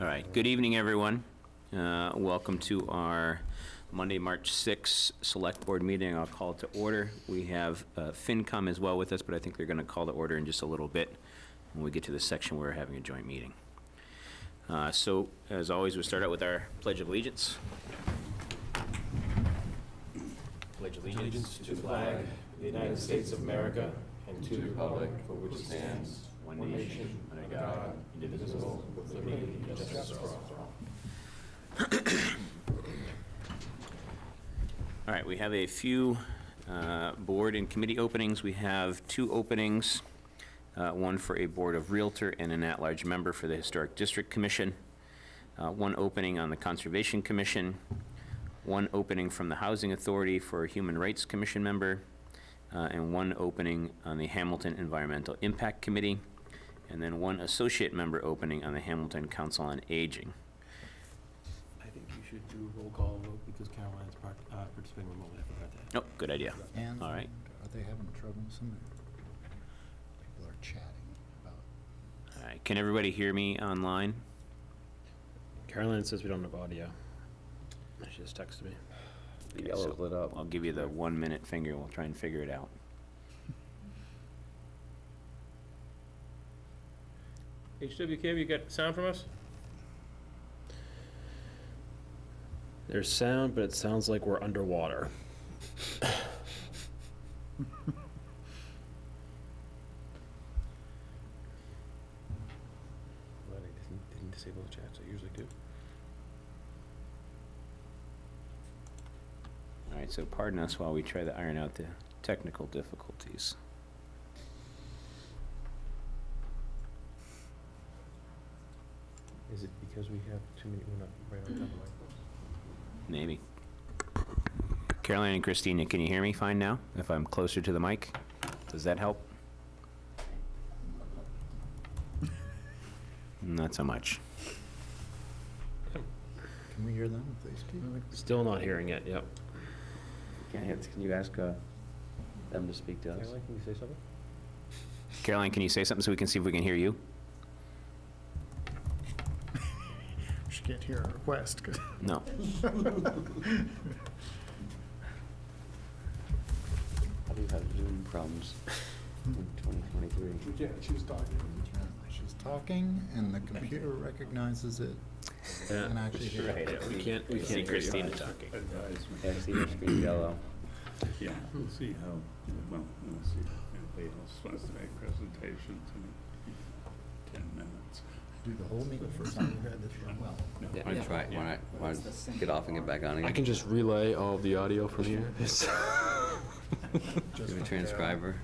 All right, good evening, everyone. Welcome to our Monday, March 6th Select Board meeting. I'll call it to order. We have FinCom as well with us, but I think they're going to call to order in just a little bit when we get to the section where we're having a joint meeting. So, as always, we'll start out with our Pledge of Allegiance. Pledge Allegiance to the flag of the United States of America and to the republic for which it stands, one nation, under God, indivisible, with liberty and justice for all. All right, we have a few board and committee openings. We have two openings, one for a Board of Realtor and an at-large member for the Historic District Commission, one opening on the Conservation Commission, one opening from the Housing Authority for a Human Rights Commission member, and one opening on the Hamilton Environmental Impact Committee, and then one associate member opening on the Hamilton Council on Aging. I think you should do a roll call vote because Caroline's participating remotely. I forgot that. Oh, good idea. And All right. are they having trouble? Some people are chatting about. All right, can everybody hear me online? Caroline says we don't have audio. She just texted me. Okay, Yellow's lit up. I'll give you the 1 minute finger. We'll try and figure it out. HWK, you got sound from us? There's sound, but it sounds like we're underwater. Glad I didn't disable the chats. I usually do. All right, so pardon us while we try to iron out the technical difficulties. Is it because we have too many? We're not right on top of Maybe. Caroline and Christina, can you hear me fine now? If I'm closer to the mic? Does that help? Not so much. Can we hear them if they speak? Still not hearing it. Yep. Can you ask them to speak to us? Caroline, can you say something? Caroline, can you say something so we can see if we can hear you? She can't hear a request. No. How do you have Zoom problems in 2023? Yeah, she was talking. She's talking, and the computer recognizes it. Yeah. And actually hear it. Right. We can't See hear you. Christina talking. Yeah, I see your screen yellow. Yeah, we'll see how, well, we'll see. They're supposed to make presentations in 10 minutes. Do the whole meeting first time we heard this one. Well, Yeah, I try. Why not get off and get back on again? I can just relay all of the audio from here. You have a transcriber,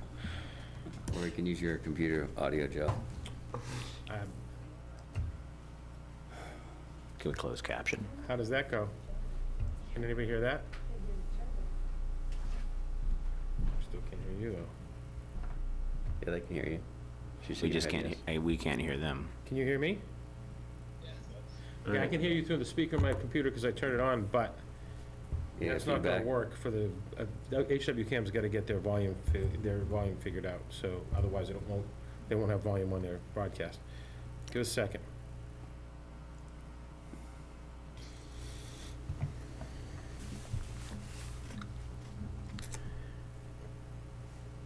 or you can use your computer audio, Joe. Can we close caption? How does that go? Can anybody hear that? Still can't hear you, though. Yeah, they can hear you. She's We shaking just her head can't, yes. we can't hear them. Can you hear me? Yeah, I can hear you through the speaker of my computer because I turned it on, but Yeah, that's not gonna feedback. work for the, HWCAM's gotta get their volume figured out, so otherwise they won't have volume on their broadcast. Give us a second.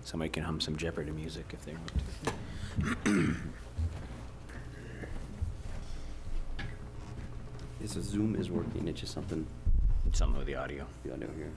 Somebody can hum some Jeopardy music if they want to. Yes, so Zoom is working. It's just something Something with the audio. the audio here.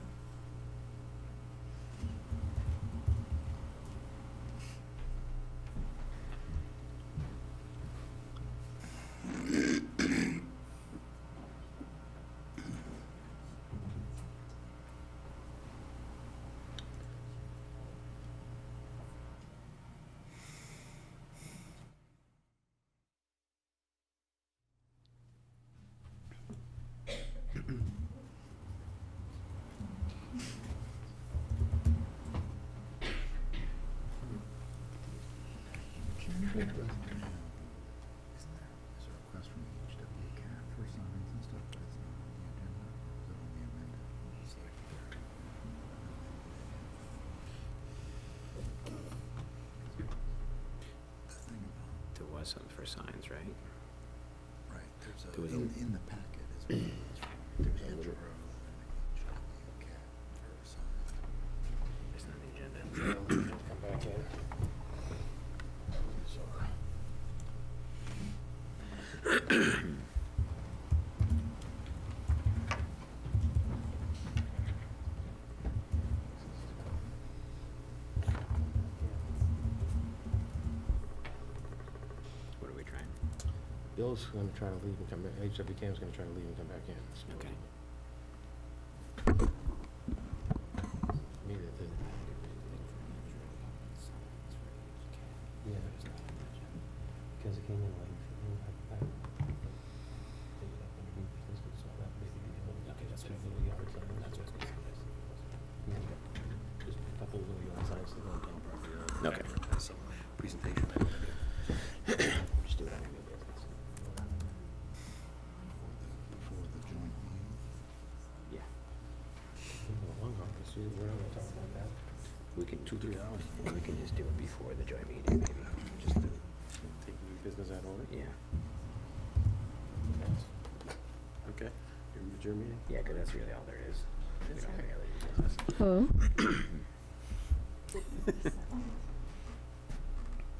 Is there a request from the HWCAT for signs and stuff, but it's not on the agenda? Is it on the amended? The thing about, There was something for signs, right? right, There's in the packet is there's a intro and HWK for sign. It's not the agenda. Come back in. What are we trying? Bill's gonna try to leave and come back, HW Cam's gonna try to leave and come back in. Okay. Me, yeah. Because it came in late. Okay, that's what just a couple of little yard signs that go down. Okay. Presentation. Just do it on your new business. Before the joint meeting. Yeah. Long office, we're not gonna talk about that. We can, 2-3 hours. we can just do it before the joint meeting, maybe. Just do, Take new business out of order. yeah. Okay. Your meeting? Yeah, because that's really all there is. We don't have any other business. Hello?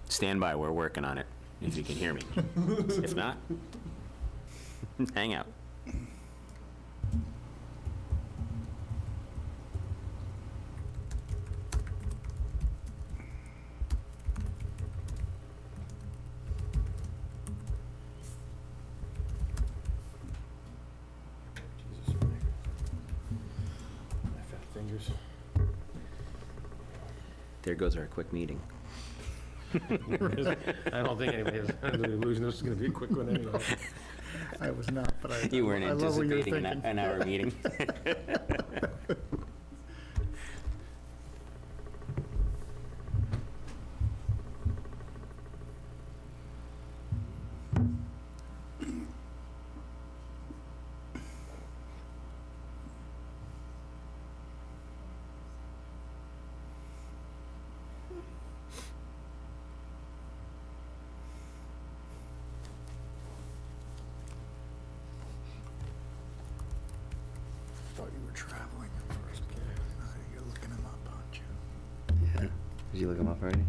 Stand by, we're working on it, if you can hear me. If not, hang out. Jesus. My fat fingers. There goes our quick meeting. I don't think anybody has under the illusion this is gonna be a quick one anyway. I was not, but I. You weren't I love what you're anticipating thinking. an hour meeting. Thought you were traveling at first. You're looking him up, aren't you? Yeah. Did you look them up already?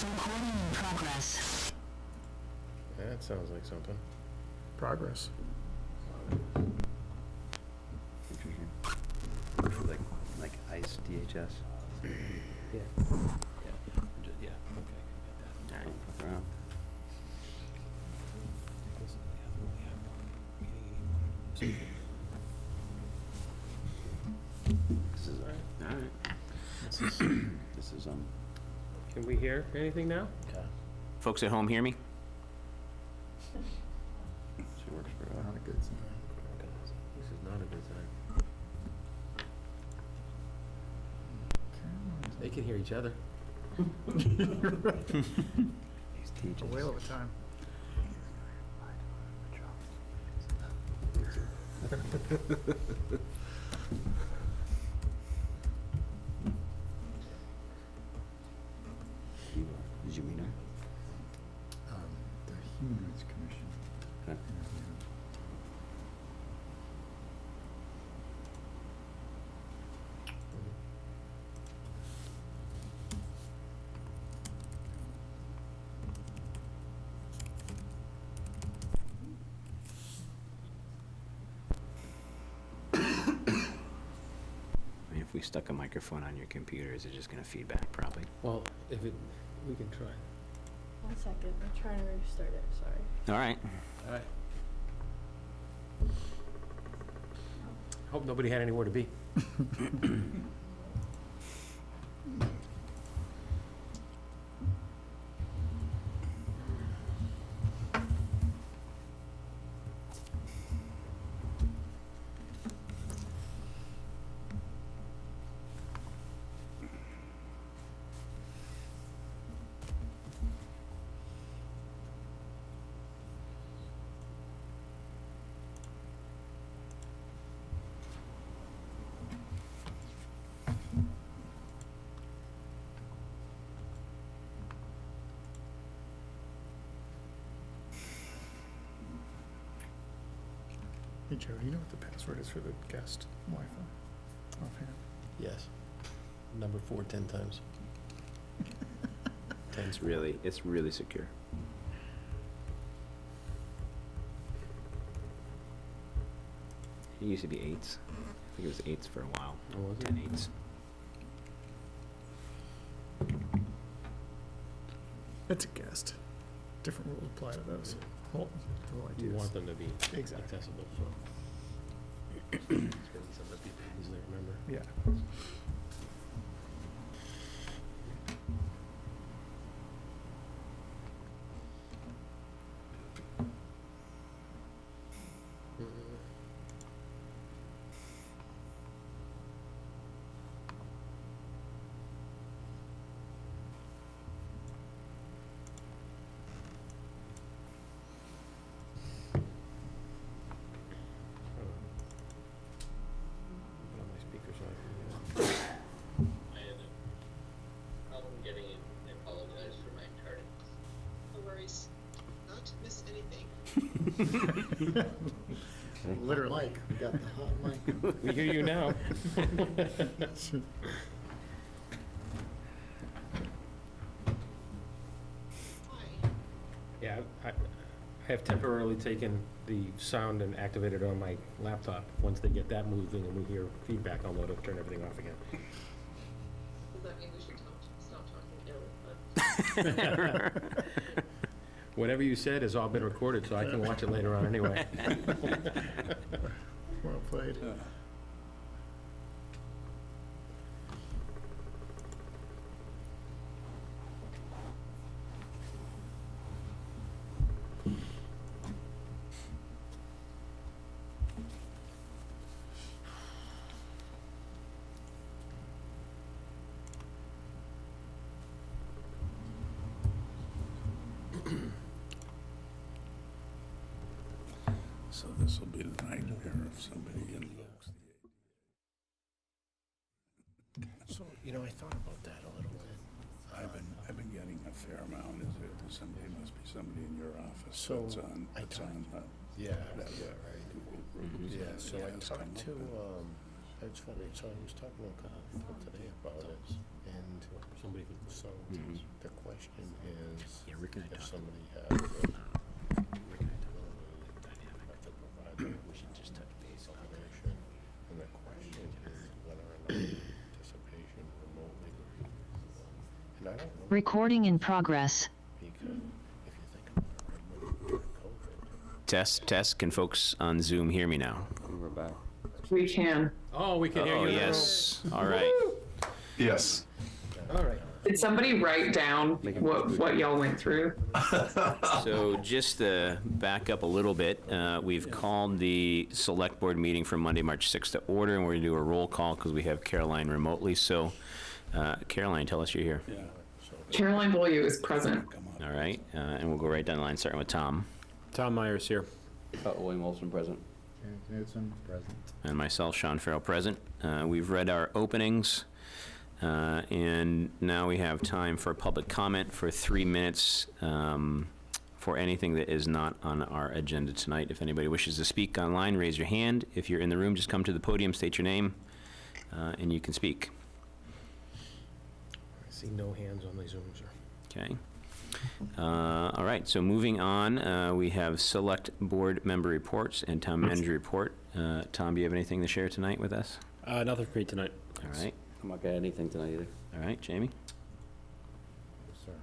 Recording in progress. That sounds like something. Progress. Interesting. Like ICE DHS? Yeah. Yeah, okay. All right. Fuck around. This is, All right. this is, Can we hear anything now? Folks at home hear me? she works for, Not a good sign. This is not a good sign. Cameras. They can hear each other. these teachers. A whale of a time. Did you meet her? The Human Rights Commission. Okay. interview. I mean, if we stuck a microphone on your computer, is it just gonna feed back, probably? Well, if it, we can try. 1 second, I'm trying to restart it, sorry. All right. All right. Hope nobody had anywhere to be. Hey, Joe, do you know what the password is for the guest Wi-Fi offhand? Yes. Number 4, 10 times. It's really secure. It used to be 8s. I think it was 8s for a while. Oh, was it? 10 8s. It's a guest. Different rules apply to those. Whole You ideas. want them to be Exactly. accessible, so. It's gonna be something that people easily remember. Yeah. Put on my speaker so I can, I had a problem getting in. I apologize for my tardiness. No worries. Not to miss anything. Literally. We got the hot mic. we hear you now. Hi. Yeah, I have temporarily taken the sound and activated it on my laptop. Once they get that moving and we hear feedback, I'll know to turn everything off again. Does that mean we should stop talking? Whatever you said has all been recorded, so I can watch it later on anyway. Well played. So this will be the nightmare if somebody invokes the So, I thought about that a little bit. I've been getting a fair amount. Somebody must be somebody in your office So, that's on, I that's talked- on, Yeah, that yeah, right. Google Mhm. Group. Yeah, so I Has talked come to, up it's funny, so I was talking to a couple of people today about it, and Somebody could, so Mhm. the question is, Yeah, Rick and I if talked. somebody has have to provide, we should just touch base on it. And the question is whether or not participation remotely. And I don't know, Recording in progress. because if you think about it, right, when during COVID, Test. Can folks on Zoom hear me now? We're back. We can. oh, we can hear you Oh, now. yes. All right. Yes. All right. Did somebody write down what y'all went through? So just to back up a little bit, we've called the select board meeting for Monday, March 6th to order, and we're going to do a roll call because we have Caroline remotely. So Caroline, tell us you're here. Yeah, Caroline Beaulieu is present. come on. All right. And we'll go right down the line, starting with Tom. Tom Myers here. William Olson present. Karen Knudsen, present. And myself, Sean Farrell, present. We've read our openings, and now we have time for public comment for 3 minutes for anything that is not on our agenda tonight. If anybody wishes to speak online, raise your hand. If you're in the room, just come to the podium, state your name, and you can speak. I see no hands on the Zoom, sir. Okay. All right, so moving on, we have select board member reports and town manager report. Tom, do you have anything to share tonight with us? Nothing great tonight. All right, I'm not gonna add anything tonight either. all right, Jamie?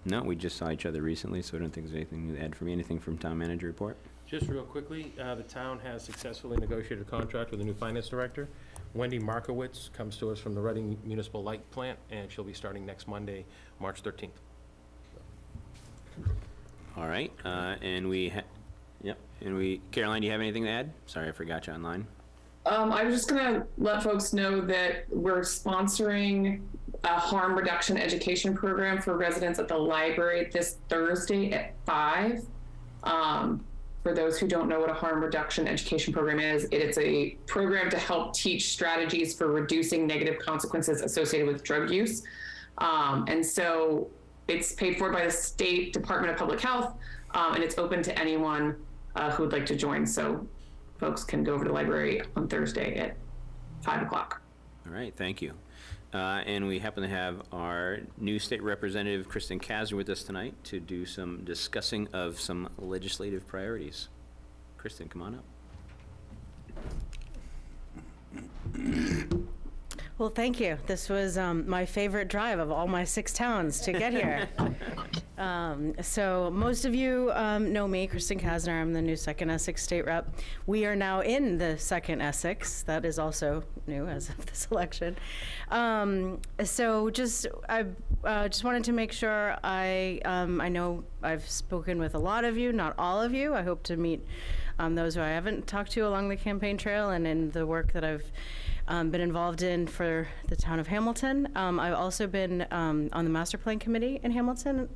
No, we just saw each other recently, so I don't think there's anything to add for me. Anything from town manager report? Just real quickly, the town has successfully negotiated a contract with a new finance director. Wendy Markowitz comes to us from the Reading Municipal Light Plant, and she'll be starting next Monday, March 13th. All right, and we, Caroline, do you have anything to add? Sorry, I forgot you online. I was just gonna let folks know that we're sponsoring a harm reduction education program for residents at the library this Thursday at 5. For those who don't know what a harm reduction education program is, it's a program to help teach strategies for reducing negative consequences associated with drug use. And so it's paid for by the State Department of Public Health, and it's open to anyone who would like to join. So folks can go over to the library on Thursday at 5 o'clock. All right, thank you. And we happen to have our new state representative, Kristen Kasner, with us tonight to do some discussing of some legislative priorities. Kristen, come on up. Well, thank you. This was my favorite drive of all my 6 towns to get here. So most of you know me, Kristen Kasner. I'm the new 2nd Essex State Rep. We are now in the 2nd Essex. That is also new as of this election. So I just wanted to make sure I know I've spoken with a lot of you, not all of you. I hope to meet those who I haven't talked to along the campaign trail and in the work that I've been involved in for the town of Hamilton. I've also been on the master plan committee in Hamilton.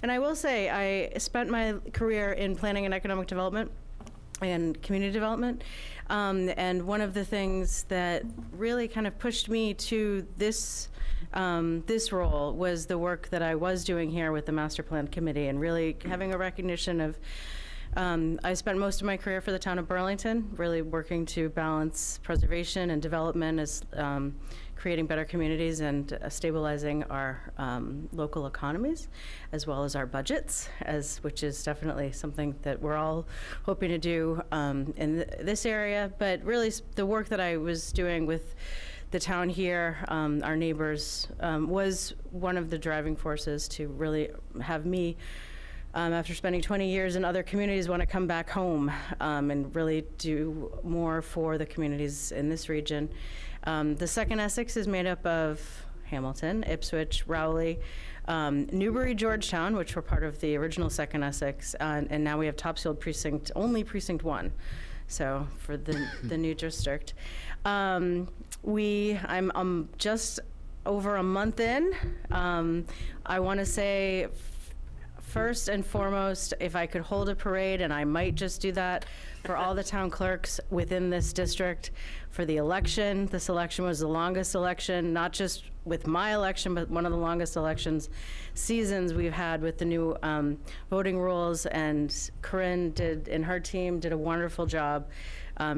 And I will say, I spent my career in planning and economic development and community development. And one of the things that really kind of pushed me to this role was the work that I was doing here with the master plan committee and really having a recognition of I spent most of my career for the town of Burlington, really working to balance preservation and development as creating better communities and stabilizing our local economies, as well as our budgets, which is definitely something that we're all hoping to do in this area. But really, the work that I was doing with the town here, our neighbors, was one of the driving forces to really have me after spending 20 years in other communities, want to come back home and really do more for the communities in this region. The 2nd Essex is made up of Hamilton, Ipswich, Rowley, Newbury, Georgetown, which were part of the original 2nd Essex, and now we have Topsfield Precinct, only Precinct 1, so for the new district. I'm just over a month in. I want to say, first and foremost, if I could hold a parade, and I might just do that for all the town clerks within this district for the election. This election was the longest election, not just with my election, but one of the longest seasons we've had with the new voting rules. And Corinne and her team did a wonderful job.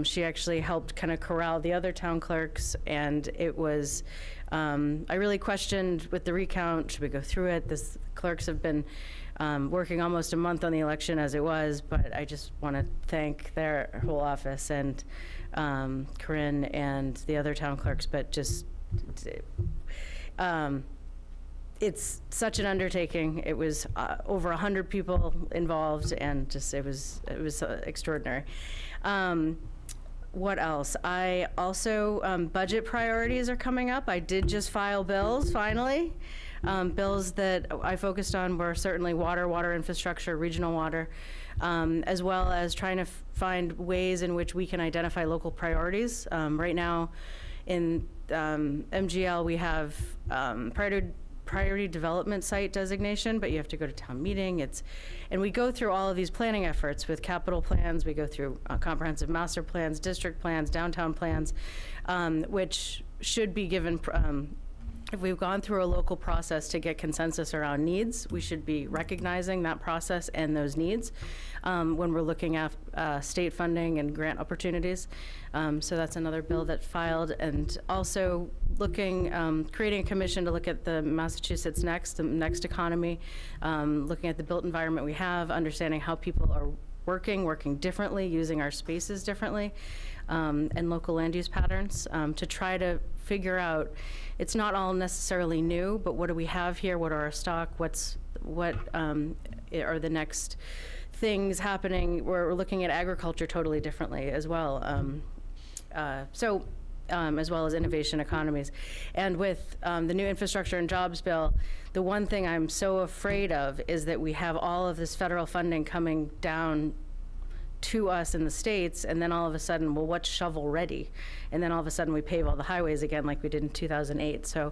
She actually helped kind of corral the other town clerks, and it was, I really questioned with the recount, should we go through it? The clerks have been working almost a month on the election as it was, but I just want to thank their whole office and Corinne and the other town clerks, but just, it's such an undertaking. It was over 100 people involved, and just, it was extraordinary. What else? I also, budget priorities are coming up. I did just file bills, finally. Bills that I focused on were certainly water infrastructure, regional water, as well as trying to find ways in which we can identify local priorities. Right now in MGL, we have priority development site designation, but you have to go to town meeting. And we go through all of these planning efforts with capital plans. We go through comprehensive master plans, district plans, downtown plans, which should be given, if we've gone through a local process to get consensus around needs, we should be recognizing that process and those needs when we're looking at state funding and grant opportunities. So that's another bill that filed. And also creating a commission to look at the Massachusetts the next economy, looking at the built environment we have, understanding how people are working differently, using our spaces differently, and local land use patterns to try to figure out, it's not all necessarily new, but what do we have here? What are our stock? What are the next things happening? We're looking at agriculture totally differently as well. As well as innovation economies. And with the new infrastructure and jobs bill, the one thing I'm so afraid of is that we have all of this federal funding coming down to us in the States, and then all of a sudden, well, what's shovel ready? And then all of a sudden we pave all the highways again like we did in 2008. So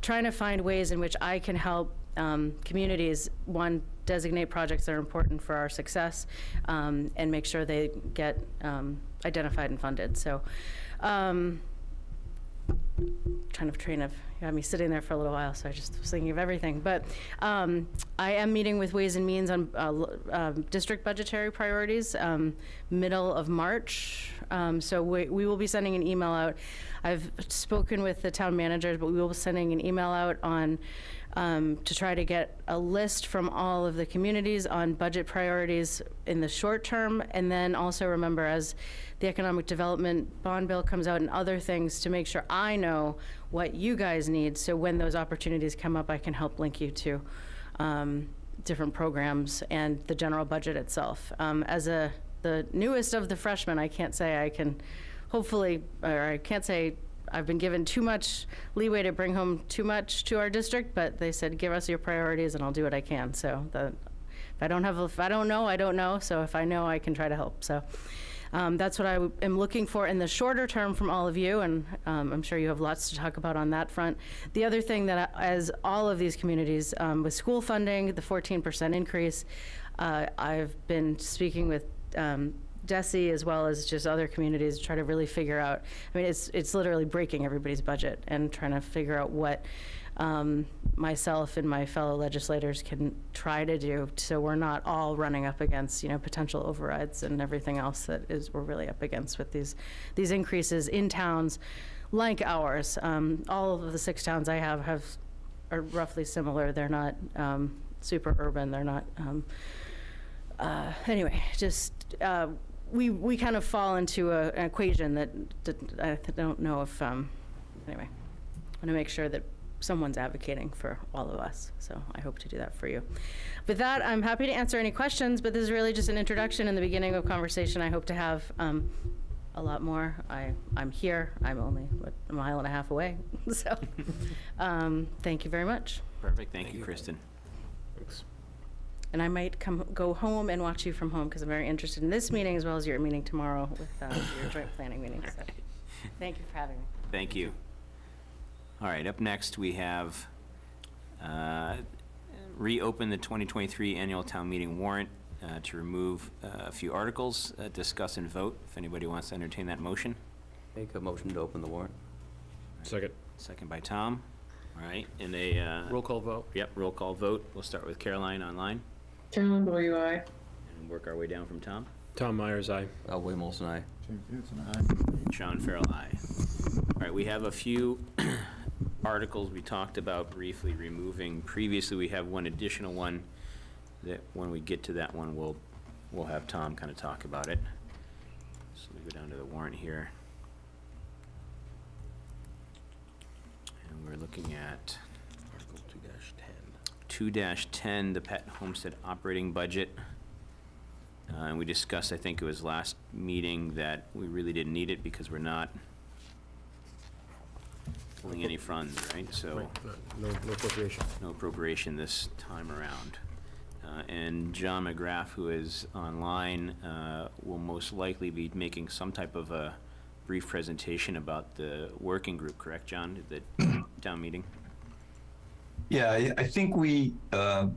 trying to find ways in which I can help communities, one, designate projects that are important for our success, and make sure they get identified and funded. So trying to train of You had me sitting there for a little while, so I just was thinking of everything. But I am meeting with Ways and Means on district budgetary priorities middle of March. So we will be sending an email out. I've spoken with the town managers, but we will be sending an email out on to try to get a list from all of the communities on budget priorities in the short term. And then also remember, as the economic development bond bill comes out and other things, to make sure I know what you guys need, so when those opportunities come up, I can help link you to different programs and the general budget itself. As the newest of the freshmen, I can't say I can hopefully, or I can't say I've been given too much leeway to bring home too much to our district, but they said, give us your priorities and I'll do what I can. So if I don't know, I don't know. So if I know, I can try to help. So that's what I am looking for in the shorter term from all of you, and I'm sure you have lots to talk about on that front. The other thing that, as all of these communities, with school funding, the 14% increase, I've been speaking with DESE as well as just other communities to try to really figure out, I mean, it's literally breaking everybody's budget and trying to figure out what myself and my fellow legislators can try to do, so we're not all running up against, potential overrides and everything else that we're really up against with these increases in towns like ours. All of the 6 towns I have are roughly similar. They're not super urban. They're not. Anyway, just we kind of fall into an equation that I don't know if. Anyway, I want to make sure that someone's advocating for all of us. So I hope to do that for you. With that, I'm happy to answer any questions, but this is really just an introduction and the beginning of conversation. I hope to have a lot more. I'm here. I'm only, a mile and a half away. So thank you very much. Perfect, thank you, Kristen. Thanks. And I might go home and watch you from home, because I'm very interested in this meeting as well as your meeting tomorrow with your joint planning meeting. So thank you for having me. Thank you. All right, up next, we have reopen the 2023 annual town meeting warrant to remove a few articles, discuss and vote. If anybody wants to entertain that motion. Make a motion to open the warrant. Second. Second by Tom. All right, and a... Roll call vote. Yep, roll call vote. We'll start with Caroline online Carolyn Boyer, aye. and work our way down from Tom. Tom Myers, aye. William Olson, aye. Sean Farrell, aye. All right, we have a few articles we talked about briefly removing. Previously, we have one additional one that when we get to that one, we'll have Tom kind of talk about it. So we go down to the warrant here. And we're looking at Article 2-10, the pet homestead operating budget. And we discussed, I think it was last meeting, that we really didn't need it because we're not pulling any funds, right? So No appropriation. no appropriation this time around. And John McGrath, who is online, will most likely be making some type of a brief presentation about the working group, correct, John, at the town meeting? Yeah, I think we, at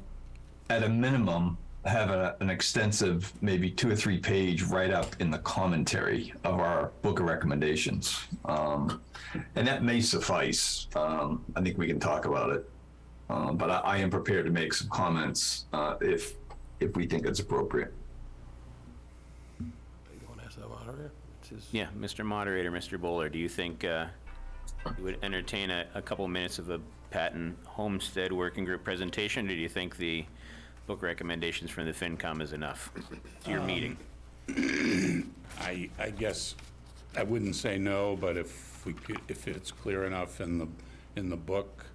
a minimum, have an extensive, maybe 2 or 3 page write-up in the commentary of our book of recommendations. And that may suffice. I think we can talk about it. But I am prepared to make some comments if we think it's appropriate. You want to ask that moderator? Yeah, Mr. Moderator, Mr. Bowler, do you think you would entertain a couple minutes of a Patton Homestead Working Group presentation, or do you think the book recommendations from the FinCom is enough to your meeting? I guess I wouldn't say no, but if it's clear enough in the book,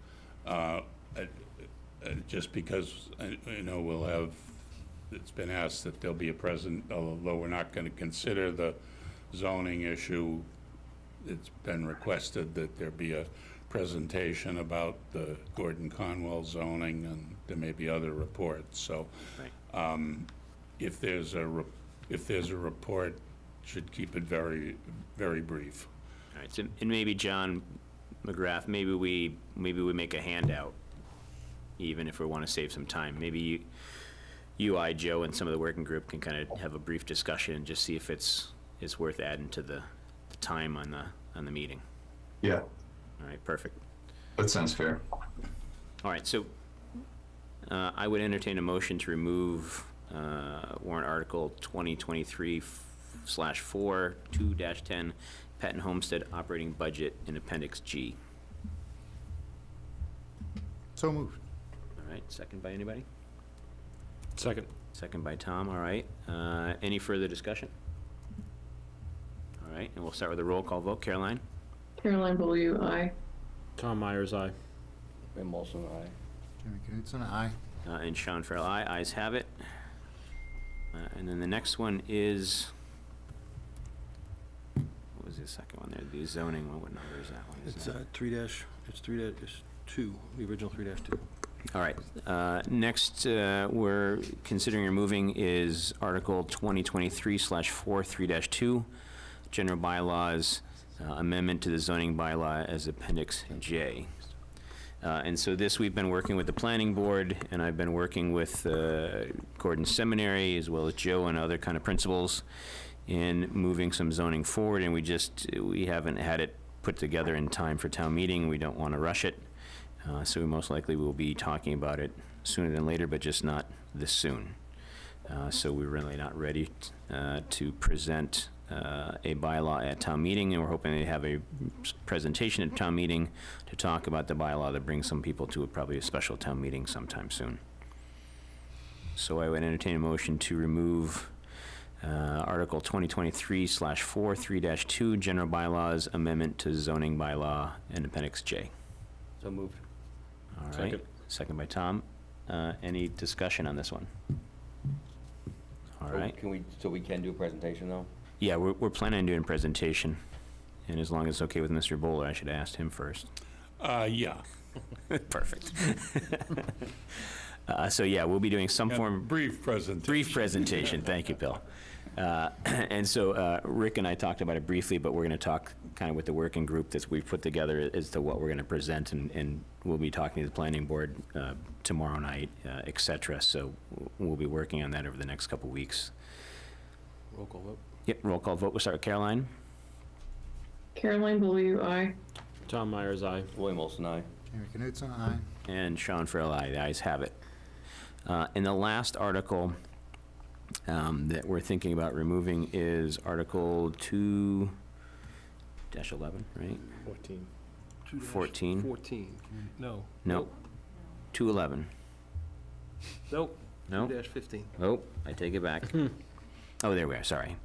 just because we'll have, it's been asked that there'll be a although we're not going to consider the zoning issue, it's been requested that there be a presentation about the Gordon Conwell zoning, and there may be other reports. So, Right. If there's a report, should keep it very, very brief. All right, so, and maybe John McGrath, maybe we make a handout, even if we want to save some time. Maybe I, Joe, and some of the working group can kind of have a brief discussion and just see if it's worth adding to the time on the meeting. Yeah. All right, perfect. That sounds fair. All right, so I would entertain a motion to remove warrant article 2023/4 2-10 Patent Homestead operating budget in Appendix G. So moved. All right, second by anybody? Second. Second by Tom, all right. Any further discussion? All right, and we'll start with a roll call vote. Caroline? Caroline Beaulieu, aye. Tom Myers, aye. Wayne Wilson, aye. Jeremy Knutson, aye. And Sean Farrell, aye. Ayes have it. And then the next one is, what was the second one there? The zoning one, what number is that one? Is It's that- 3-2, the original 3-2. All right, next, we're considering removing is Article 2023/4 3-2, General Bylaws, amendment to the zoning bylaw as Appendix J. And so this, we've been working with the planning board, and I've been working with Gordon Seminary, as well as Joe and other kind of principals, in moving some zoning forward, and we haven't had it put together in time for town meeting. We don't want to rush it. So we most likely will be talking about it sooner than later, but just not this soon. So we're really not ready to present a bylaw at town meeting, and we're hoping to have a presentation at town meeting to talk about the bylaw that brings some people to probably a special town meeting sometime soon. So I would entertain a motion to remove Article 2023/4 3-2, General Bylaws, Amendment to Zoning Bylaw, and Appendix J. So moved. All right. Second. Second by Tom. Any discussion on this one? All right. So we can do a presentation, though? Yeah, we're planning on doing a presentation, and as long as it's okay with Mr. Bowler, I should have asked him first. Yeah. Perfect. So yeah, we'll be doing some form. Brief presentation. Brief presentation, thank you, Bill. And so Rick and I talked about it briefly, but we're going to talk kind of with the working group that we've put together as to what we're going to present, and we'll be talking to the planning board tomorrow night, et cetera. So we'll be working on that over the next couple weeks. Roll call vote. Yep, roll call vote. We'll start with Caroline. Caroline Beaulieu, aye. Tom Myers, aye. Wayne Wilson, aye. Jeremy Knutson, aye. And Sean Farrell, aye. The ayes have it. And the last article that we're thinking about removing is Article 2-11, right? 14. 14? 14. No. Nope. 211. Nope. No? 2-15. Oh, I take it back. Oh, there we are, sorry.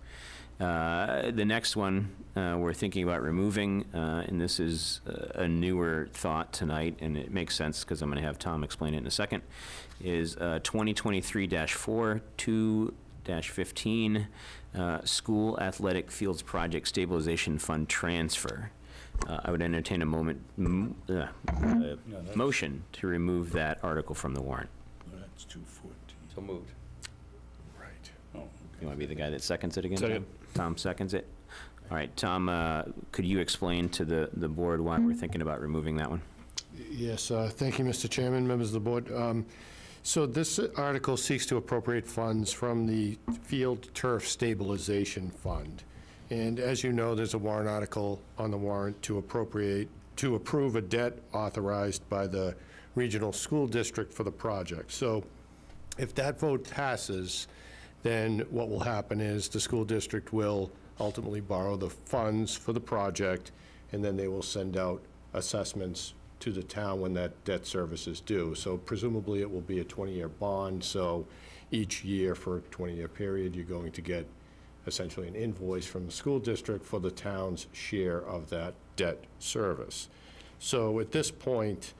The next one we're thinking about removing, and this is a newer thought tonight, and it makes sense because I'm going to have Tom explain it in a second, is 2023-4 2-15 School Athletic Fields Project Stabilization Fund Transfer. I would entertain a motion to remove that article from the warrant. That's 214. So moved. Right. Oh, okay. You want to be the guy that seconds it again? Second. Tom seconds it. All right, Tom, could you explain to the board why we're thinking about removing that one? Yes, thank you, Mr. Chairman, members of the board. So this article seeks to appropriate funds from the Field Turf Stabilization Fund. And as you know, there's a warrant article on the warrant to approve a debt authorized by the regional school district for the project. So if that vote passes, then what will happen is the school district will ultimately borrow the funds for the project, and then they will send out assessments to the town when that debt service is due. So presumably it will be a 20-year bond, so each year for a 20-year period, you're going to get essentially an invoice from the school district for the town's share of that debt service. So at this point,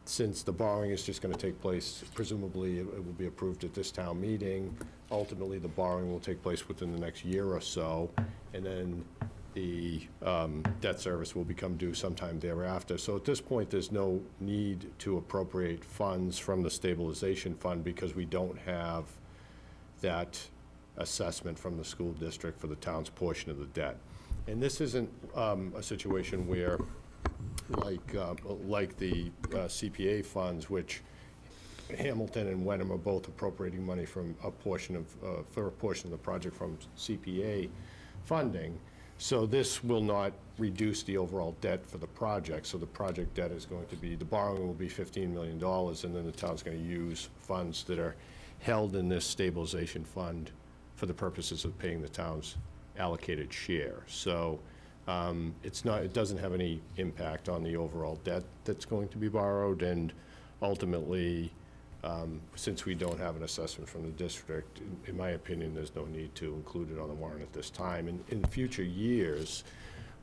since the borrowing is just going to take place, presumably it will be approved at this town meeting. Ultimately, the borrowing will take place within the next year or so, and then the debt service will become due sometime thereafter. So at this point, there's no need to appropriate funds from the stabilization fund because we don't have that assessment from the school district for the town's portion of the debt. And this isn't a situation where, like the CPA funds, which Hamilton and Wenham are both appropriating money from a portion of, for a portion of the project from CPA funding. So this will not reduce the overall debt for the project. So the project debt is going to be, the borrowing will be $15 million, and then the town's going to use funds that are held in this stabilization fund for the purposes of paying the town's allocated share. So it's not, it doesn't have any impact on the overall debt that's going to be borrowed, and ultimately, since we don't have an assessment from the district, in my opinion, there's no need to include it on the warrant at this time. In future years,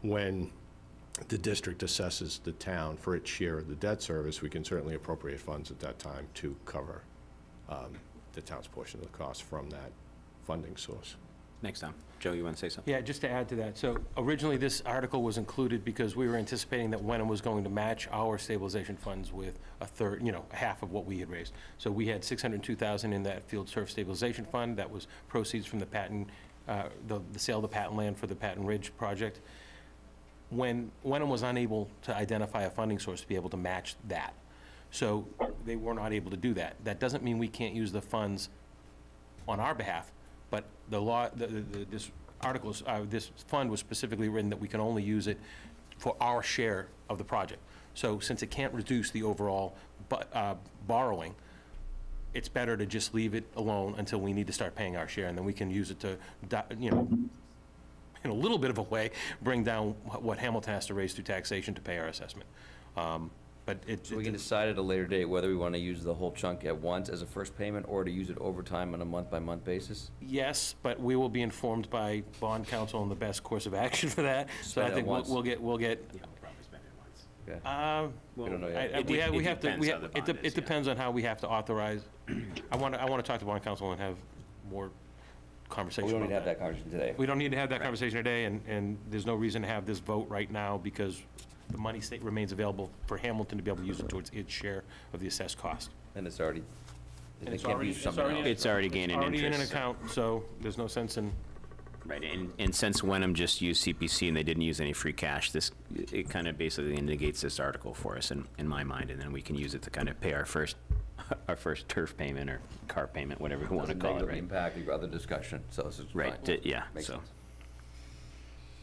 when the district assesses the town for its share of the debt service, we can certainly appropriate funds at that time to cover the town's portion of the cost from that funding source. Next, Tom. Joe, you want to say something? Yeah, just to add to that, so originally this article was included because we were anticipating that Wenham was going to match our stabilization funds with a third, half of what we had raised. So we had $602,000 in that field turf stabilization fund. That was proceeds from the Patton, the sale of the Patton land for the Patton Ridge project. When Wenham was unable to identify a funding source to be able to match that, so they were not able to do that. That doesn't mean we can't use the funds on our behalf, but the law, this articles, this fund was specifically written that we can only use it for our share of the project. So since it can't reduce the overall borrowing, it's better to just leave it alone until we need to start paying our share, and then we can use it to, in a little bit of a way, bring down what Hamilton has to raise through taxation to pay our assessment. But So we can decide at a later date whether we want to use the whole chunk at once as a first payment or to use it over time on a month-by-month basis? Yes, but we will be informed by bond counsel on the best course of action for that. So I Spend it think once. we'll get, You'll probably spend it once. Okay. we don't know yet. we have to, depends how the bond is, it depends on how we have to authorize. I want to talk to bond counsel and have more conversation We don't about need to have that conversation today. We don't need to have that conversation today, and there's no reason to have this vote right now because the money remains available for Hamilton to be able to use it towards its share of the assessed cost. And it's already, And they it's can't already- use it's something already- else. It's already gaining Already in an interest. account, so there's no sense in, Right, and since Wenham just used CPC and they didn't use any free cash, it kind of basically negates this article for us in my mind, and then we can use it to kind of pay our first turf payment or car payment, whatever we want to Doesn't call it, negatively right? impact your other discussion, so this is Right, fine. yeah, Makes so. sense.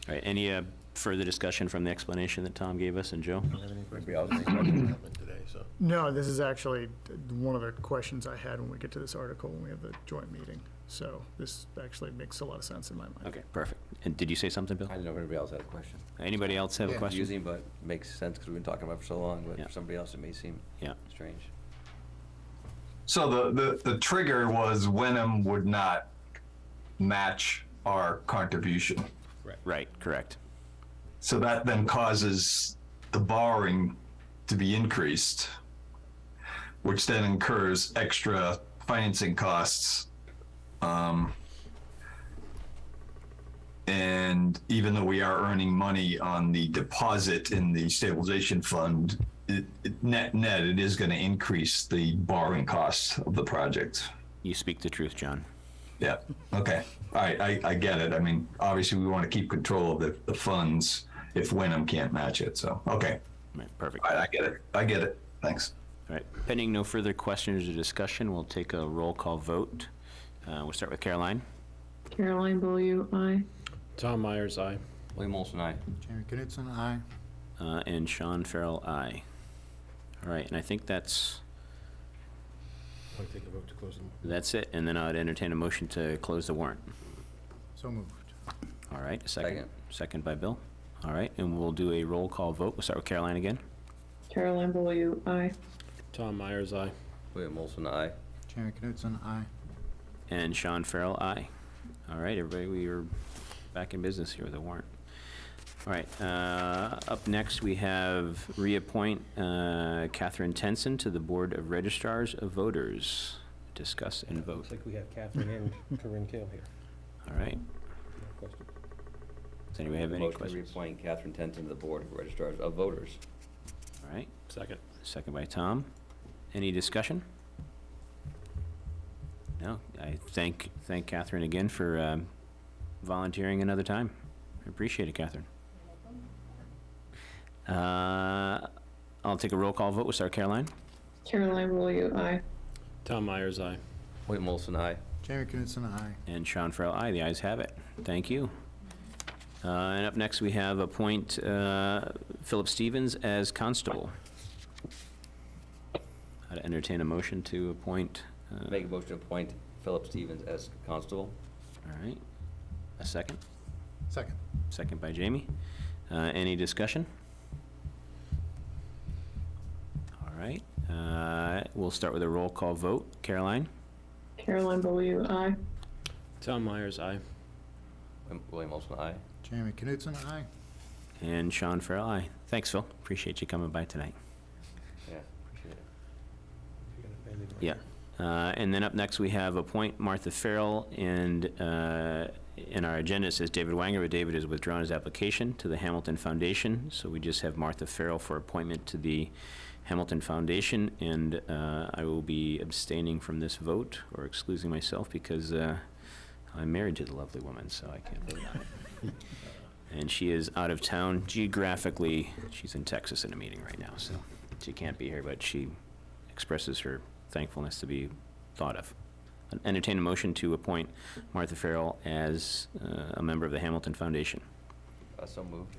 All right, any further discussion from the explanation that Tom gave us and Joe? Anybody else have any questions? Today, so. No, this is actually one of the questions I had when we get to this article, when we have the joint meeting. So this actually makes a lot of sense in my mind. Okay, perfect. And did you say something, Bill? I didn't know if anybody else had a question. Anybody else have a question? Confusing, but makes sense because we've been talking about it for so long, but Yeah. for somebody else, it may seem Yeah. strange. So the trigger was Wenham would not match our contribution. Right, correct. So that then causes the borrowing to be increased, which then incurs extra financing costs. And even though we are earning money on the deposit in the stabilization fund, net, it is going to increase the borrowing costs of the project. You speak the truth, John. Yeah, okay. All right, I get it. I mean, obviously, we want to keep control of the funds if Wenham can't match it, so, okay. Right, perfect. All right, I get it. Thanks. All right, pending no further questions or discussion, we'll take a roll call vote. We'll start with Caroline. Caroline Beaulieu, aye. Tom Myers, aye. William Olson, aye. Jerry Knutson, aye. And Sean Farrell, aye. All right, and I think that's want to take a vote to close them. it, and then I'd entertain a motion to close the warrant. So moved. All right, a second. Second. Second by Bill. All right, and we'll do a roll call vote. We'll start with Caroline again. Caroline Beaulieu, aye. Tom Myers, aye. William Olson, aye. Jerry Knutson, aye. And Sean Farrell, aye. All right, everybody, we are back in business here with the warrant. All right, up next, we have reappoint Catherine Tenson to the Board of Registrars of Voters. Discuss and vote. Looks like we have Catherine and Corinne Kale here. All right. Does anybody have any Motion to questions? reappoint Catherine Tenton to the Board of Registrars of Voters. All right, Second. second by Tom. Any discussion? No, I thank Catherine again for volunteering another time. I appreciate it, Catherine. I'll take a roll call vote. We'll start Caroline. Caroline Beaulieu, aye. Tom Myers, aye. William Olson, aye. Jerry Knutson, aye. And Sean Farrell, aye. The ayes have it. Thank you. And up next, we have appoint Philip Stevens as constable. I'd entertain a motion to appoint. Make a motion to appoint Philip Stevens as constable. All right. A second? Second. Second by Jamie. Any discussion? All right. We'll start with a roll call vote. Caroline? Caroline Beaulieu, aye. Tom Myers, aye. William Olson, aye. Jamie Knutson, aye. And Sean Farrell, aye. Thanks, Phil. Appreciate you coming by tonight. Yeah, appreciate it. Yeah. And then up next, we have appoint Martha Farrell, and in our agenda, it says David Wanger, but David has withdrawn his application to the Hamilton Foundation, so we just have Martha Farrell for appointment to the Hamilton Foundation, and I will be abstaining from this vote, or excusing myself, because I'm married to the lovely woman, so I can't vote on it. And she is out of town geographically. She's in Texas in a meeting right now, so she can't be here, but she expresses her thankfulness to be thought of. Entertain a motion to appoint Martha Farrell as a member of the Hamilton Foundation. So moved.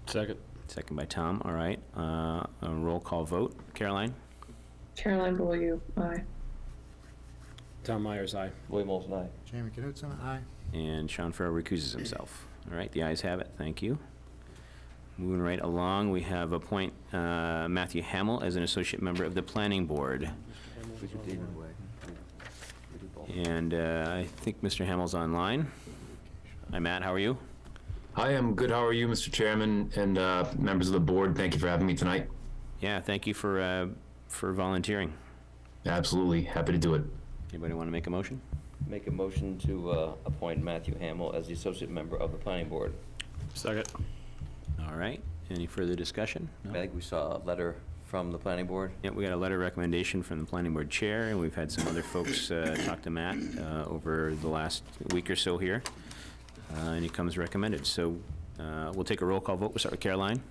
Second. Second by Tom. All right. A roll call vote. Caroline? Caroline Beaulieu, aye. Tom Myers, aye. William Olson, aye. Jamie Knutson, aye. And Sean Farrell recuses himself. All right. The ayes have it. Thank you. Moving right along, we have appoint Matthew Hamill as an associate member of the Planning Board. And I think Mr. Hamill's online. Hi, Matt. How are you? Hi, I'm good. How are you, Mr. Chairman and members of the board? Thank you for having me tonight. Yeah, thank you for volunteering. Absolutely. Happy to do it. Anybody want to make a motion? Make a motion to appoint Matthew Hamill as the associate member of the planning board. Second. All right. Any further discussion? No? I think we saw a letter from the planning board. Yeah, we got a letter of recommendation from the planning board chair, and we've had some other folks talk to Matt over the last week or so here, and he comes recommended. So we'll take a roll call vote. We'll start with Caroline.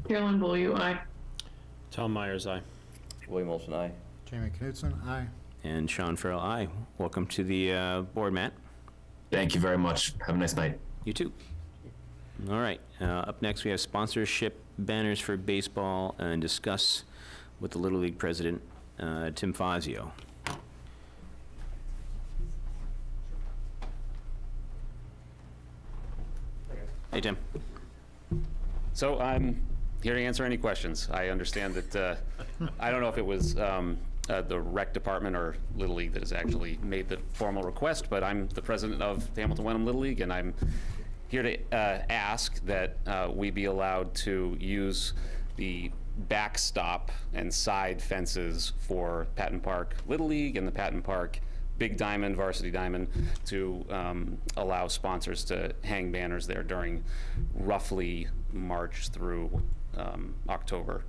Caroline Beaulieu, aye. Tom Myers, aye. William Olson, aye. Jamie Knutson, aye. And Sean Farrell, aye. Welcome to the board, Matt. Thank you very much. Have a nice night. You too. All right. Up next, we have sponsorship banners for baseball and discuss with the Little League president, Tim Fazio. Hey, Tim. So I'm here to answer any questions. I understand that, I don't know if it was the rec department or Little League that has actually made the formal request, but I'm the president of the Hamilton Wenham Little League, and I'm here to ask that we be allowed to use the backstop and side fences for Patton Park Little League and the Patton Park Big Diamond, Varsity Diamond, to allow sponsors to hang banners there during roughly March through October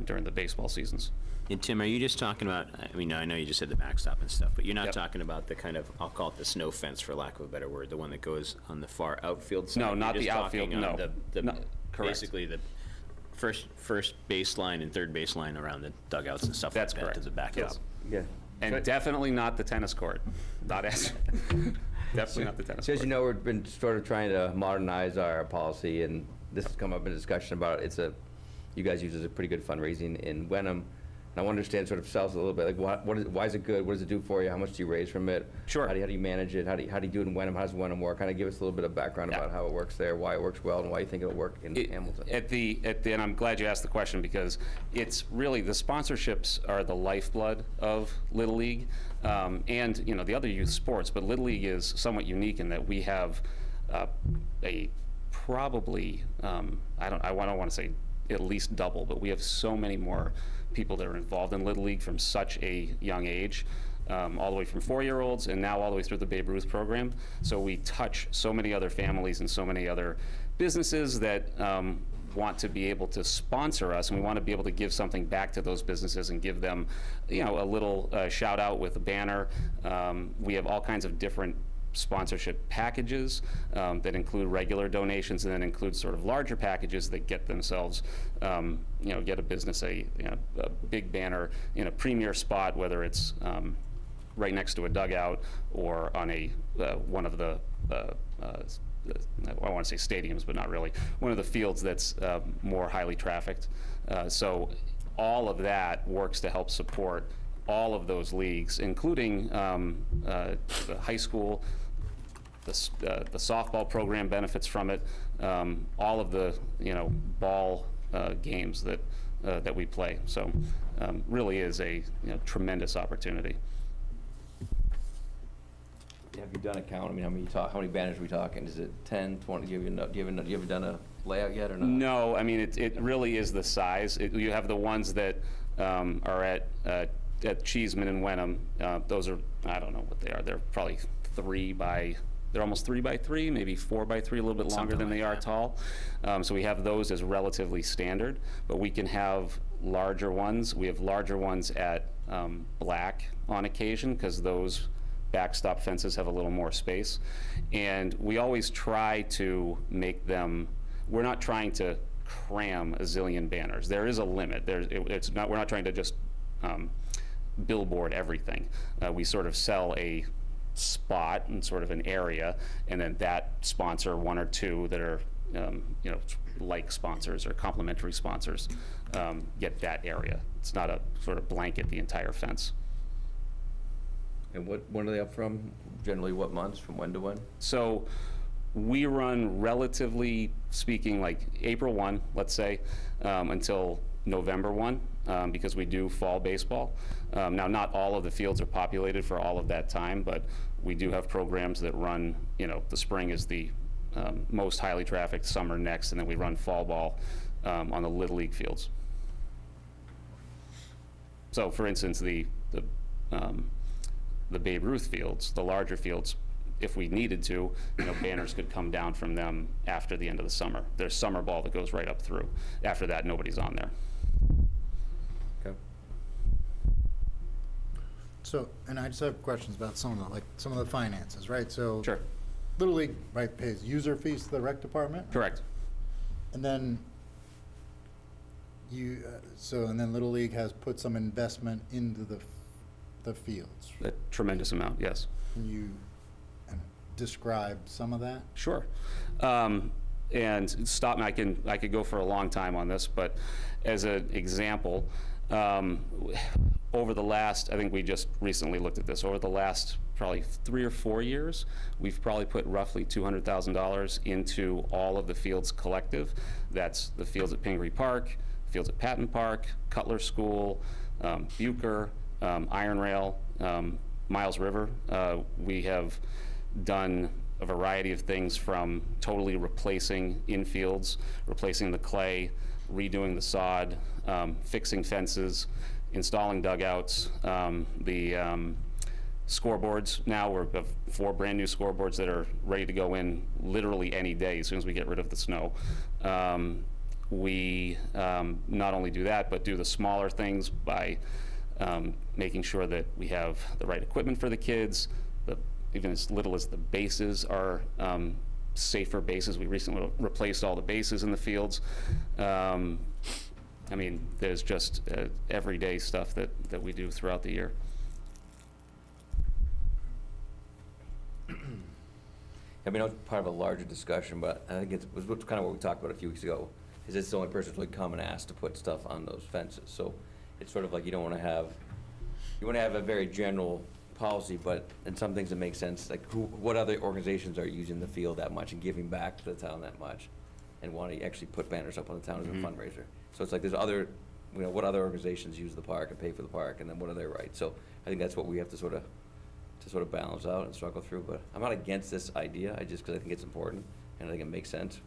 during the baseball seasons. And Tim, are you just talking about, I mean, I know you just said the backstop and stuff, but you're not talking about the kind of, I'll call it the snow fence, for lack of a better word, the one that goes on the far outfield side? No, not You're the just outfield, talking on no. No, correct. Basically, the first baseline and third baseline around the dugouts and stuff like That's that correct. to the back Yes. out. Yeah. And definitely not the tennis court. Not as, definitely not the tennis So as court. you know, we've been sort of trying to modernize our policy, and this has come up in discussion about you guys use it as a pretty good fundraising in Wenham. And I want to understand sort of sales a little bit, like why is it good? What does it do for you? How much do you raise from it? Sure. How do you manage it? How do you do it in Wenham? How does Wenham work? Kind of give us a little bit of background about how it works there, why it works well, and why you think it'll work in Hamilton. And I'm glad you asked the question, because it's really, the sponsorships are the lifeblood of Little League, and the other youth sports, but Little League is somewhat unique in that we have a probably, I don't want to say at least double, but we have so many more people that are involved in Little League from such a young age, all the way from 4-year-olds and now all the way through the Babe Ruth program. So we touch so many other families and so many other businesses that want to be able to sponsor us, and we want to be able to give something back to those businesses and give them, a little shout out with a banner. We have all kinds of different sponsorship packages that include regular donations, and then include sort of larger packages that get themselves, get a business a big banner in a premier spot, whether it's right next to a dugout or on one of the I want to say stadiums, but not really, one of the fields that's more highly trafficked. So all of that works to help support all of those leagues, including the high school. The softball program benefits from it. All of the, ball games that we play. So really is a tremendous opportunity. Have you done a count? I mean, how many banners are we talking? Is it 10, 20? Do you ever done a layout yet or not? No, I mean, it really is the size. You have the ones that are at Cheeseman and Wenham. Those are, I don't know what they are. They're probably they're almost 3 by 3, maybe 4 by 3, a little bit longer than they are tall. So we have those as relatively standard, but we can have larger ones. We have larger ones at Black on occasion, because those backstop fences have a little more space. And we always try to make them, we're not trying to cram a zillion banners. There is a limit. We're not trying to just billboard everything. We sort of sell a spot and sort of an area, and then that sponsor one or two that are like sponsors or complementary sponsors get that area. It's not a sort of blanket the entire fence. And when are they up from? Generally what months, from when to when? So we run, relatively speaking, like April 1, let's say, until November 1, because we do fall baseball. Now, not all of the fields are populated for all of that time, but we do have programs that run, the spring is the most highly trafficked, summer next, and then we run fall ball on the Little League fields. So, for instance, the Babe Ruth fields, the larger fields, if we needed to, banners could come down from them after the end of the summer. There's summer ball that goes right up through. After that, nobody's on there. Okay. So, and I just have questions about some of the finances, right? So, Sure. Little League, right, pays user fees to the rec department? Correct. And then and then Little League has put some investment into the fields. A tremendous amount, yes. Can you describe some of that? Sure. And stop me, I could go for a long time on this, but as an example, over the last, I think we just recently looked at this, over the last probably 3 or 4 years, we've probably put roughly $200,000 into all of the fields collective. That's the fields at Pingree Park, fields at Patton Park, Cutler School, Bucher, Iron Rail, Miles River. We have done a variety of things, from totally replacing infields, replacing the clay, redoing the sod, fixing fences, installing dugouts. The scoreboards, now we have 4 brand new scoreboards that are ready to go in literally any day as soon as we get rid of the snow. We not only do that, but do the smaller things by making sure that we have the right equipment for the kids. Even as little as the bases are safer bases. We recently replaced all the bases in the fields. I mean, there's just everyday stuff that we do throughout the year. I mean, it's part of a larger discussion, but I think it was kind of what we talked about a few weeks ago, is it's the only person who's really come and asked to put stuff on those fences. So it's sort of like you want to have a very general policy, but in some things it makes sense, like what other organizations are using the field that much and giving back to the town that much and want to actually put banners up on the town as a fundraiser. So it's like there's other, what other organizations use the park and pay for the park, and then what are their rights? So I think that's what we have to sort of balance out and struggle through. But I'm not against this idea, because I think it's important and I think it makes sense.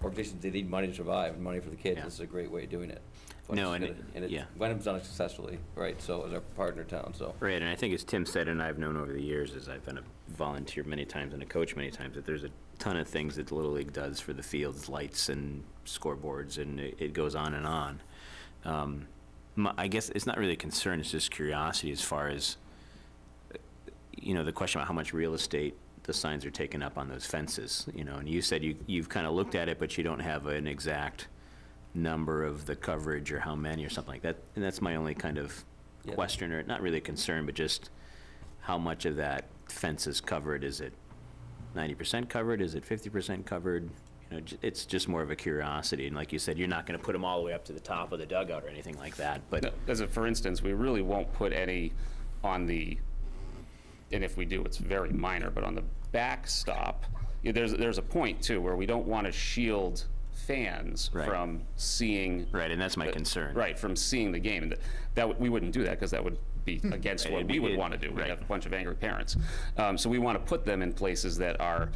Organizations, they need money to survive and money for the kids. Yeah. This is a great way of doing it. No, Wenham's done it successfully, right? So as our partner town, so. Right, and I think as Tim said, and I've known over the years, as I've been a volunteer many times and a coach many times, that there's a ton of things that the Little League does for the fields, lights and scoreboards, and it goes on and on. I guess it's not really a concern, it's just curiosity as far as, the question about how much real estate the signs are taking up on those fences, and you said you've kind of looked at it, but you don't have an exact number of the coverage or how many or something like that. And that's my only kind of question, or not really a concern, but just how much of that fence is covered. Is it 90% covered? Is it 50% covered? You know, it's just more of a curiosity. And like you said, you're not going to put them all the way up to the top of the dugout or anything like that. But As a, for instance, we really won't put any on the, and if we do, it's very minor, but on the backstop, there's a point too where we don't want to shield fans Right. from seeing. Right, and that's my concern. Right, from seeing the game. And we wouldn't do that because that would be against Right, what it'd we be- would want to do. We'd right. have a bunch of angry parents. So we want to put them in places that are,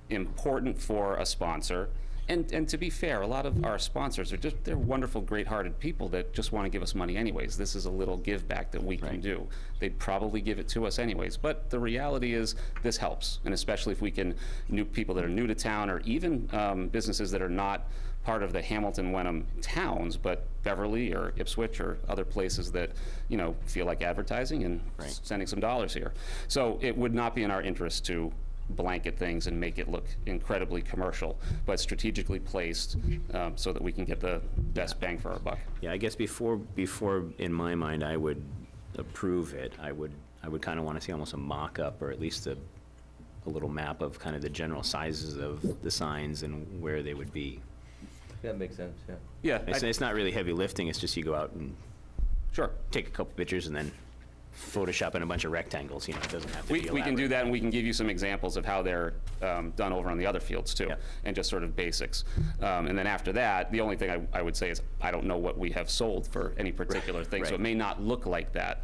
important for a sponsor. And to be fair, a lot of our sponsors are they're wonderful, great-hearted people that just want to give us money anyways. This is a little give back that we can Right. do. They'd probably give it to us anyways. But the reality is this helps. And especially if we can, new people that are new to town or even businesses that are not part of the Hamilton, Wenham towns, but Beverly or Ipswich or other places that, feel like advertising and Right. sending some dollars here. So it would not be in our interest to blanket things and make it look incredibly commercial, but strategically placed so that we can get the best bang for our buck. Yeah, I guess before in my mind, I would approve it, I would kind of want to see almost a mock-up or at least a little map of kind of the general sizes of the signs and where they would be. That makes sense, yeah. Yeah, It's not really heavy lifting, it's just you go out and sure. take a couple pictures and then Photoshop in a bunch of rectangles, it doesn't have to be We can do elaborate. that, and we can give you some examples of how they're done over on the other fields, too, Yeah. and just sort of basics. And then after that, the only thing I would say is I don't know what we have sold for any particular thing, so right. it may not look like that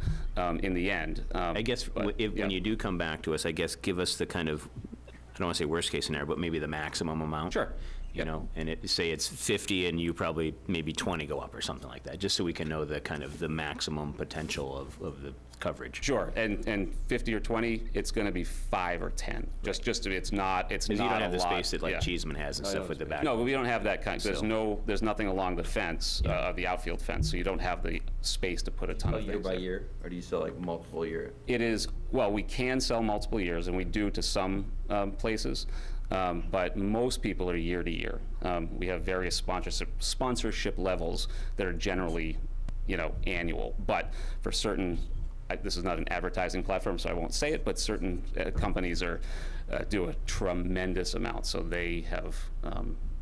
in the end. I guess But, when yeah. you do come back to us, I guess give us the kind of, I don't want to say worst case scenario, but maybe the maximum amount. Sure. And say it's 50 and you probably maybe 20 go up or something like that, just so we can know the kind of the maximum potential of the coverage. Sure, and 50 or 20, it's going to be 5 or 10. Just to be, it's not a lot. Because you don't have the space that like Yeah. Cheeseman has and stuff with the back. No, but we don't have that kind. So- There's nothing along the fence, the outfield fence, so you don't have the space to put a ton Oh, of year things by there. year, or do you sell like multiple year? It is, well, we can sell multiple years, and we do to some places, but most people are year to year. We have various sponsorship levels that are generally, annual. But for certain, this is not an advertising platform, so I won't say it, but certain companies do a tremendous amount, so they have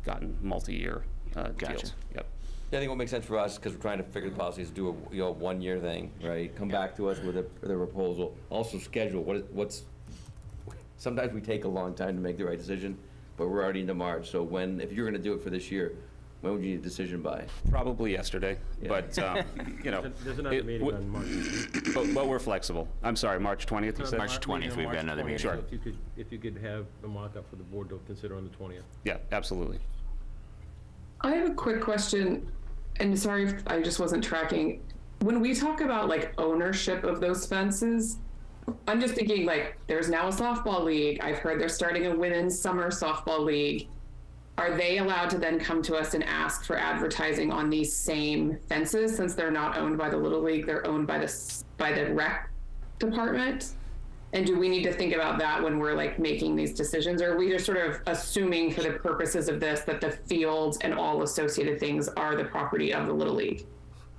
gotten multi-year Gotcha. deals. Yep. Yeah, I think what makes sense for us, because we're trying to figure the policy, is do a one-year thing, right? Come back to us with a proposal. Also schedule, sometimes we take a long time to make the right decision, but we're already into March, so if you're gonna do it for this year, when would you need a decision by? Probably yesterday, but, There's another it meeting would- on March. but we're flexible. I'm sorry, March 20th, you said? March 20th, we've got another meeting. Sure. If you could have a mock-up for the board to consider on the 20th. Yeah, absolutely. I have a quick question, and sorry if I just wasn't tracking. When we talk about like ownership of those fences, I'm just thinking like there's now a softball league. I've heard they're starting a women's summer softball league. Are they allowed to then come to us and ask for advertising on these same fences since they're not owned by the Little League? They're owned by the rec department. And do we need to think about that when we're like making these decisions, or are we just sort of assuming for the purposes of this that the fields and all associated things are the property of the Little League?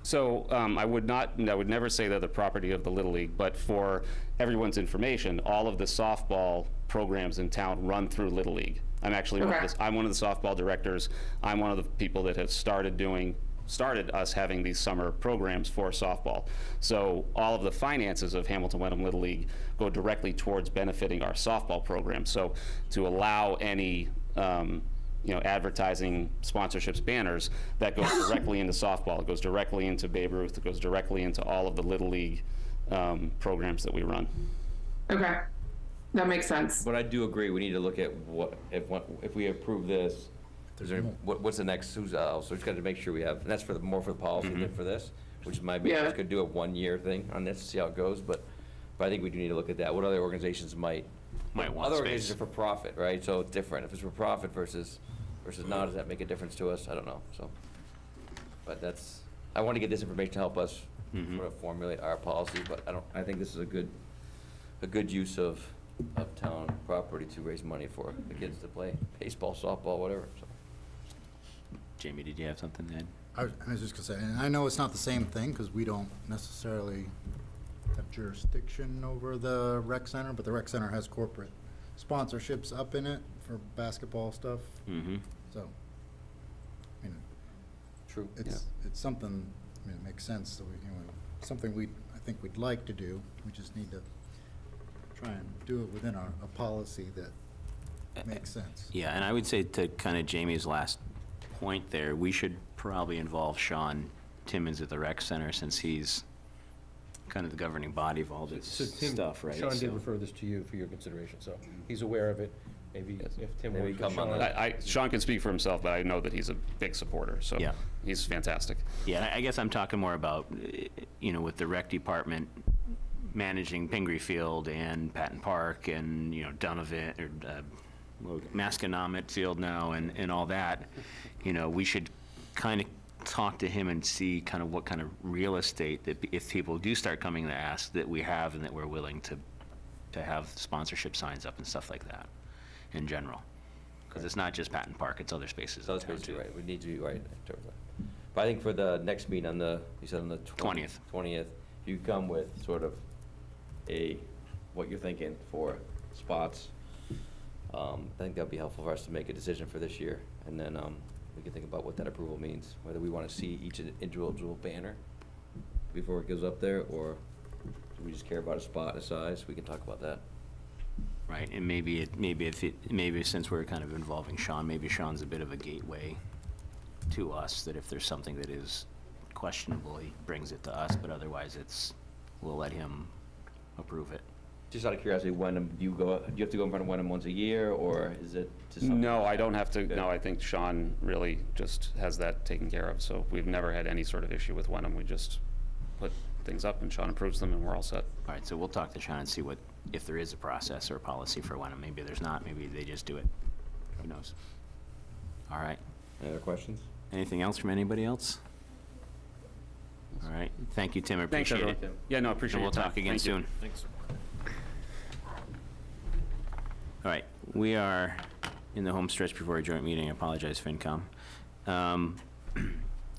So I would never say they're the property of the Little League, but for everyone's information, all of the softball programs in town run through Little League. I'm actually I'm one of the softball directors. I'm one of the people that have started us having these summer programs for softball. So all of the finances of Hamilton Wenham Little League go directly towards benefiting our softball program. So to allow any advertising, sponsorships, banners, that goes directly into softball. It goes directly into Babe Ruth. It goes directly into all of the Little League programs that we run. Okay, that makes sense. But I do agree, we need to look at if we approve this, what's the next, so we just got to make sure we have, and that's more for the policy than for this, which might be, just could do a one-year thing on this, see how it goes, but I think we do need to look at that. What other organizations might want other space. organizations are for profit, right? So it's different. If it's for profit versus not, does that make a difference to us? I don't know, so. But I want to get this information to help us sort of formulate our policy, but I think this is a good use of town property to raise money for the kids to play baseball, softball, whatever, so. Jamie, did you have something to add? I was just gonna say, and I know it's not the same thing, because we don't necessarily have jurisdiction over the rec center, but the rec center has corporate sponsorships up in it for basketball stuff. Mm-hmm. So, I mean, True. it's something, I mean, it makes sense. So something I think we'd like to do. We just need to try and do it within a policy that makes sense. Yeah, and I would say to kind of Jamie's last point there, we should probably involve Sean Timmons at the rec center, since he's kind of the governing body of all this So Tim, stuff, right? Sean did So- refer this to you for your consideration, so he's aware of it. Maybe if Tim Maybe works with come on Sean. that. Sean can speak for himself, but I know that he's a big supporter, so Yeah. he's fantastic. Yeah, I guess I'm talking more about, with the rec department managing Pingree Field and Patton Park and, Donovan, or Masconomet Field now and all that. We should kind of talk to him and see kind of what kind of real estate that if people do start coming to ask, that we have and that we're willing to have sponsorship signs up and stuff like that in general. Because it's not just Patton Park, it's other spaces. So in that's town, basically too. right, we need to be right in terms of that. But I think for the next meeting on you said on the 20th. 20th, you come with sort of what you're thinking for spots. I think that'd be helpful for us to make a decision for this year, and then we can think about what that approval means, whether we want to see each individual banner before it goes up there, or do we just care about a spot, a size? We can talk about that. Right, and maybe since we're kind of involving Sean, maybe Sean's a bit of a gateway to us, that if there's something that is questionable, he brings it to us, but otherwise we'll let him approve it. Just out of curiosity, do you have to go in front of Wenham once a year, or is it just something? No, I don't have to, Good. no, I think Sean really just has that taken care of, so we've never had any sort of issue with Wenham. We just put things up and Sean approves them and we're all set. All right, so we'll talk to Sean and see if there is a process or a policy for Wenham. Maybe there's not, maybe they just do it. Who knows? All right, Any other questions? anything else from anybody else? All right, thank you, Tim, I Thanks, appreciate everyone. it. Yeah, no, appreciate And your we'll time. talk again Thank you. soon. Thanks. All right, we are in the home stretch before a joint meeting. I apologize, FinCom.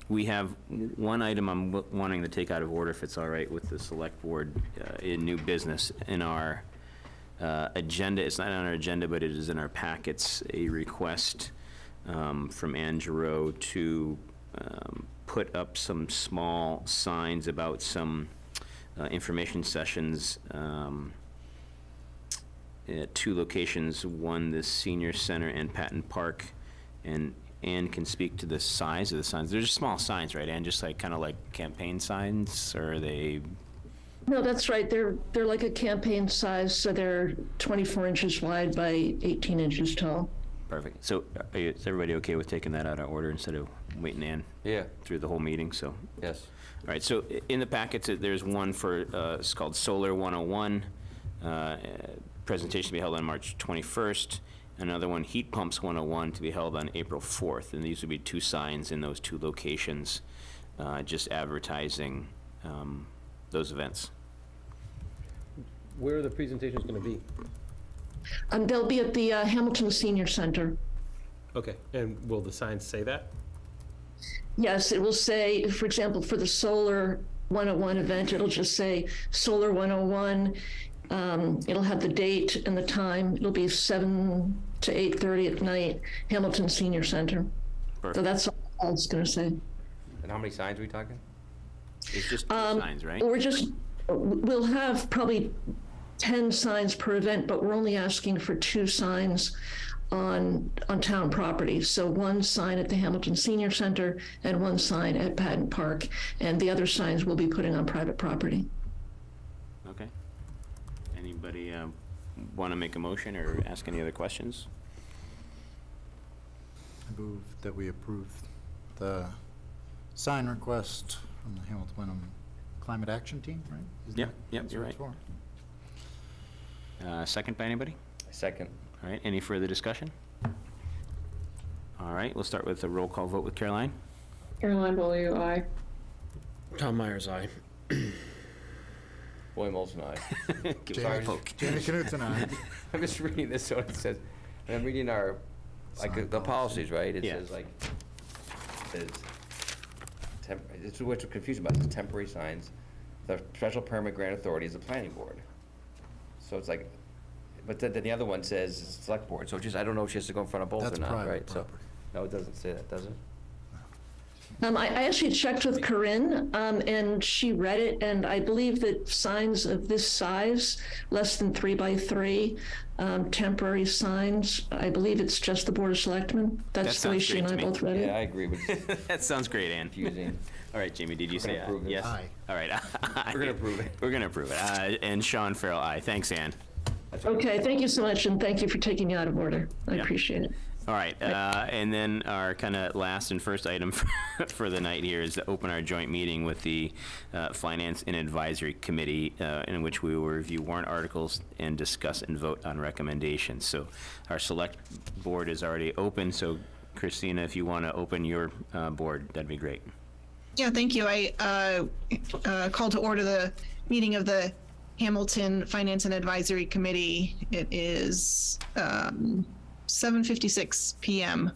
We have one item I'm wanting to take out of order, if it's all right with the select board, in new business. In our agenda, it's not on our agenda, but it is in our packets, a request from Ann Giroux to put up some small signs about some information sessions at two locations, one the senior center and Patton Park, and Ann can speak to the size of the signs. They're just small signs, right, Ann? Just kind of like campaign signs, or are they? No, that's right. They're like a campaign size, so they're 24 inches wide by 18 inches tall. Perfect. So is everybody okay with taking that out of order instead of waiting Ann Yeah, through the whole meeting? So, yes. all right, so in the packets, there's one for, it's called Solar 101, presentation to be held on March 21st. Another one, Heat Pumps 101, to be held on April 4th. And these would be two signs in those two locations, just advertising those events. Where are the presentations going to be? They'll be at the Hamilton Senior Center. Okay, and will the signs say that? Yes, it will say, for example, for the Solar 101 event, it'll just say Solar 101. It'll have the date and the time. It'll be 7 to 8:30 at night, Hamilton Senior Center. Perfect. So that's all it's going to say. And how many signs are we talking? It's just two signs, right? We'll have probably 10 signs per event, but we're only asking for 2 signs on town property. So 1 sign at the Hamilton Senior Center and 1 sign at Patton Park. And the other signs we'll be putting on private property. Okay. Anybody want to make a motion or ask any other questions? I move that we approve the sign request from the Hamilton Wenham Climate Action Team, right? Isn't Yep, that- yep, that's you're what it's right. for? Second by anybody? Second. All right, any further discussion? All right, we'll start with a roll call vote with Caroline. Caroline Beaulieu, aye. Tom Myers, aye. William Olson, aye. Give it a poke. Jamie Knutson, aye. I'm just reading this, so it says, and I'm reading our, Sign the policies, right? It Yeah. says it's what's confusing about this, temporary signs. The special permit grant authority is the planning board. So it's like, But then the other one says select board, so just, I don't know if she has to go in front of both That's or not, private right? So, property. no, it doesn't say that, does it? I actually checked with Corinne, and she read it, and I believe that signs of this size, less than 3 by 3, temporary signs, I believe it's just the Board of Selectmen. That's the way sounds she and great I to me. both read Yeah, I it. agree with That sounds great, Ann. confusing. All right, Jamie, did you say gonna approve this. yes? Aye. All right. We're gonna approve it. We're gonna approve it. And Sean Farrell, aye. Thanks, Ann. Okay, thank you so much, and thank you for taking me out of order. I Yeah. appreciate it. All right, and then our kind of last and first item for the night here is to open our joint meeting with the Finance and Advisory Committee, in which we will review warrant articles and discuss and vote on recommendations. So our select board is already open, so Christina, if you want to open your board, that'd be great. Yeah, thank you. I call to order the meeting of the Hamilton Finance and Advisory Committee. It is 7:56 p.m.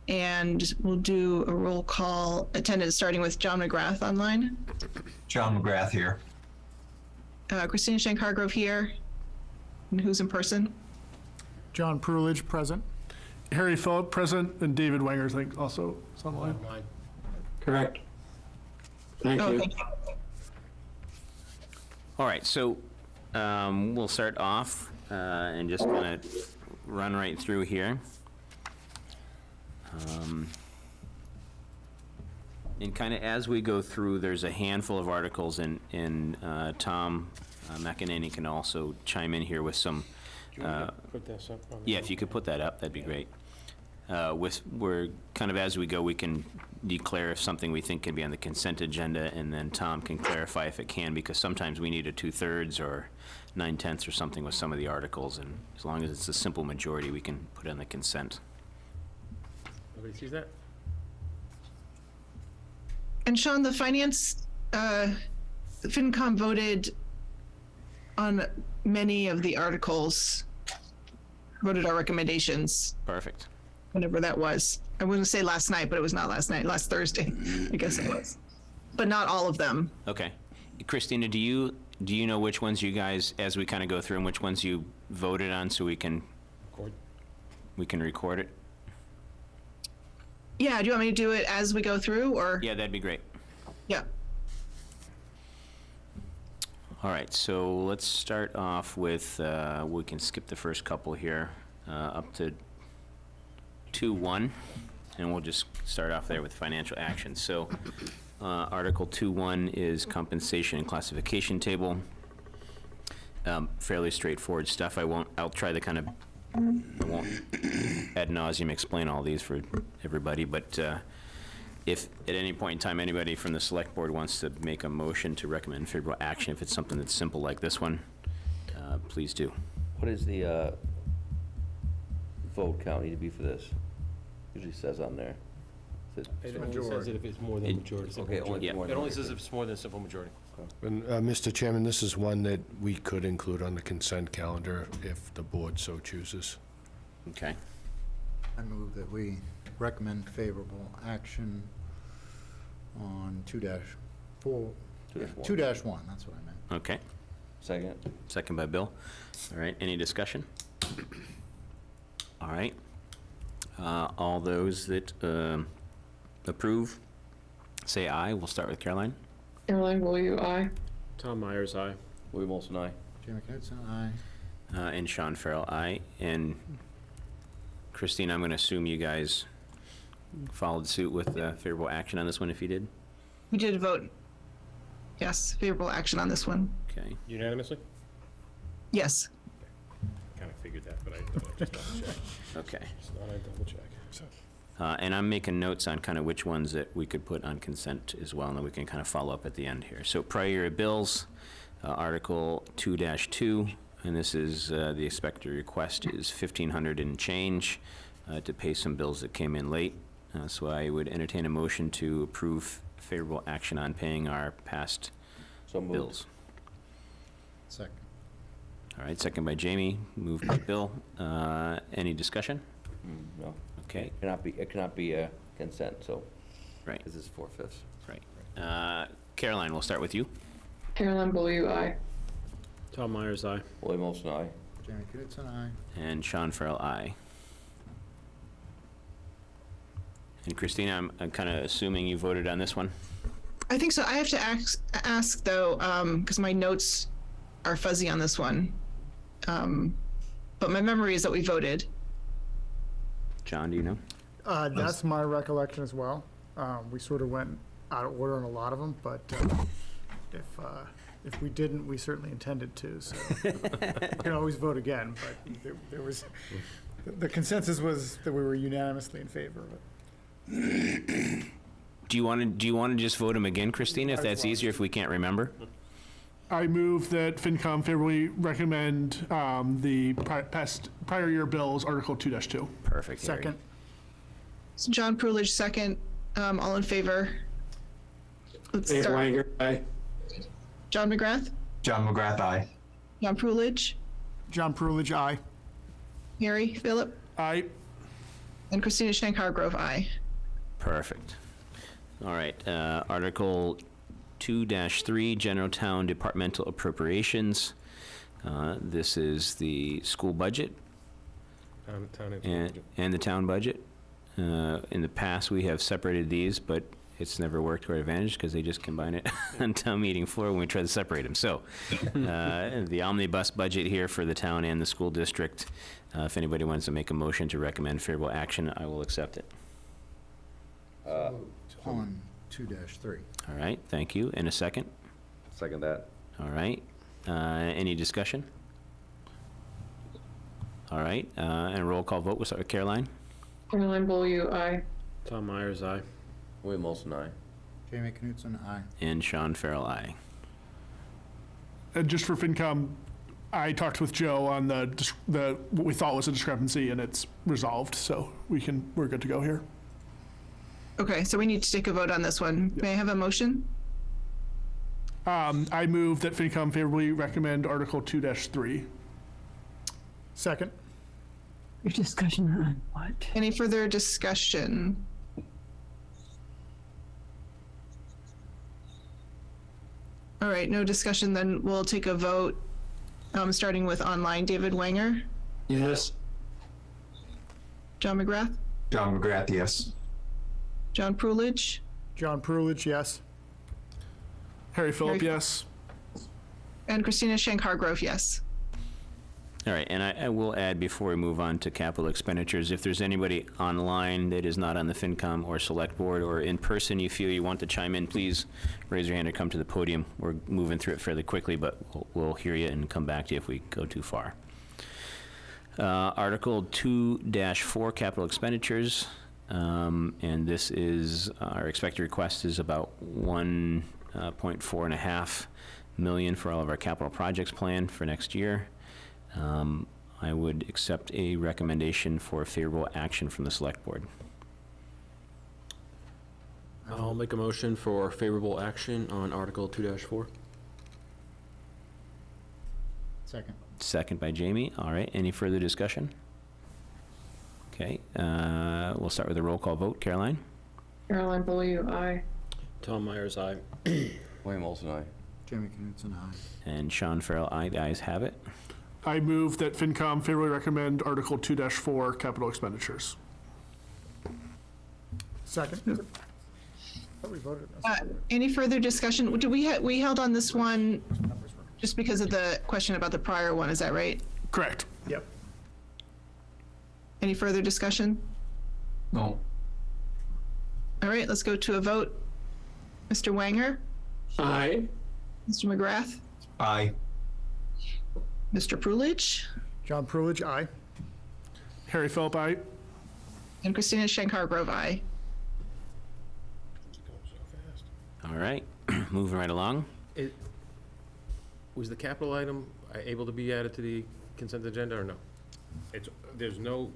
and we'll do a roll call attendance starting with John McGrath online. John McGrath here. Christina Shank-Hargrove here. And who's in person? John Prulidge, present. Harry Phillip, present, and David Wenger, I think, also is online. Correct. Thank Oh, you. thank you. All right, so we'll start off and just kind of run right through here. And kind of as we go through, there's a handful of articles, and Tom McEnany can also chime in here with some. Put this up on the- Yeah, if you could put that up, that'd be great. We're kind of, as we go, we can declare if something we think can be on the consent agenda, and then Tom can clarify if it can, because sometimes we need a 2/3 or 9/10 or something with some of the articles, and as long as it's a simple majority, we can put it on the consent. Nobody sees that? And Sean, the finance, FinCom voted on many of the articles, voted our recommendations, Perfect. whenever that was. I wouldn't say last night, but it was not last night, last Thursday, I guess it was. But not all of them. Okay. Christina, do you know which ones you guys, as we kind of go through, and which ones you voted on, so we can record it? Yeah, do you want me to do it as we go through, or? Yeah, that'd be great. Yeah. All right, so let's start off with, we can skip the first couple here, up to 2.1, and we'll just start off there with financial action. So, Article 2.1 is compensation and classification table. Fairly straightforward stuff. I'll try to kind of, I won't ad nauseum explain all these for everybody, but if at any point in time anybody from the select board wants to make a motion to recommend favorable action, if it's something that's simple like this one, please do. What is the vote count need to be for this? Usually says on there. Is It only says it if it's more than a majority. simple Okay, only majority. if more It than only a says if it's more than a simple majority. And, Mr. Chairman, this is one that we could include on the consent calendar if the board so chooses. Okay. I move that we recommend favorable action on 2-4, 2-1, that's what I meant. Okay. Second. Second by Bill. All right, any discussion? All right. All those that approve, say aye. We'll start with Caroline. Caroline, will you, aye? Tom Myers, aye. William Olson, aye. Jamie Knutson, aye. And Sean Farrell, aye. And Christine, I'm going to assume you guys followed suit with favorable action on this one, if you did? We did vote. Yes, favorable action on this one. Okay. Unanimously? Yes. Kind of figured that, but I thought I'd just double check. Okay. Just thought I'd double check. And I'm making notes on kind of which ones that we could put on consent as well, and then we can kind of follow up at the end here. So prior year bills, Article 2-2, and this is, the expected request is $1,500 and change to pay some bills that came in late. So I would entertain a motion to approve favorable action on paying our past So moved. bills. Second. All right, second by Jamie, moved by Bill. Any discussion? No. Okay. It cannot be a consent, so. Right. Because it's 4/5. Right. Caroline, we'll start with you. Caroline, will you, aye? Tom Myers, aye. William Olson, aye. Jamie Knutson, aye. And Sean Farrell, aye. And Christina, I'm kind of assuming you voted on this one? I think so. I have to ask though, because my notes are fuzzy on this one. But my memory is that we voted. John, do you know? That's my recollection as well. We sort of went out of order on a lot of them, but if we didn't, we certainly intended to, so. We can always vote again, but there was, the consensus was that we were unanimously in favor of it. Do you want to just vote them again, Christina, if that's easier, if we can't remember? I move that FinCom favorably recommend the prior year bills, Article 2-2. Perfect. Harry. Second. So John Prulidge, second. All in favor? Let's Dave start. Wanger, aye. John McGrath, John McGrath, aye. John Prulidge, John Prulidge, aye. Harry Philip, Aye. and Christina Shankar-Grove, aye. Perfect. All right, Article 2-3, General Town Departmental Appropriations. This is the school budget and the town budget. In the past, we have separated these, but it's never worked to our advantage because they just combine it on town meeting floor when we try to separate them. So the omnibus budget here for the town and the school district, if anybody wants to make a motion to recommend favorable action, I will accept it. On 2-3. All right, thank you. And a second? Second that. All right. Any discussion? All right, and a roll call vote. We'll start with Caroline. Caroline Beaulieu, aye. Tom Myers, aye. William Olson, aye. Jamie Knutson, aye. And Sean Farrell, aye. And just for FinCom, I talked with Joe on the what we thought was a discrepancy, and it's resolved, so we're good to go here. Okay, so we need to take a vote on this one. May I have a motion? I move that FinCom favorably recommend Article 2-3. Second. Your discussion on what? Any further discussion? All right, no discussion, then we'll take a vote, starting with online. David Wanger, Yes. John McGrath, John McGrath, yes. John Prulidge, John Prulidge, yes. Harry Philip, Harry- yes. and Christina Shankar-Grove, yes. All right, and I will add before we move on to capital expenditures, if there's anybody online that is not on the FinCom or Select Board or in person you feel you want to chime in, please raise your hand or come to the podium. We're moving through it fairly quickly, but we'll hear you and come back to you if we go too far. Article 2-4, capital expenditures, and this is, our expected request is about 1.4.5 million for all of our capital projects planned for next year. I would accept a recommendation for favorable action from the Select Board. I'll make a motion for favorable action on Article 2-4. Second. Second by Jamie. All right, any further discussion? Okay, we'll start with a roll call vote. Caroline? Caroline Beaulieu, aye. Tom Myers, aye. William Olson, aye. Jamie Knutson, aye. And Sean Farrell, aye. The ayes have it. I move that FinCom favorably recommend Article 2-4, capital expenditures. Second. Thought we voted on this. Any further discussion? Did we held on this one just because of the question about the prior one, is that right? Correct. Yep. Any further discussion? No. All right, let's go to a vote. Mr. Wanger, Aye. Mr. McGrath, Aye. Mr. Prulidge, John Prulidge, aye. Harry Philip, aye. and Christina Shankar-Grove, aye. All right, moving right along. Was the capital item able to be added to the consent agenda or no? There's no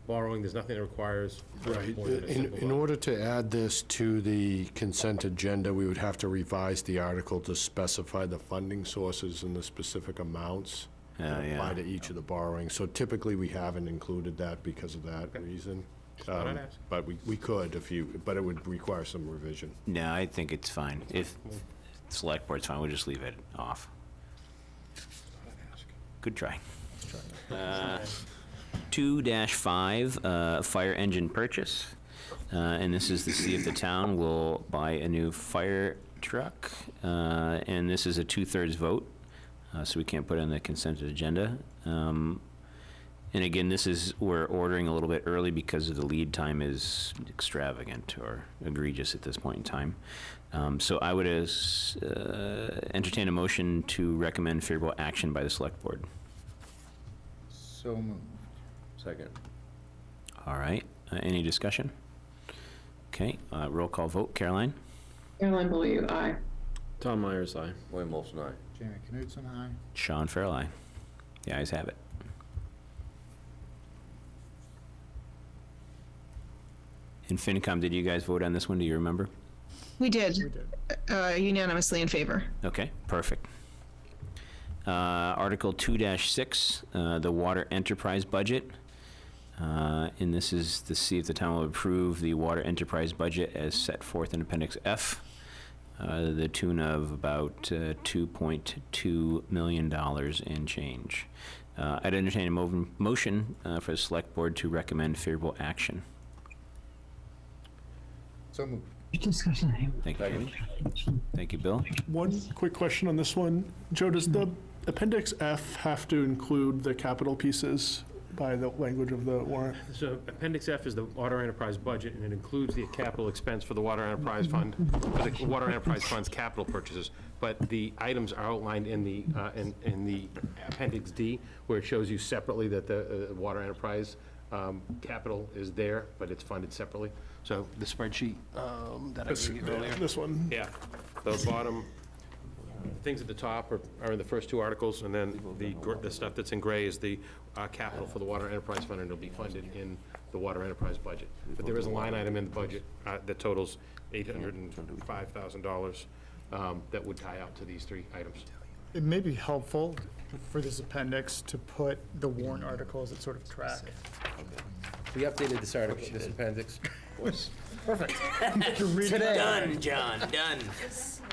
borrowing, there's nothing that requires. Right. more than a simple In vote. order to add this to the consent agenda, we would have to revise the article to specify the funding sources and the specific amounts that Yeah. apply to each of the borrowings. So typically, we haven't included that because of that reason. thought I'd ask. But we could if but it would require some revision. No, I think it's fine. If Select Board's fine, we'll just leave it off. Good try. 2-5, fire engine purchase. And this is to see if the town will buy a new fire truck. And this is a 2/3 vote, so we can't put it on the consent agenda. And again, we're ordering a little bit early because of the lead time is extravagant or egregious at this point in time. So I would entertain a motion to recommend favorable action by the select board. So moved. Second. All right, any discussion? Okay, roll call vote. Caroline? Caroline Beaulieu, aye. Tom Myers, aye. William Olson, aye. Jamie Knutson, aye. Sean Farrell, aye. The ayes have it. And FinCom, did you guys vote on this one? Do you remember? We did, unanimously in favor. Okay, perfect. Article 2-6, the water enterprise budget. And this is to see if the town will approve the water enterprise budget as set forth in Appendix F, the tune of about $2.2 million and change. I'd entertain a motion for the select board to recommend favorable action. So moved. Thank you, Jamie. Thank you, Bill. One quick question on this one. Joe, does the Appendix F have to include the capital pieces by the language of the warrant? So Appendix F is the water enterprise budget, and it includes the capital expense for the water enterprise fund, for the water enterprise fund's capital purchases. But the items are outlined in the Appendix D, where it shows you separately that the water enterprise capital is there, but it's funded separately. So the spreadsheet that I gave you earlier. This one? Yeah, the bottom, things at the top are in the first two articles, and then the stuff that's in gray is the capital for the water enterprise fund, and it'll be funded in the water enterprise budget. But there is a line item in the budget that totals $805,000 that would tie out to these three items. It may be helpful for this appendix to put the warrant articles that sort of track. We updated this article, this appendix. Perfect. Done, John, done.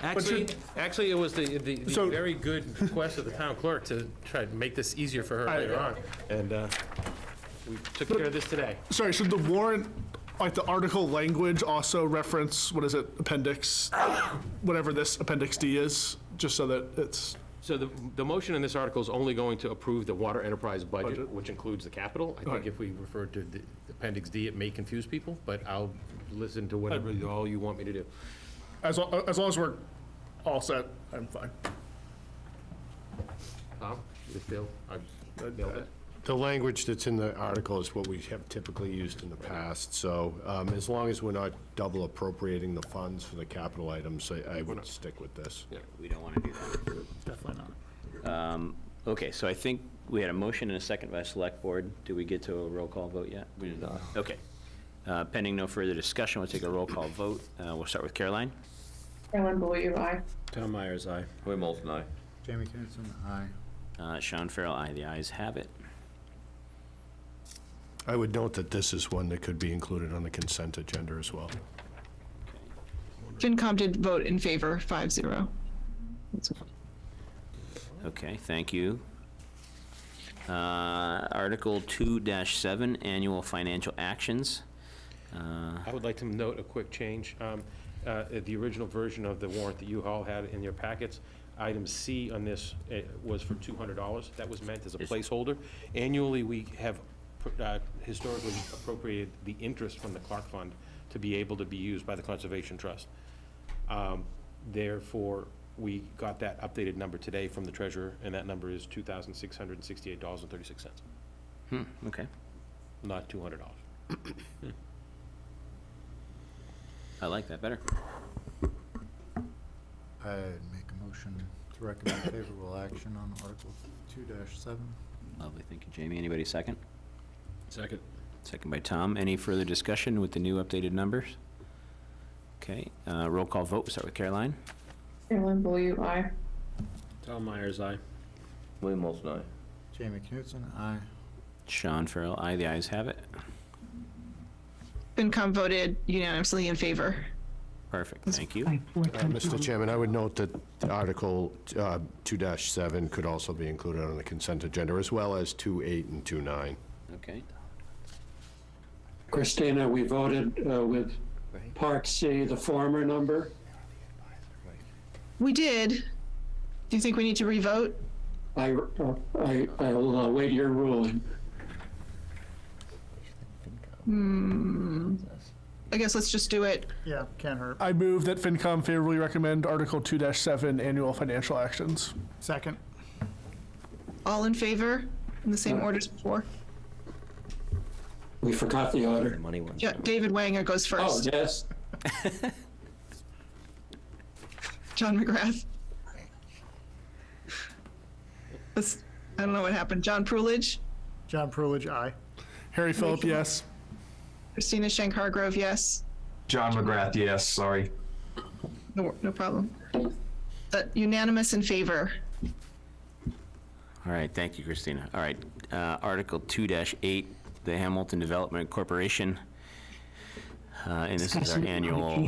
Actually, it was the very good request of the town clerk to try to make this easier for her later on, and we took care of this today. Sorry, should the warrant, like the article language, also reference, what is it, appendix, whatever this appendix D is, just so that it's... So the motion in this article is only going to approve the water enterprise budget, which includes the capital. I think if we refer to the Appendix D, it may confuse people, but I'll listen to whatever all you want me to do. As long as we're all set, I'm fine. Tom, you feel I nailed it? The language that's in the article is what we have typically used in the past, so as long as we're not double appropriating the funds for the capital items, I would stick with this. Yeah, we don't want to do that. Definitely not. Okay, so I think we had a motion and a second by select board. Did we get to a roll call vote yet? We did not. Okay. Pending no further discussion, we'll take a roll call vote. We'll start with Caroline. Caroline Beaulieu, aye. Tom Myers, aye. William Olson, aye. Jamie Knutson, aye. Sean Farrell, aye. The ayes have it. I would note that this is one that could be included on the consent agenda as well. FinCom did vote in favor, 5-0. Okay, thank you. Article 2-7, annual financial actions. I would like to note a quick change. The original version of the warrant that you all had in your packets, item C on this was for $200. That was meant as a placeholder. Annually, we have historically appropriated the interest from the Clark Fund to be able to be used by the Conservation Trust. Therefore, we got that updated number today from the treasurer, and that number is $2,668.36. Okay. Not $200. I like that better. I'd make a motion to recommend favorable action on Article 2-7. Lovely, thank you, Jamie. Anybody second? Second. Second by Tom. Any further discussion with the new updated numbers? Okay, roll call vote. We'll start with Caroline. Caroline Beaulieu, aye. Tom Myers, aye. William Olson, aye. Jamie Knutson, aye. Sean Farrell, aye. The ayes have it. FinCom voted unanimously in favor. Perfect, thank you. Mr. Chairman, I would note that Article 2-7 could also be included on the consent agenda, as well as 2-8 and 2-9. Okay. Christina, we voted with Part C, the former number. We did. Do you think we need to revote? I'll await your ruling. I guess let's just do it. Yeah, can't hurt. I move that FinCom favorably recommend Article 2-7 annual financial actions. Second. All in favor in the same order as before? We forgot the order. Money one. Yeah, David Wanger goes Oh, first. yes. John McGrath. I don't know what happened. John Prulidge, John Prulidge, aye. Harry Philip, yes. Christina Schenk-Hargrove, yes. John McGrath, yes, sorry. No problem. Unanimous in favor. All right, thank you, Christina. All right, Article 2-8, the Hamilton Development Corporation. And this is our annual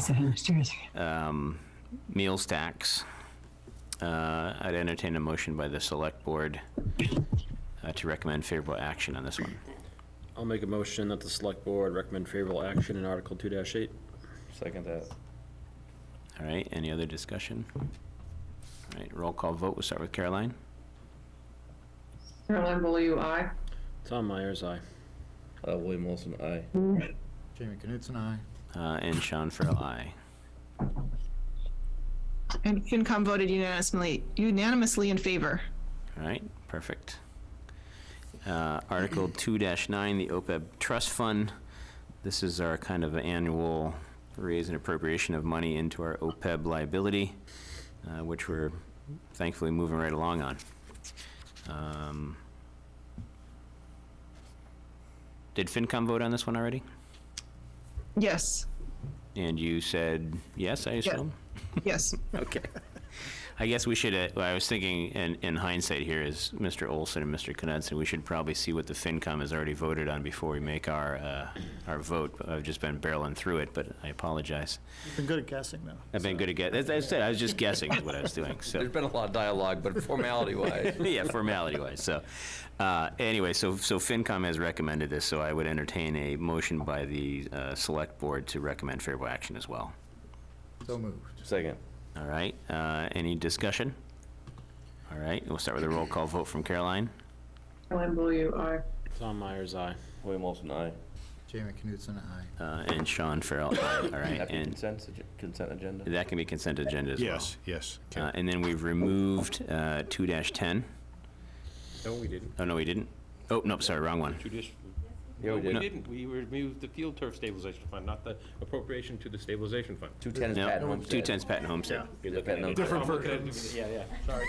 meals tax. I'd entertain a motion by the Select Board to recommend favorable action on this one. I'll make a motion that the Select Board recommend favorable action in Article 2-8. Second that. All right, any other discussion? All right, roll call vote. We'll start with Caroline. Caroline Beaulieu, aye. Tom Myers, aye. William Wilson, aye. Jamie Knutson, aye. And Sean Farrell, aye. And FinCom voted unanimously in favor. All right, perfect. Article 2-9, the OPEB Trust Fund. This is our kind of annual raise and appropriation of money into our OPEB liability, which we're thankfully moving right along on. Did FinCom vote on this one already? Yes. And you said yes, I assume? Yes. Okay. I guess we should, I was thinking in hindsight here is Mr. Olson and Mr. Knudsen, we should probably see what the FinCom has already voted on before we make our vote. I've just been barreling through it, but I apologize. You've been good at guessing, though. I've been good at guessing. As I said, I was just guessing is what I was doing, so. There's been a lot of dialogue, but formality-wise. Yeah, formality-wise, so. Anyway, so FinCom has recommended this, so I would entertain a motion by the Select Board to recommend favorable action as well. So moved. Second. All right, any discussion? All right, we'll start with a roll call vote from Caroline. Caroline Beaulieu, aye. Tom Myers, aye. William Wilson, aye. Jamie Knutson, aye. And Sean Farrell, aye. All right, That be and consent agenda? that can be consent agenda as well. Yes. And then we've removed 2-10. No, we didn't. Oh, no, we didn't? Oh, nope, sorry, wrong one. Yeah, we No, we did. didn't. We removed the field turf stabilization fund, not the appropriation to the stabilization fund. 210 is No, Pat Homestead. 210's Patton Homestead. You're looking at it. Different I'm looking at it- Yeah, sorry.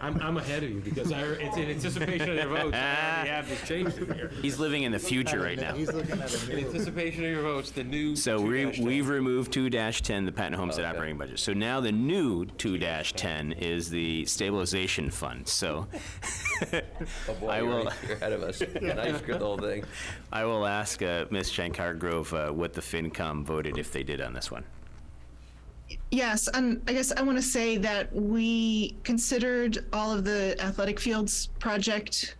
I'm ahead of you because it's in anticipation of your votes. I already have this changed in here. He's living in the future right now. He's looking at a In new. anticipation of your votes, the new. So 2-10. we've removed 2-10, the Patton Homestead Okay. operating budget. So now the new 2-10 is the stabilization fund. So Oh, boy, I will- you're ahead of us. Nice, good whole thing. I will ask Ms. Schenk-Hargrove what the FinCom voted if they did on this one. Yes, and I guess I want to say that we considered all of the athletic fields project.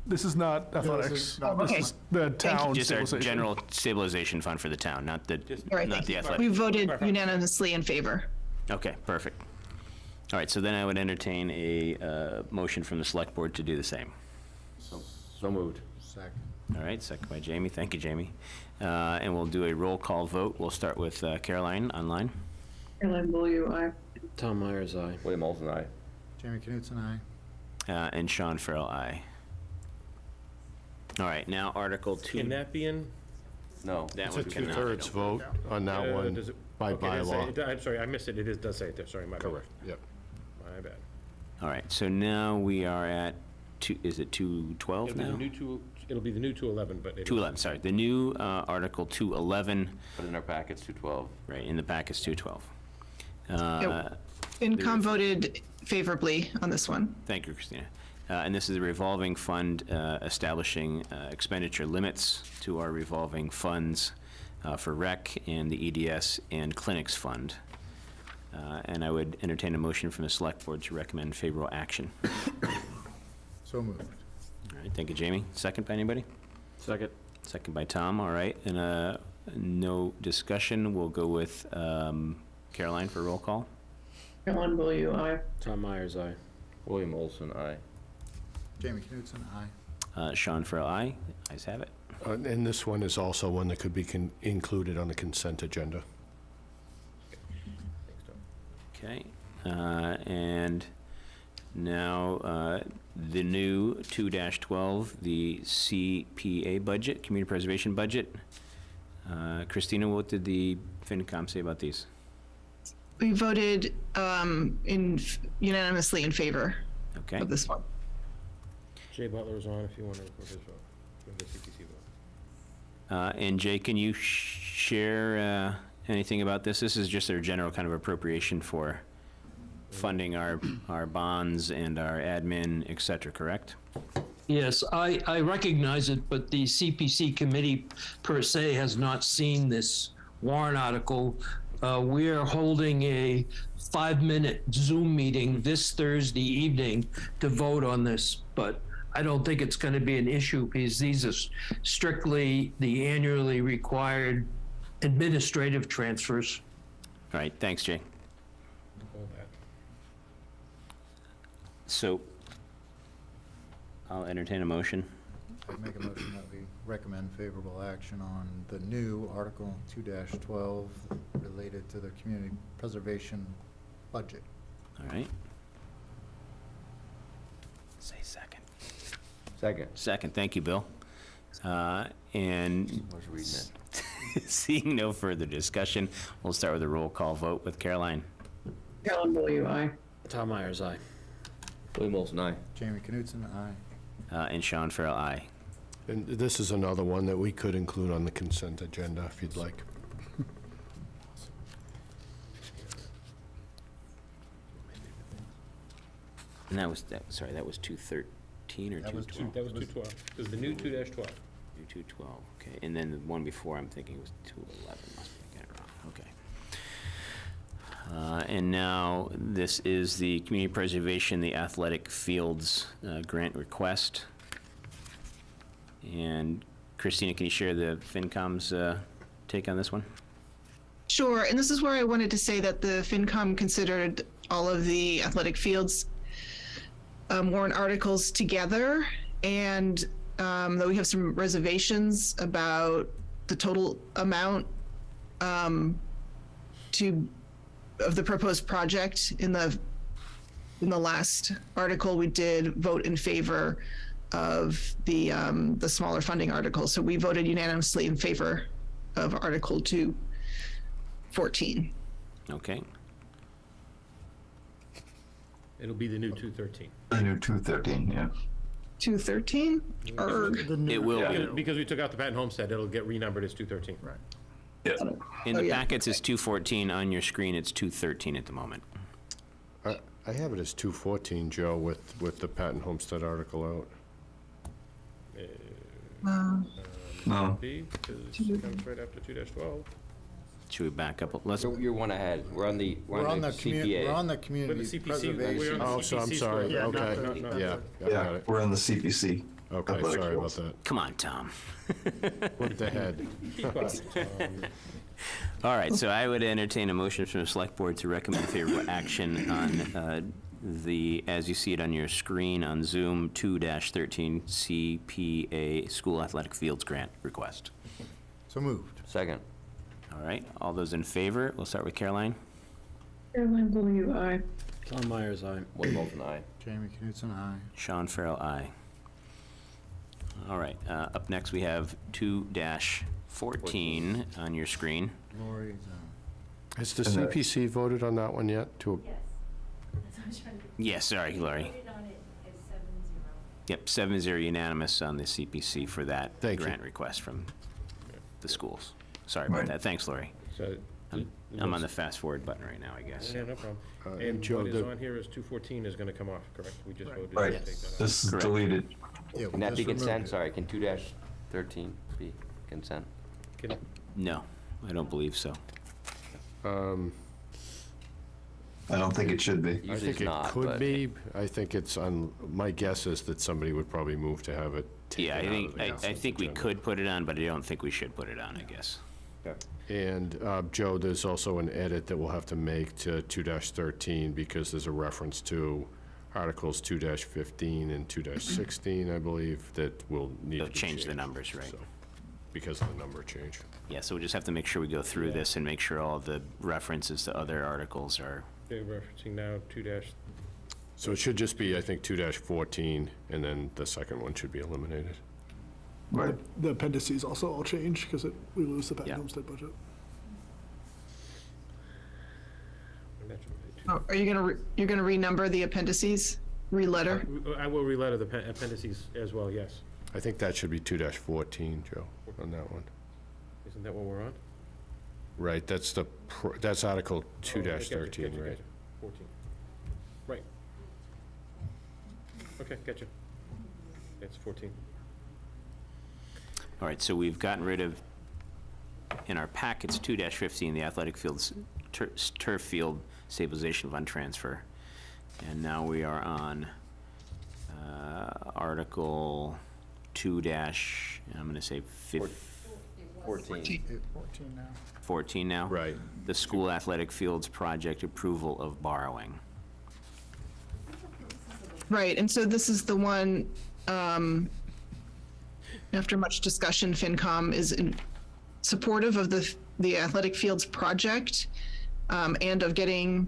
This is not athletics. This Okay. is the town Just our stabilization. general stabilization fund for the town, not the All right, not the we athletic. voted unanimously in favor. Okay, perfect. All right, so then I would entertain a motion from the Select Board to do the same. So moved. Second. All right, second by Jamie. Thank you, Jamie. And we'll do a roll call vote. We'll start with Caroline online. Caroline Beaulieu, aye. Tom Myers, aye. William Wilson, aye. Jamie Knutson, aye. And Sean Farrell, aye. All right, now Article 2. Can that be in? No. That It's a one cannot. two-thirds vote on that one Does it- by okay, it does say- bylaw. I'm sorry, I missed it. It does say it there. Sorry, my bad. Correct, yep. My bad. All right, so now we are at, is it 212 It'll be the now? new it'll be the new 211, but. 211, sorry. The new Article 211, But in our packets, 212. right, in the pack is 212. FinCom voted favorably on this one. Thank you, Christina. And this is a revolving fund establishing expenditure limits to our revolving funds for rec and the EDS and clinics fund. And I would entertain a motion from the select board to recommend favorable action. So moved. All right, thank you, Jamie. Second by anybody? Second. Second by Tom, all right. And no discussion, we'll go with Caroline for roll call. Carolyn Beaulieu, aye. Tom Myers, aye. William Olson, aye. Jamie Knutson, aye. Sean Farrell, aye. Ayes have it. And this one is also one that could be included on the consent agenda. Okay, and now the new 2-12, the CPA budget, community preservation budget. Christina, what did the FinCom say about these? We voted unanimously in favor Okay. of this one. Jay Butler is on if you want to record his vote, for the CPC vote. And Jay, can you share anything about this? This is just a general kind of appropriation for funding our bonds and our admin, et cetera, correct? Yes, I recognize it, but the CPC committee per se has not seen this warrant article. We're holding a 5-minute Zoom meeting this Thursday evening to vote on this, but I don't think it's going to be an issue because these are strictly the annually required administrative transfers. All right, thanks, Jay. So I'll entertain a motion. I'd make a motion that we recommend favorable action on the new Article 2-12 related to the community preservation budget. All right. Say second. Second. Second, thank you, Bill. And Was reading it. seeing no further discussion, we'll start with a roll call vote with Caroline. Carolyn Beaulieu, aye. Tom Myers, aye. William Olson, aye. Jamie Knutson, aye. And Sean Farrell, aye. And this is another one that we could include on the consent agenda if you'd like. And that was 213 or 212? That was 212. It was the new 2-12. 212, okay. And then the one before, I'm thinking was 211, must be getting it wrong, okay. And now, this is the Community Preservation, the Athletic Fields grant request. And Christina, can you share the FinCom's take on this one? Sure, and this is where I wanted to say that the FinCom considered all of the athletic fields warrant articles together, and though we have some reservations about the total amount of the proposed project, in the last article, we did vote in favor of the smaller funding article. So we voted unanimously in favor of Article 214. Okay. It'll be the new 213. The new 213, yeah. 213? It will be. Because we took out the patent homestead, it'll get renumbered as 213. Right. Yeah. In the packets, it's 214. On your screen, it's 213 at the moment. I have it as 214, Joe, with the patent homestead article out. No. Because it comes right after 2-12. Should we back up? Let's. You're one ahead. We're on the CPA. We're on the With community the CPC, preservation. we're on the Oh, so I'm CPC sorry, score. okay. No. Yeah, I got Yeah, it. we're on the CPC. Okay, athletic sorry about fields. that. Come on, Tom. Looked ahead. Keep quiet. All right, so I would entertain a motion from the Select Board to recommend favorable action on as you see it on your screen on Zoom, 2-13 CPA School Athletic Fields Grant Request. So moved. Second. All right, all those in favor? We'll start with Caroline. Carolyn Beaulieu, aye. Tom Myers, aye. William Olson, aye. Jamie Knutson, aye. Sean Farrell, aye. All right, up next we have 2-14 on your screen. Lori's, Has the CPC voted on that one yet? Yes, sorry, Laurie. Yep, 7-0 unanimous on the CPC for that Thank you. grant request from the schools. Sorry about Right. that. Thanks, Laurie. So, I'm on the fast forward button right now, I guess. Yeah, no problem. and And Joe, what is the- on here is 214 is going to come off, correct? We just voted to Right. take that out. This is Correct. deleted. yeah, we Can that just be removed consent? it. Sorry, can 2-13 be consent? Can- No. I don't believe so. I don't think it should be. I Usually think it's it not, could but- be. I think it's on, my guess is that somebody would probably move to have it taken Yeah, out of the I consent think we agenda. could put it on, but I don't think we should put it on, I guess. And, Joe, there's also an edit that we'll have to make to 2-13 because there's a reference to Articles 2-15 and 2-16, I believe, that will need to They'll be change the changed, numbers, right? so, because of the number change. Yeah, so we just have to make sure we go through this and make sure all the references to other articles are, They're referencing now 2-. So it should just be, I think, 2-14, and then the second one should be eliminated. Right. The appendices also all change because we lose the patent homestead budget. Oh, are you you're gonna renumber the appendices? Re-letter? I will re-letter the appendices as well, yes. I think that should be 2-14, Joe, on that one. Isn't that what we're on? Right, that's that's Article 2-13, right? 14. Right. Okay, gotcha. That's 14. all right, so we've gotten rid of, in our packets, 2-15, the athletic fields, turf field stabilization fund transfer. And now we are on Article 2 dash, I'm gonna say 14. 14 now? Right. The school athletic fields project approval of borrowing. Right, and so this is the one, after much discussion, FinCom is supportive of the athletic fields project and of getting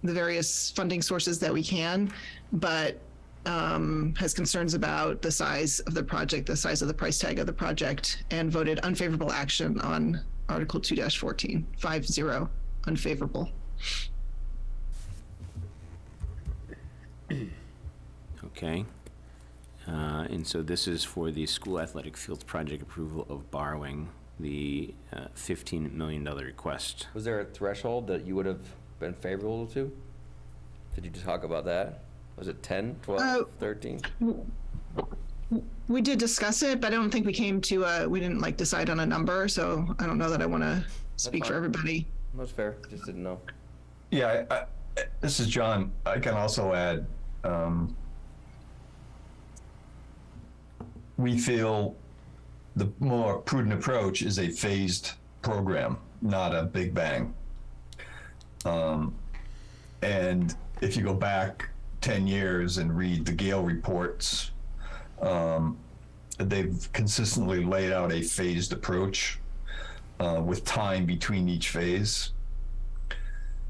the various funding sources that we can, but has concerns about the size of the project, the size of the price tag of the project, and voted unfavorable action on Article 2-14, 5-0, unfavorable. Okay. And so this is for the school athletic fields project approval of borrowing the $15 million request. Was there a threshold that you would have been favorable to? Did you just talk about that? Was it 10, 12, 13? We did discuss it, but I don't think we came to we didn't like decide on a number, so I don't know that I want to speak for fine. everybody. That's fair, just didn't know. Yeah, this is John. I can also add, we feel the more prudent approach is a phased program, not a big bang. And if you go back 10 years and read the Gale reports, they've consistently laid out a phased approach with time between each phase.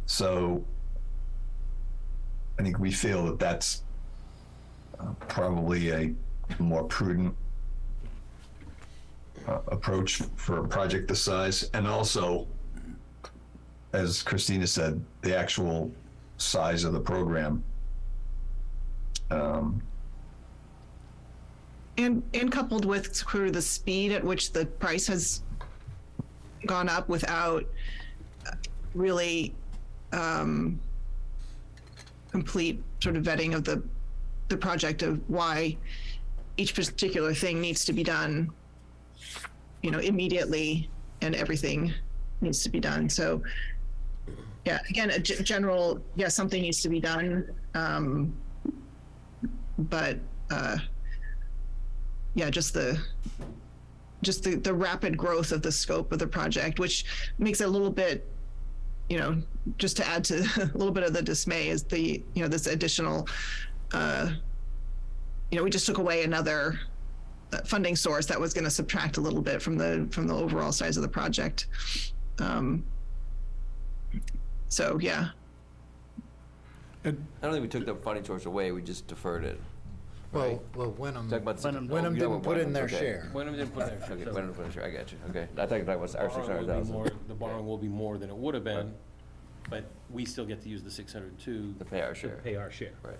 So I think we feel that that's probably a more prudent approach for a project this size. And also, as Christina said, the actual size of the program. And coupled with sort of the speed at which the price has gone up without really complete sort of vetting of the project of why each particular thing needs to be done, immediately, and everything needs to be done. So, yeah, again, a general, yes, something needs to be done, but yeah, just the rapid growth of the scope of the project, which makes it a little bit, just to add to a little bit of the dismay is the, this additional, we just took away another funding source that was going to subtract a little bit from the overall size of the project. So, yeah. I don't think we took the funding source away, we just deferred it. Right? Well, Wenham Talk about didn't Wenham, put in their okay. share. Wenham didn't put in their share. Okay, Wenham put in their share, I got you, okay. I thought that was our 600,000. The borrowing will be more than it would have been, but we still get to use the 602. To pay our share. To pay our share. Right.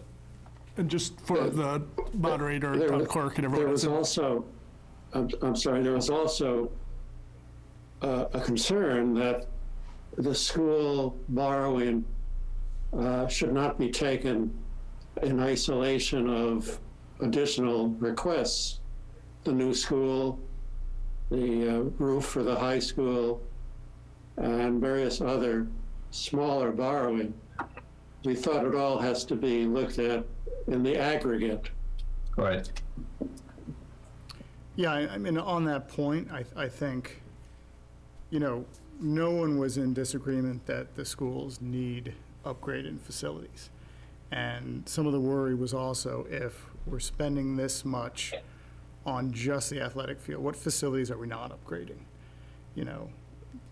And just for the moderator, town clerk, and everyone There else. was also, I'm sorry, there was also a concern that the school borrowing should not be taken in isolation of additional requests. The new school, the roof for the high school, and various other smaller borrowing, we thought it all has to be looked at in the aggregate. Right. Yeah, I mean, on that point, I think, you know, no one was in disagreement that the schools need upgraded facilities. And some of the worry was also, if we're spending this much on just the athletic field, what facilities are we not upgrading? You know,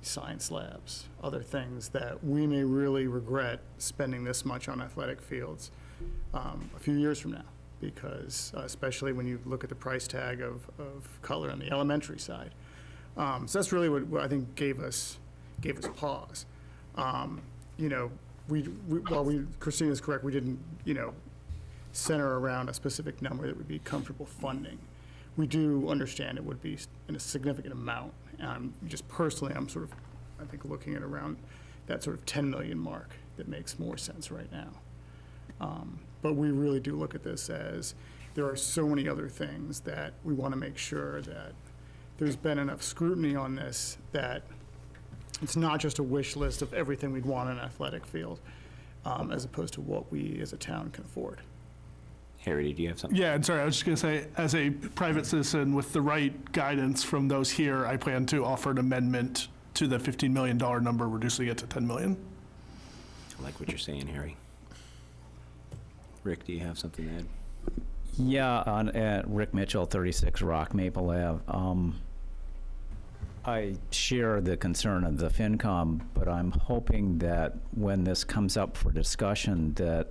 science labs, other things that we may really regret spending this much on athletic fields a few years from now, because especially when you look at the price tag of color on the elementary side. So that's really what I think gave us pause. You know, while Christina's correct, we didn't, you know, center around a specific number that would be comfortable funding. We do understand it would be in a significant amount. Just personally, I'm sort of, I think, looking at around that sort of 10 million mark that makes more sense right now. But we really do look at this as there are so many other things that we want to make sure that there's been enough scrutiny on this that it's not just a wish list of everything we'd want in an athletic field, as opposed to what we as a town can afford. Harry, do you have something? Yeah, and sorry, I was just going to say, as a private citizen with the right guidance from those here, I plan to offer an amendment to the $15 million number, reducing it to 10 million. I like what you're saying, Harry. Rick, do you have something to add? Yeah, at Rick Mitchell, 36 Rock Maple Ave. I share the concern of the FinCom, but I'm hoping that when this comes up for discussion, that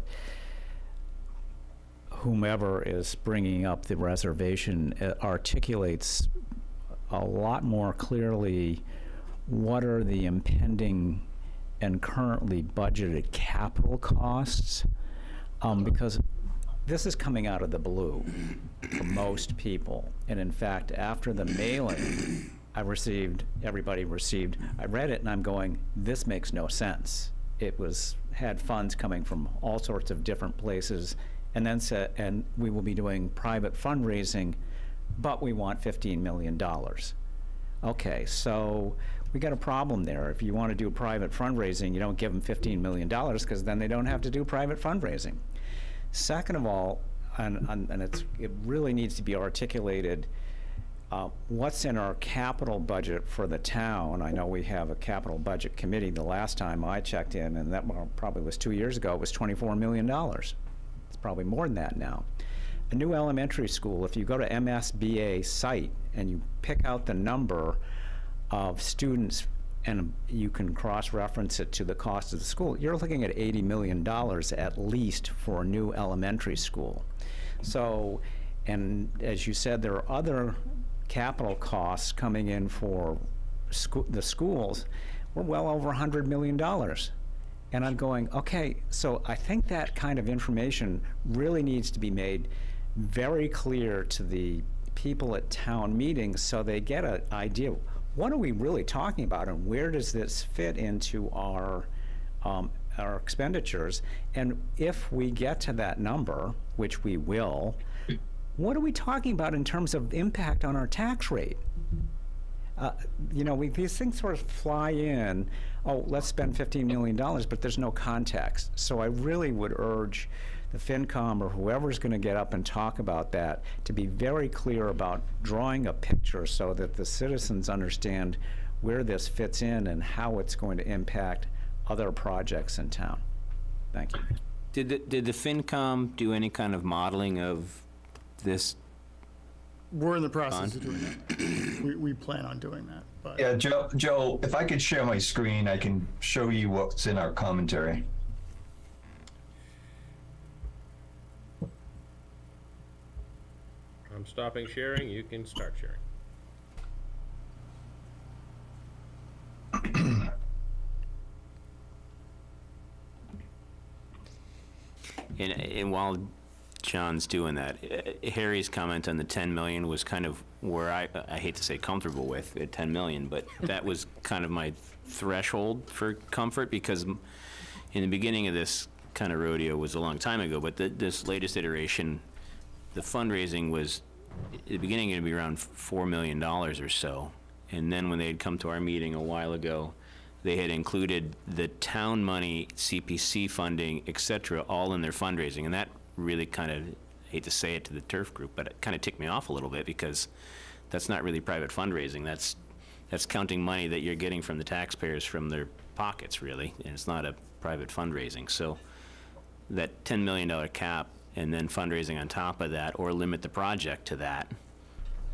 whomever is bringing up the reservation articulates a lot more clearly what are the impending and currently budgeted capital costs, because this is coming out of the blue for most people. And in fact, after the mailing, I read it and I'm going, this makes no sense. It had funds coming from all sorts of different places, and then said, and we will be doing private fundraising, but we want $15 million. Okay, so we got a problem there. If you want to do private fundraising, you don't give them $15 million, because then they don't have to do private fundraising. Second of all, and it really needs to be articulated, what's in our capital budget for the town. I know we have a capital budget committee. The last time I checked in, and that probably was 2 years ago, it was $24 million. It's probably more than that now. A new elementary school, if you go to MSBA site and you pick out the number of students and you can cross-reference it to the cost of the school, you're looking at $80 million at least for a new elementary school. So, and as you said, there are other capital costs coming in for the schools. We're well over $100 million. And I'm going, okay, so I think that kind of information really needs to be made very clear to the people at town meetings so they get an idea. What are we really talking about, and where does this fit into our expenditures? And if we get to that number, which we will, what are we talking about in terms of impact on our tax rate? You know, these things sort of fly in, oh, let's spend $15 million, but there's no context. So I really would urge the FinCom or whoever's going to get up and talk about that to be very clear about drawing a picture so that the citizens understand where this fits in and how it's going to impact other projects in town. Thank you. Did the FinCom do any kind of modeling of this? We're in the process of doing that. We plan on doing that. But Yeah, Joe, if I could share my screen, I can show you what's in our commentary. I'm stopping sharing. You can start sharing. And while John's doing that, Harry's comment on the 10 million was kind of where I hate to say comfortable with at 10 million, but that was kind of my threshold for comfort, because in the beginning of this kind of rodeo was a long time ago, but this latest iteration, the fundraising was at the beginning going to be around $4 million or so. And then when they had come to our meeting a while ago, they had included the town money, CPC funding, et cetera, all in their fundraising. And that really kind of, hate to say it to the turf group, but it kind of ticked me off a little bit, because that's not really private fundraising. That's counting money that you're getting from the taxpayers from their pockets, really, and it's not a private fundraising. So that $10 million cap and then fundraising on top of that, or limit the project to that,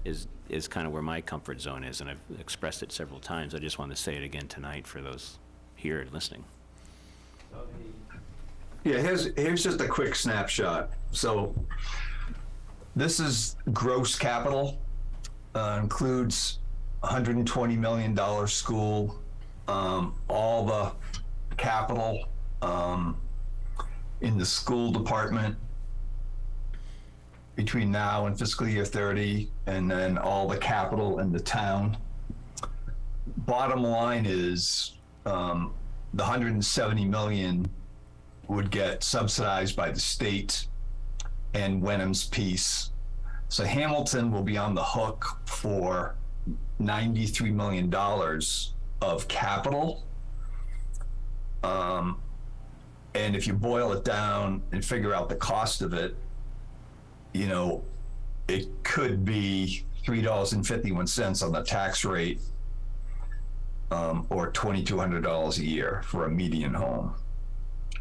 is kind of where my comfort zone is, and I've expressed it several times. I just want to say it again tonight for those here listening. Yeah, here's just a quick snapshot. So this is gross capital, includes $120 million school, all the capital in the school department between now and fiscal year 30, and then all the capital in the town. Bottom line is the $170 million would get subsidized by the state and Wenham's piece. So Hamilton will be on the hook for $93 million of capital. And if you boil it down and figure out the cost of it, you know, it could be $3.51 on the tax rate, or $2,200 a year for a median home.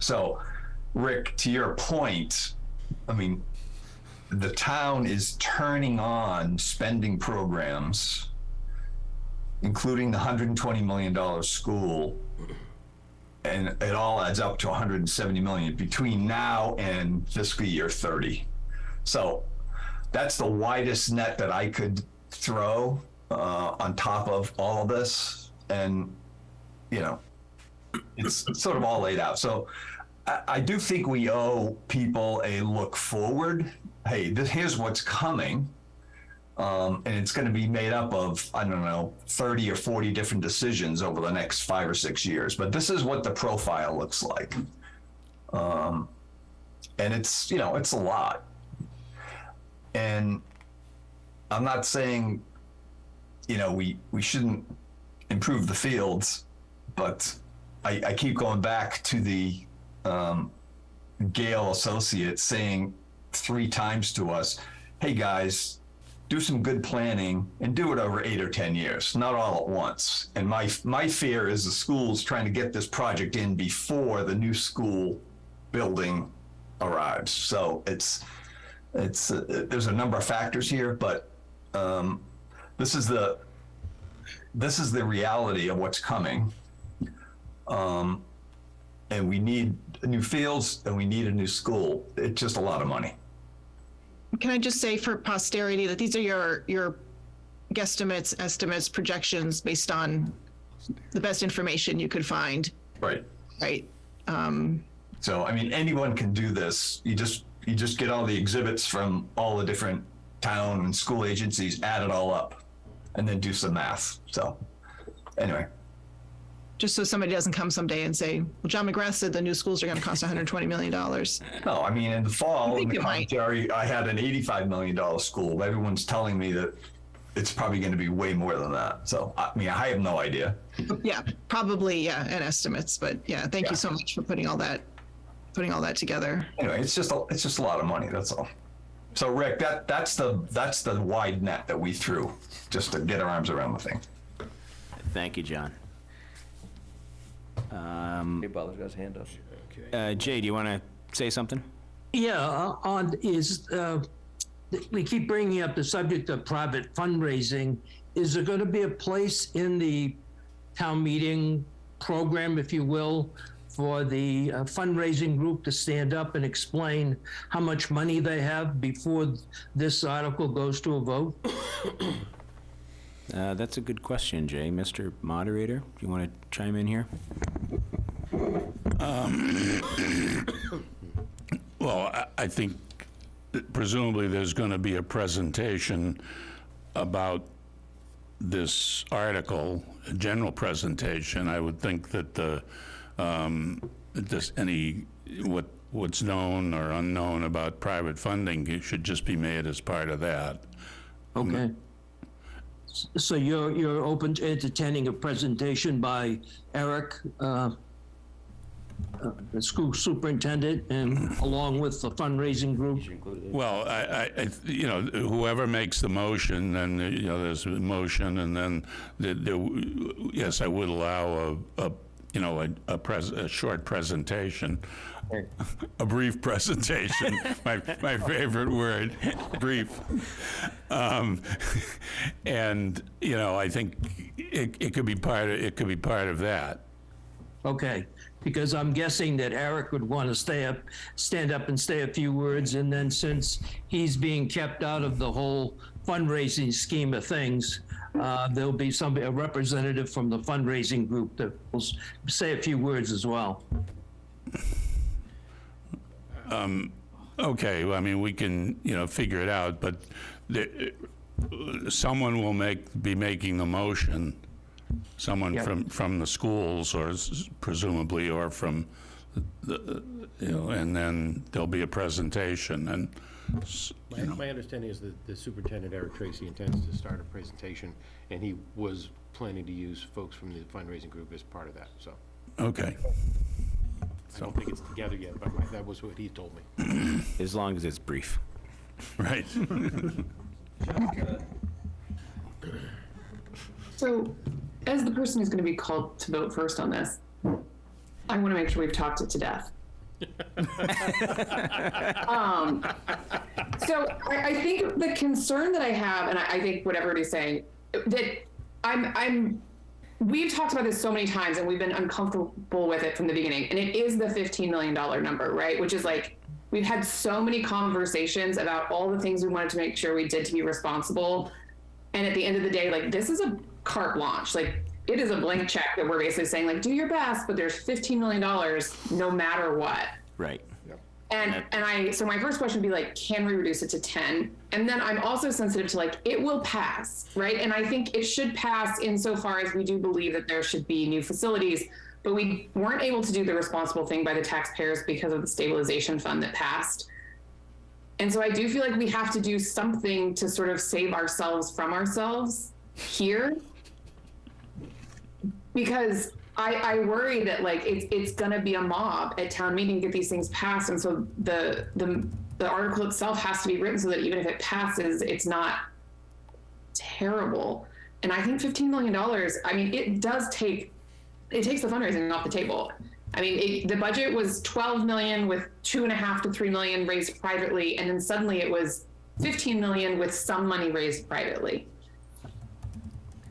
So, Rick, to your point, I mean, the town is turning on spending programs, including the $120 million school, and it all adds up to $170 million between now and fiscal year 30. So that's the widest net that I could throw on top of all of this. And, you know, it's sort of all laid out. So I do think we owe people a look forward. Hey, here's what's coming. And it's going to be made up of, I don't know, 30 or 40 different decisions over the next 5 or 6 years. But this is what the profile looks like. And it's, you know, it's a lot. And I'm not saying, you know, we shouldn't improve the fields, but I keep going back to the Gale Associates saying 3 times to us, hey guys, do some good planning and do it over 8 or 10 years, not all at once. And my fear is the school's trying to get this project in before the new school building arrives. So there's a number of factors here, but this is the reality of what's coming. And we need new fields and we need a new school. It's just a lot of money. Can I just say for posterity that these are your guesstimates, estimates, projections based on the best information you could find. Right. Right. So, I mean, anyone can do this. You just get all the exhibits from all the different town and school agencies, add it all up, and then do some math. So, anyway. Just so somebody doesn't come someday and say, well, John McGrath said the new schools are going to cost $120 million. No, I mean, in the fall, in the commentary, I had an $85 million school. Everyone's telling me that it's probably going to be way more than that. So, I mean, I have no idea. Yeah, probably, yeah, and estimates. But yeah, thank you so much for putting all that together. Anyway, it's just a lot of money. That's all. So, Rick, that's the wide net that we threw just to get our arms around the thing. Thank you, John. Hey, Butler's got his hand up. Jay, do you want to say something? Yeah, we keep bringing up the subject of private fundraising. Is there going to be a place in the town meeting program, if you will, for the fundraising group to stand up and explain how much money they have before this article goes to a vote? That's a good question, Jay. Mr. Moderator, do you want to chime in here? Well, I think presumably there's going to be a presentation about this article, a general presentation. I would think that what's known or unknown about private funding should just be made as part of that. Okay. So you're open to entertaining a presentation by Eric, the school superintendent, and along with the fundraising group? Well, you know, whoever makes the motion, then, you know, there's a motion, and then, yes, I would allow you know, a short presentation, a brief presentation, my favorite word, brief. And, you know, I think it could be part of that. Okay, because I'm guessing that Eric would want to stand up and say a few words, and then since he's being kept out of the whole fundraising scheme of things, there'll be a representative from the fundraising group that will say a few words as well. Okay, well, I mean, we can, you know, figure it out, but someone will be making the motion. Someone from the schools, or presumably, or from the, you know, and then there'll be a presentation, and, you know. My understanding is that the superintendent, Eric Tracy, intends to start a presentation, and he was planning to use folks from the fundraising group as part of that, so. Okay. I don't think it's together yet, but that was what he told me. As long as it's brief. Right. So, as the person who's going to be called to vote first on this, I want to make sure we've talked it to death. So I think the concern that I have, and I think what everybody's saying, that we've talked about this so many times, and we've been uncomfortable with it from the beginning, and it is the $15 million number, right? Which is like, we've had so many conversations about all the things we wanted to make sure we did to be responsible, and at the end of the day, like, this is a carte blanche. Like, it is a blank check that we're basically saying, like, do your best, but there's $15 million no matter what. Right. So my first question would be like, can we reduce it to 10? And then I'm also sensitive to, like, it will pass, right? And I think it should pass insofar as we do believe that there should be new facilities, but we weren't able to do the responsible thing by the taxpayers because of the stabilization fund that passed. And so I do feel like we have to do something to sort of save ourselves from ourselves here, because I worry that, like, it's gonna be a mob at town meeting to get these things passed, and so the article itself has to be written so that even if it passes, it's not terrible. And I think $15 million, I mean, it takes the fundraising off the table. I mean, the budget was 12 million with 2.5 to 3 million raised privately, and then suddenly it was 15 million with some money raised privately.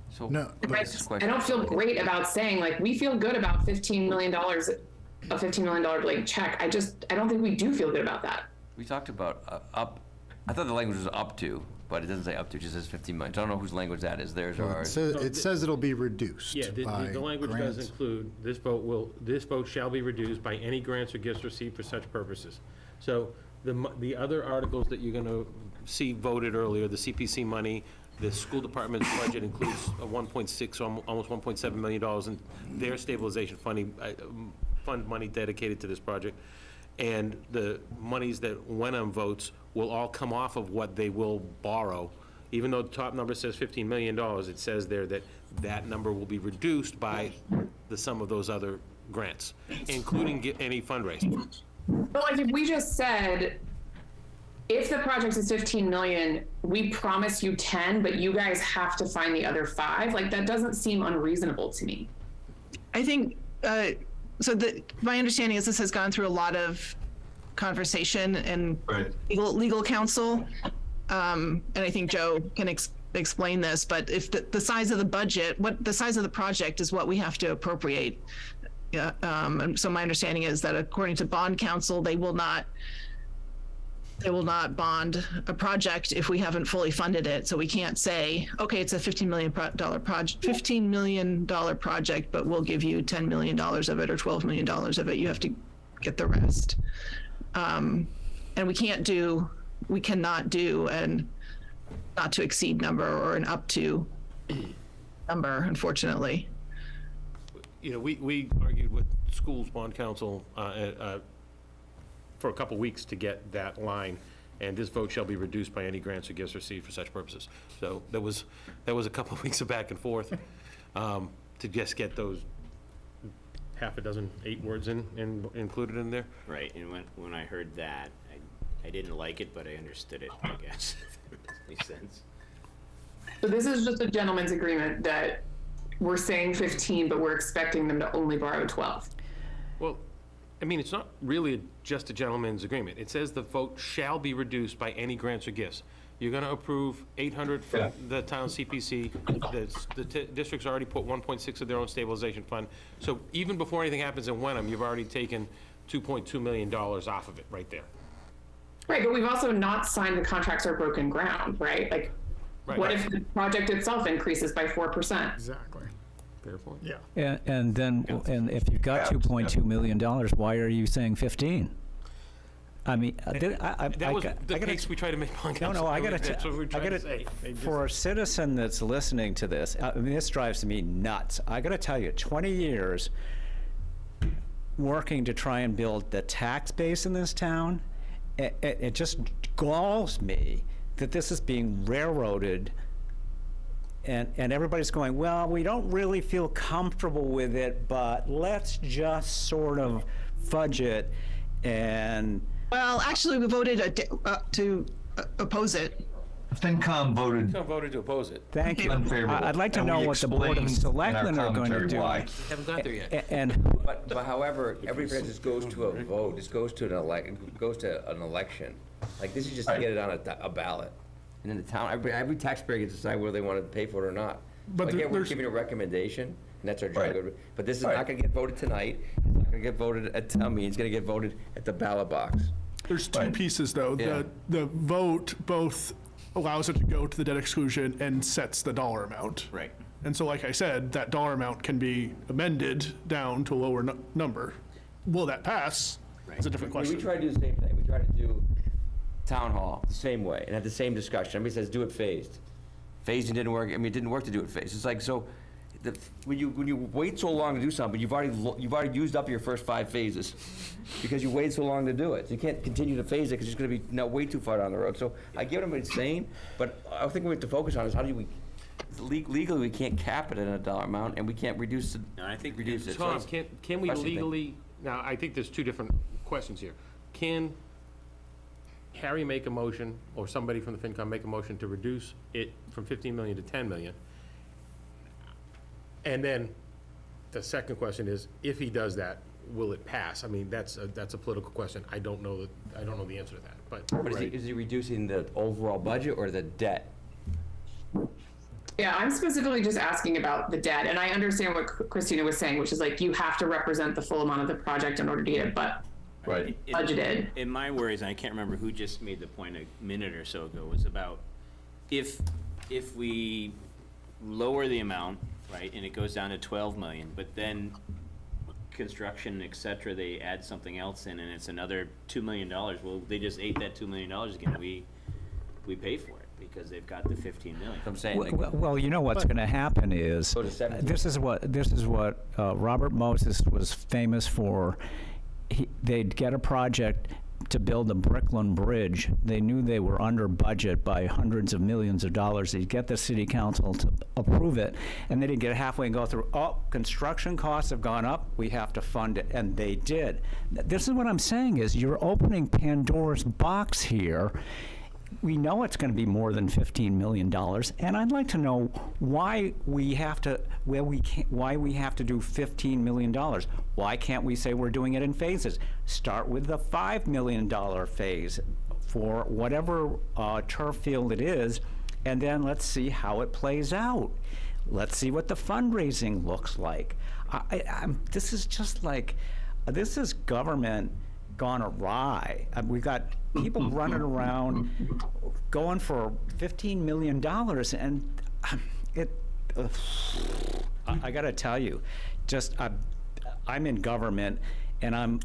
So, No, I don't feel great about saying, like, we feel good about $15 million, a $15 million blank check. I don't think we do feel good about that. we talked about up, I thought the language was up to, but it doesn't say up to, it just says 15 million. I don't know whose language that is, theirs or ours. It says it'll be reduced Yeah, by the language does grants. include, this vote shall be reduced by any grants or gifts received for such purposes. So the other articles that you're gonna see voted earlier, the CPC money, the school department's budget includes a 1.6, almost $1.7 million in their stabilization fund money dedicated to this project. And the monies that Wenham votes will all come off of what they will borrow. Even though the top number says $15 million, it says there that that number will be reduced by the sum of those other grants, including any fundraising. But, like, if we just said, if the project is 15 million, we promise you 10, but you guys have to find the other 5, like, that doesn't seem unreasonable to me. I think, so my understanding is this has gone through a lot of conversation and legal counsel. And I think Joe can explain this, but if the size of the budget, the size of the project is what we have to appropriate. And so my understanding is that according to bond counsel, they will not bond a project if we haven't fully funded it. So we can't say, okay, it's a $15 million project, but we'll give you $10 million of it or $12 million of it. You have to get the rest. And we cannot do an not to exceed number or an up to number, unfortunately. You know, we argued with schools bond council for a couple weeks to get that line, and this vote shall be reduced by any grants or gifts received for such purposes. So there was a couple of weeks of back and forth to just get those half a dozen, 8 words included in there. Right, and when I heard that, I didn't like it, but I understood it, I guess. If that makes sense. So this is just a gentleman's agreement that we're saying 15, but we're expecting them to only borrow 12. Well, I mean, it's not really just a gentleman's agreement. It says the vote shall be reduced by any grants or gifts. You're going to approve 800 from the town CPC. The district's already put 1.6 of their own stabilization fund. So even before anything happens in Wenham, you've already taken $2.2 million off of it right there. Right, but we've also not signed the contracts or broken ground, right? Like, what if the project itself increases by 4%? Exactly. Fair point. Yeah. And if you've got $2.2 million, why are you saying 15? I mean, That was the case we tried to make. No, I That's what we're trying to say. For a citizen that's listening to this, I mean, this drives me nuts. I got to tell you, 20 years working to try and build the tax base in this town, it just galls me that this is being railroaded, and everybody's going, well, we don't really feel comfortable with it, but let's just sort of fudge it. And Well, actually, we voted to oppose it. FinCom voted to oppose it. Thank you. unfavorable. I'd like to and know we what the Board of explained in our Selectmen are going to commentary do. why. Haven't got there yet. And But however, every time this goes to a vote, this goes to an election. Like, this is just to get it on a ballot. And then the town, every taxpayer gets to decide whether they want to pay for it or not. But Again, we're there's- giving a recommendation, and that's our Right. job. But this is not going to get voted tonight. It's not going to get voted at town meeting. It's going to get voted at the ballot box. There's two pieces, though. Yeah. The vote both allows it to go to the debt exclusion and sets the dollar amount. Right. And so, like I said, that dollar amount can be amended down to a lower number. Will that pass? Is a different question. We try to do the same thing. We try to do town hall the same way and have the same discussion. Everybody says, do it phased. Phasing didn't work. I mean, it didn't work to do it phased. It's like, so, when you wait so long to do something, you've already used up your first 5 phases because you waited so long to do it. So you can't continue to phase it because it's going to be way too far down the road. So I get what it's saying, but I think what we have to focus on is how do we, legally, we can't cap it at a dollar amount and we can't reduce it. No, I think reduce it. Tom, So can we question thing. legally, now, I think there's 2 different questions here. Can Harry make a motion, or somebody from the FinCom make a motion to reduce it from 15 million to 10 million? And then the second question is, if he does that, will it pass? I mean, that's a political question. I don't know the answer to that, but. But is he reducing the overall budget or the debt? Yeah, I'm specifically just asking about the debt, and I understand what Christina was saying, which is like, you have to represent the full amount of the project in order to get it, but Right. budgeted. In my worries, and I can't remember who just made the point a minute or so ago, was about if we lower the amount, right, and it goes down to 12 million, but then construction, et cetera, they add something else in and it's another $2 million, well, they just ate that $2 million again. We pay for it because they've got the 15 million. I'm saying. Well, you know what's going to happen is, Go to 17. this is what Robert Moses was famous for. They'd get a project to build the Brickland Bridge. They knew they were under budget by hundreds of millions of dollars. They'd get the city council to approve it, and then they'd get halfway and go through, oh, construction costs have gone up, we have to fund it, and they did. This is what I'm saying is, you're opening Pandora's box here. We know it's going to be more than $15 million, and I'd like to know why we have to do $15 million. Why can't we say we're doing it in phases? Start with the $5 million phase for whatever turf field it is, and then let's see how it plays out. Let's see what the fundraising looks like. This is just like, this is government gone awry. We got people running around going for $15 million, and I got to tell you, just I'm in government, and I'm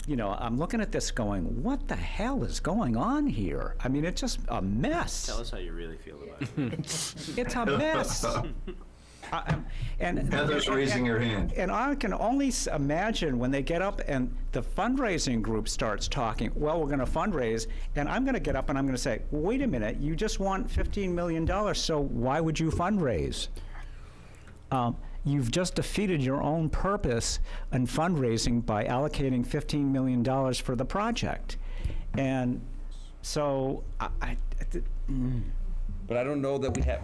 looking at this going, what the hell is going on here? I mean, it's just a mess. Tell us how you really feel about it. It's a mess. And Heather's raising her hand. And I can only imagine when they get up and the fundraising group starts talking, well, we're going to fundraise, and I'm going to get up and I'm going to say, wait a minute, you just want $15 million, so why would you fundraise? You've just defeated your own purpose in fundraising by allocating $15 million for the project. And so But I don't know that we have,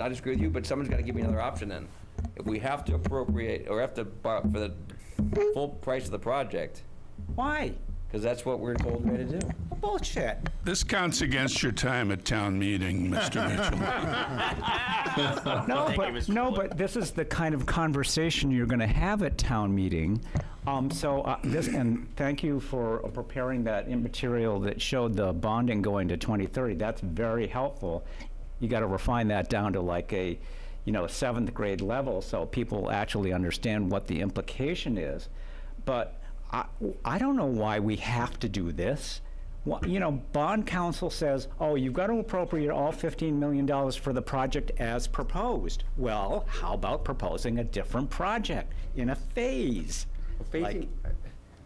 I disagree with you, but someone's got to give me another option then. If we have to appropriate, or have to borrow for the full price of the project, why? because that's what we're told we're to do. Bullshit. This counts against your time at town meeting, Mr. Mitchell. No, but this is the kind of conversation you're going to have at town meeting. And thank you for preparing that material that showed the bonding going to 2030. That's very helpful. You got to refine that down to like a, 7th grade level so people actually understand what the implication is. But I don't know why we have to do this. Bond counsel says, oh, you've got to appropriate all $15 million for the project as proposed. Well, how about proposing a different project in a phase? Phasing,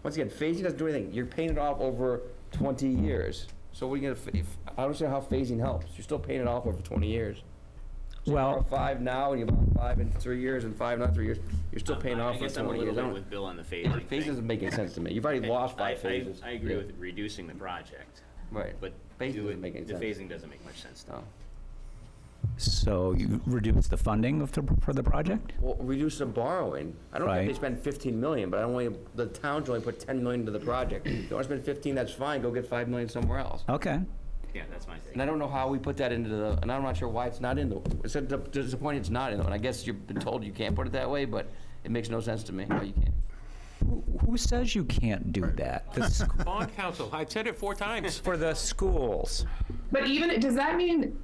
once again, phasing doesn't do anything. You're paying it off over 20 years. So what are you gonna, I don't understand how phasing helps. You're still paying it off over 20 years. So Well, you borrow 5 now, and you borrow 5 in 3 years, and 5 not 3 years. You're still paying off I for guess I'm a 20 little years. bit with Bill on the phasing Phase doesn't make any sense to me. You've already lost 5 phases. I agree with reducing the project. Right. But Phasing do doesn't it- make any the sense. phasing doesn't make much sense to me. So you reduce the funding for the project? Well, reduce the borrowing. I don't think they Right. spend 15 million, but the town's only put 10 million into the project. If you want to spend 15, that's fine. Go get 5 million somewhere else. Okay. Yeah, that's my take. And I don't know how we put that into the, and I'm not sure why it's not in the, it's disappointing it's not in the, and I guess you've been told you can't put it that way, but it makes no sense to me how you can't. Who says you can't do that? Bond counsel, I've said it 4 times. For the schools. But even, does that mean,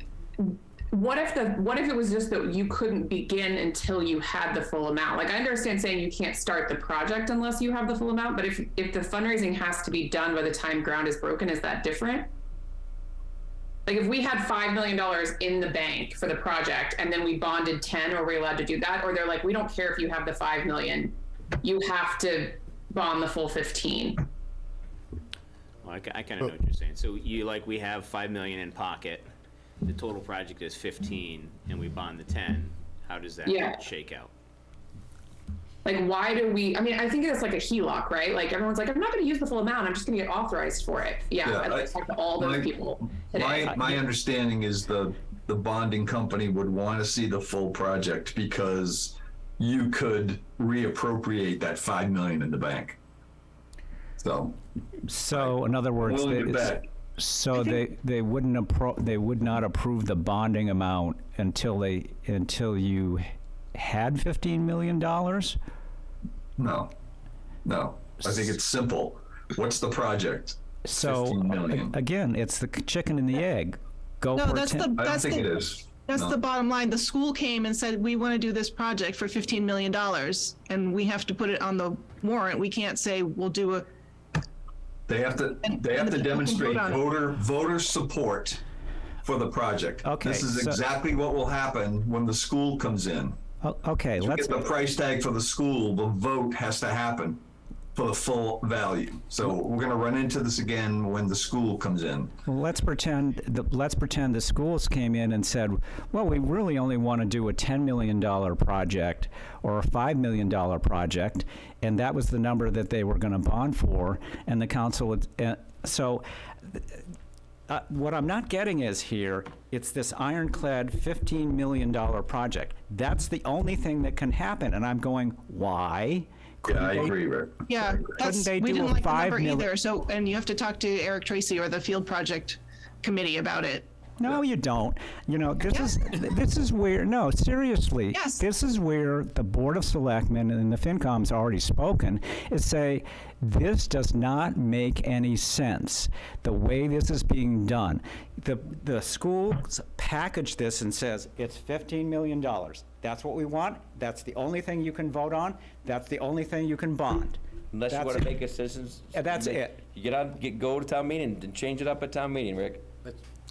what if it was just that you couldn't begin until you had the full amount? Like, I understand saying you can't start the project unless you have the full amount, but if the fundraising has to be done by the time ground is broken, is that different? Like, if we had $5 million in the bank for the project and then we bonded 10, are we allowed to do that? Or they're like, we don't care if you have the 5 million, you have to bond the full 15. Well, I kind of know what you're saying. So we have 5 million in pocket, the total project is 15, and we bond the 10. How does that Yeah. shake out? Like, why do we, I think it's like a HELOC, right? Like, everyone's like, I'm not going to use the full amount, I'm just going to get authorized for it. Yeah, I'd like to talk to all those people today. My understanding is the bonding company would want to see the full project because you could reappropriate that 5 million in the bank. So, in other words, Willing to bet. so they would not approve the bonding amount until you had $15 million? No. I think it's simple. What's the project? So, 15 million. again, it's the chicken and the egg. Go No, for that's 10. the, I don't that's think it the, is. that's No. the bottom line. The school came and said, we want to do this project for $15 million, and we have to put it on the warrant. We can't say, we'll do a, They have to the people can demonstrate vote on it. voter support for the project. Okay, This is so- exactly what will happen when the school comes in. Okay, To let's get the price tag for the school, the vote has to happen for the full value. So we're going to run into this again when the school comes in. let's pretend the schools came in and said, well, we really only want to do a $10 million project or a $5 million project, and that was the number that they were going to bond for, and the council would. What I'm not getting is here, it's this ironclad $15 million project. That's the only thing that can happen, and I'm going, why? Yeah, I agree, Rick. yeah, that's, they we do didn't a like the 5 number million? either. So, and you have to talk to Eric Tracy or the field project committee about it. No, you don't. This is where, no, seriously. Yes. This is where the Board of Selectmen and the FinCom's already spoken, is say, this does not make any sense, the way this is being done. The schools package this and says, it's $15 million. That's what we want. That's the only thing you can vote on. That's the only thing you can bond. Unless you That's want to it. make a citizens. That's it. You go to town meeting and change it up at town meeting, Rick.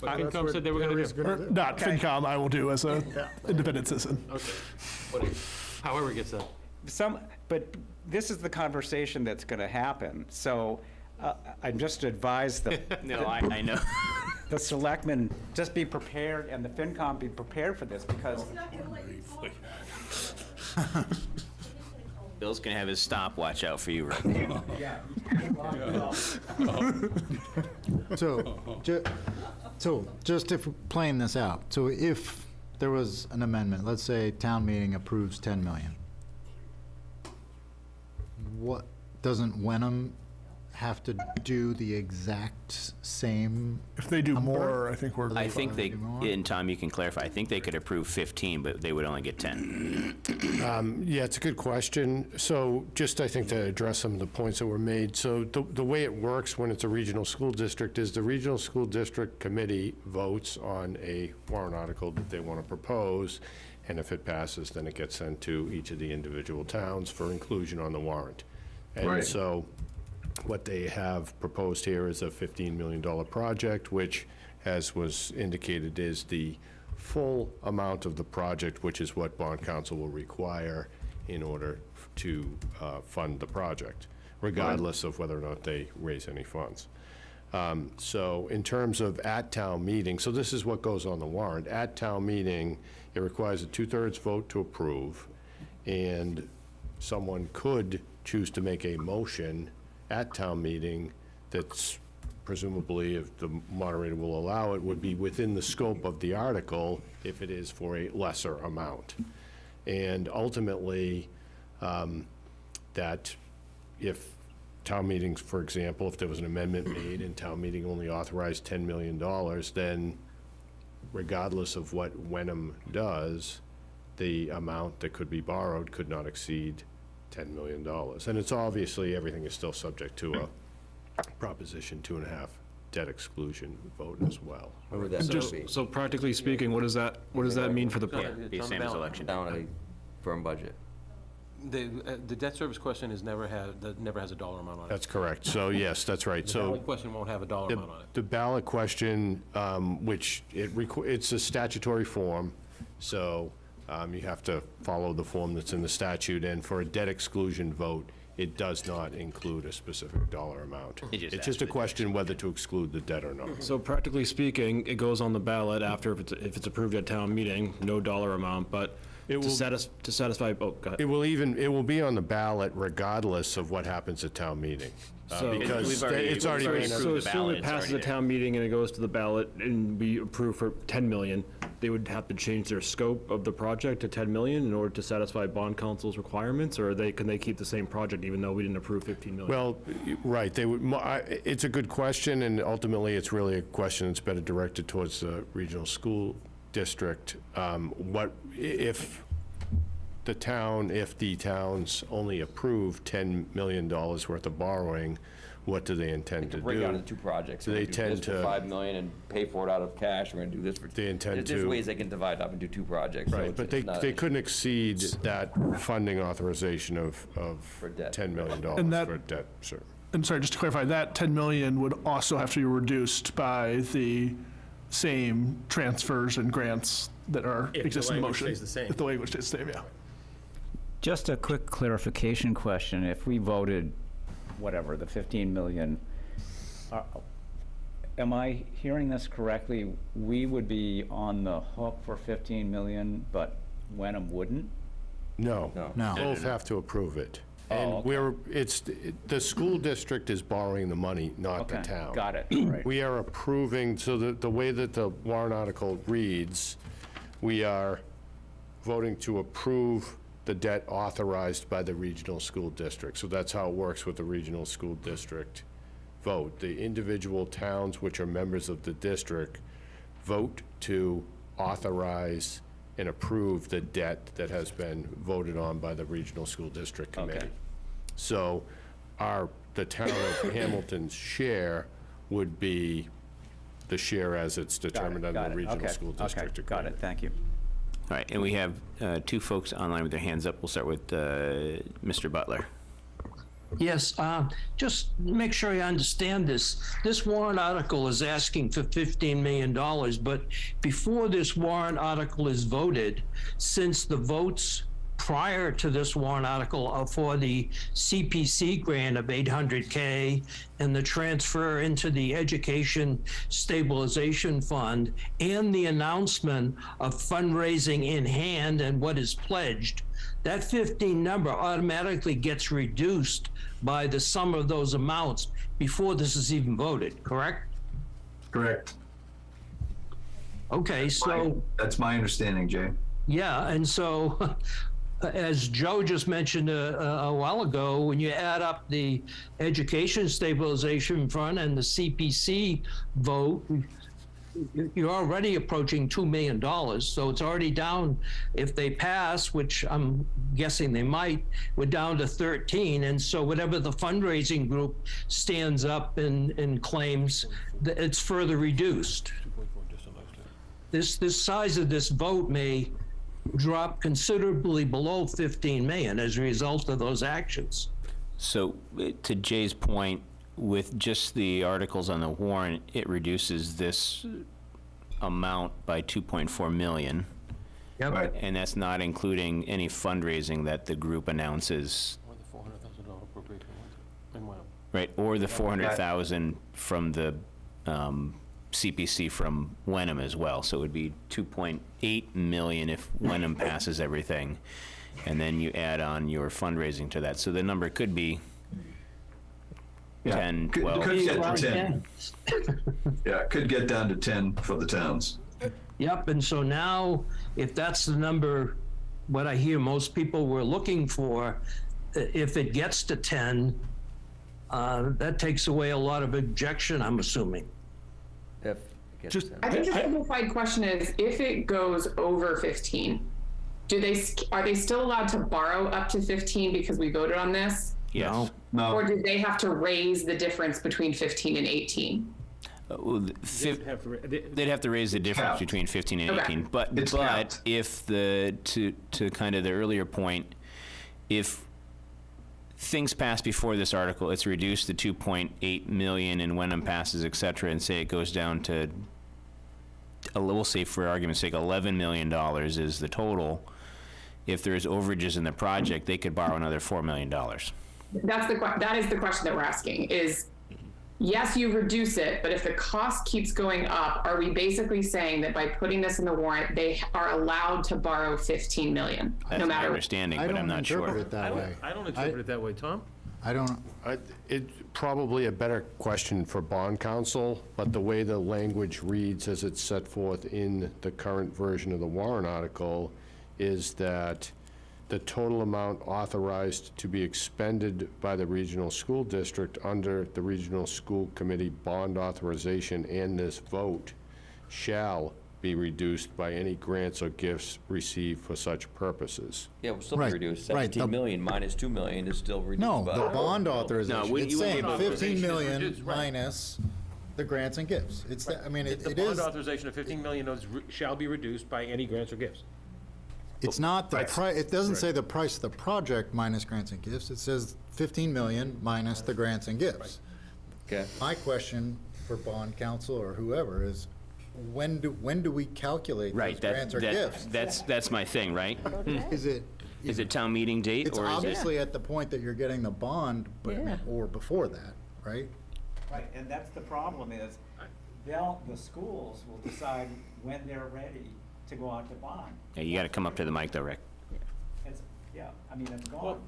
But That's FinCom what said they were gonna Gary's do. gonna do. Not FinCom, I will do as a independent citizen. Okay. However it gets done. But this is the conversation that's going to happen. So I'm just to advise the. No, I know. The selectmen, just be prepared, and the FinCom be prepared for this, because Bill's gonna have his stopwatch out for you right now. So just if playing this out, so if there was an amendment, let's say town meeting approves 10 million, what, doesn't Wenham have to do the exact same? If they do number? more, I think we're. I think they, and Tom, you can clarify, I think they could approve 15, but they would only get 10. Yeah, it's a good question. So just, I think, to address some of the points that were made. So the way it works when it's a regional school district is the regional school district committee votes on a warrant article that they want to propose, and if it passes, then it gets sent to each of the individual towns for inclusion on the warrant. And Right. so what they have proposed here is a $15 million project, which, as was indicated, is the full amount of the project, which is what bond council will require in order to fund the project, regardless of whether or not they raise any funds. So in terms of at town meeting, so this is what goes on the warrant. At town meeting, it requires a 2/3 vote to approve, and someone could choose to make a motion at town meeting that's presumably, if the moderator will allow it, would be within the scope of the article if it is for a lesser amount. And ultimately, that if town meetings, for example, if there was an amendment made and town meeting only authorized $10 million, then regardless of what Wenham does, the amount that could be borrowed could not exceed $10 million. And it's obviously, everything is still subject to a Proposition 2.5 debt exclusion vote as well. What would that be? So practically speaking, what does that mean for the? Yeah, be the same as election. Down a firm budget. The debt service question has never has a dollar amount on it. That's correct. So, yes, that's right. The So ballot question won't have a dollar amount on it. the ballot question, which it's a statutory form, so you have to follow the form that's in the statute, and for a debt exclusion vote, it does not include a specific dollar amount. It's just a question whether to exclude the debt or not. So practically speaking, it goes on the ballot after if it's approved at town meeting, no dollar amount, but It to will- satisfy, oh, go ahead. It will be on the ballot regardless of what happens at town meeting. So- Because We've already- it's already we've been, already So approved the assume ballot, it it's passes already the town meeting and it goes to the ballot and we approve for 10 million, they would have to change their scope of the project to 10 million in order to satisfy bond council's requirements, or can they keep the same project even though we didn't approve 15 million? well, right, they would, it's a good question, and ultimately, it's really a question that's better directed towards the regional school district. What, if the towns only approve $10 million worth of borrowing, what do they intend to Break out do? into two projects. Do We're they gonna do tend this for to- 5 million and pay for it out of cash. We're gonna do this for. They intend There's to- ways they can divide up and do two projects. so Right, it's- but it's not they an couldn't exceed that funding authorization of debt. $10 million And that- for debt, sir. And sorry, just to clarify, that 10 million would also have to be reduced by the same transfers and grants that are If the existing in language motion. stays the same. If the language stays the same, yeah. just a quick clarification question. If we voted, whatever, the 15 million, am I hearing this correctly? We would be on the hook for 15 million, but Wenham wouldn't? No. No. Both have to approve it. Oh, And okay. the school district is borrowing the money, not the Okay, town. got it, right. We are approving, so the way that the warrant article reads, we are voting to approve the debt authorized by the regional school district. So that's how it works with the regional school district vote. The individual towns which are members of the district vote to authorize and approve the debt that has been voted on by the regional school district committee. Okay. So the town of Hamilton's share would be the share as it's determined under the regional school district agreement. Got it, thank you. All right, and we have two folks online with their hands up. We'll start with Mr. Butler. Yes, just make sure I understand this. This warrant article is asking for $15 million, but before this warrant article is voted, since the votes prior to this warrant article are for the CPC grant of $800K and the transfer into the Education Stabilization Fund and the announcement of fundraising in hand and what is pledged, that 15 number automatically gets reduced by the sum of those amounts before this is even voted, correct? Correct. Okay, so. That's my understanding, Jay. Yeah, and so, as Joe just mentioned a while ago, when you add up the Education Stabilization Fund and the CPC vote, you're already approaching $2 million. So it's already down, if they pass, which I'm guessing they might, we're down to 13. And so whatever the fundraising group stands up and claims, it's further reduced. This size of this vote may drop considerably below 15 million as a result of those actions. So to Jay's point, with just the articles on the warrant, it reduces this amount by 2.4 million. Yep. Right. And that's not including any fundraising that the group announces, Or the $400,000 appropriation in Wenham. right? Or the 400,000 from the CPC from Wenham as well. So it would be 2.8 million if Wenham passes everything. And then you add on your fundraising to that. So the number could be 10, 12. Could get to 10. Yeah, could get down to 10 for the towns. Yep, and so now, if that's the number, what I hear most people were looking for, if it gets to 10, that takes away a lot of objection, I'm assuming. If it gets I think the simplified question is, if it goes over 15, are they still allowed to borrow up to 15 because we voted on this? Yes. No. Or do they have to raise the difference between 15 and 18? They'd have to raise the difference Capped. between 15 and Okay. 18. But It's capped. if to kind of the earlier point, if things pass before this article, it's reduced to 2.8 million, and Wenham passes, et cetera, and say it goes down to, we'll say for argument's sake, $11 million is the total. If there's overages in the project, they could borrow another $4 million. That is the question that we're asking is, yes, you reduce it, but if the cost keeps going up, are we basically saying that by putting this in the warrant, they are allowed to borrow 15 million, That's no my matter? understanding, I but I'm don't not sure. interpret it that way. I don't interpret it that way, Tom. I don't, It's probably a better question for bond counsel, but the way the language reads as it's set forth in the current version of the warrant article is that the total amount authorized to be expended by the regional school district under the regional school committee bond authorization and this vote shall be reduced by any grants or gifts received for such purposes. Yeah, we'll still be Right, reduced. right, 17 million minus 2 million is still reduced no, by. the bond authorization, No, it's you wouldn't saying be able to- 15 million Reduced, right. minus the grants and gifts. It's, I mean, The it bond is, authorization of 15 million shall be reduced by any grants or gifts. it's not the price, it doesn't say the price of the project minus grants and gifts. It says 15 million minus the grants and gifts. Okay. My question for bond counsel or whoever is, when do we calculate those Right, grants or gifts? that's my thing, right? Is it? Is it town meeting date, It's or is it? obviously at the point that you're getting the bond, but, or before that, right? Right, and that's the problem is, the schools will decide when they're ready to go out to bond. Yeah, you gotta come up to the mic though, Rick. It's, yeah, I mean, it's gone.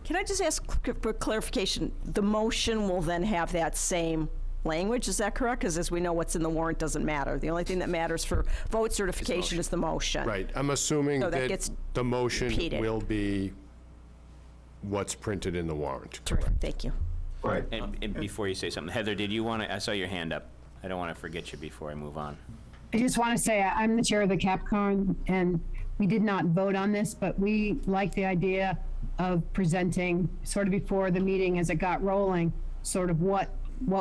Can I just ask for clarification? The motion will then have that same language, is that correct? Because as we know, what's in the warrant doesn't matter. The only thing that matters for vote certification is the motion. Right, I'm assuming So that that gets the motion repeated. will be what's printed in the warrant. Terrific, thank you. Right. And before you say something, Heather, did you want to, I saw your hand up. I don't want to forget you before I move on. I just want to say I'm the chair of the CAPCON, and we did not vote on this, but we like the idea of presenting sort of before the meeting as it got rolling, sort of what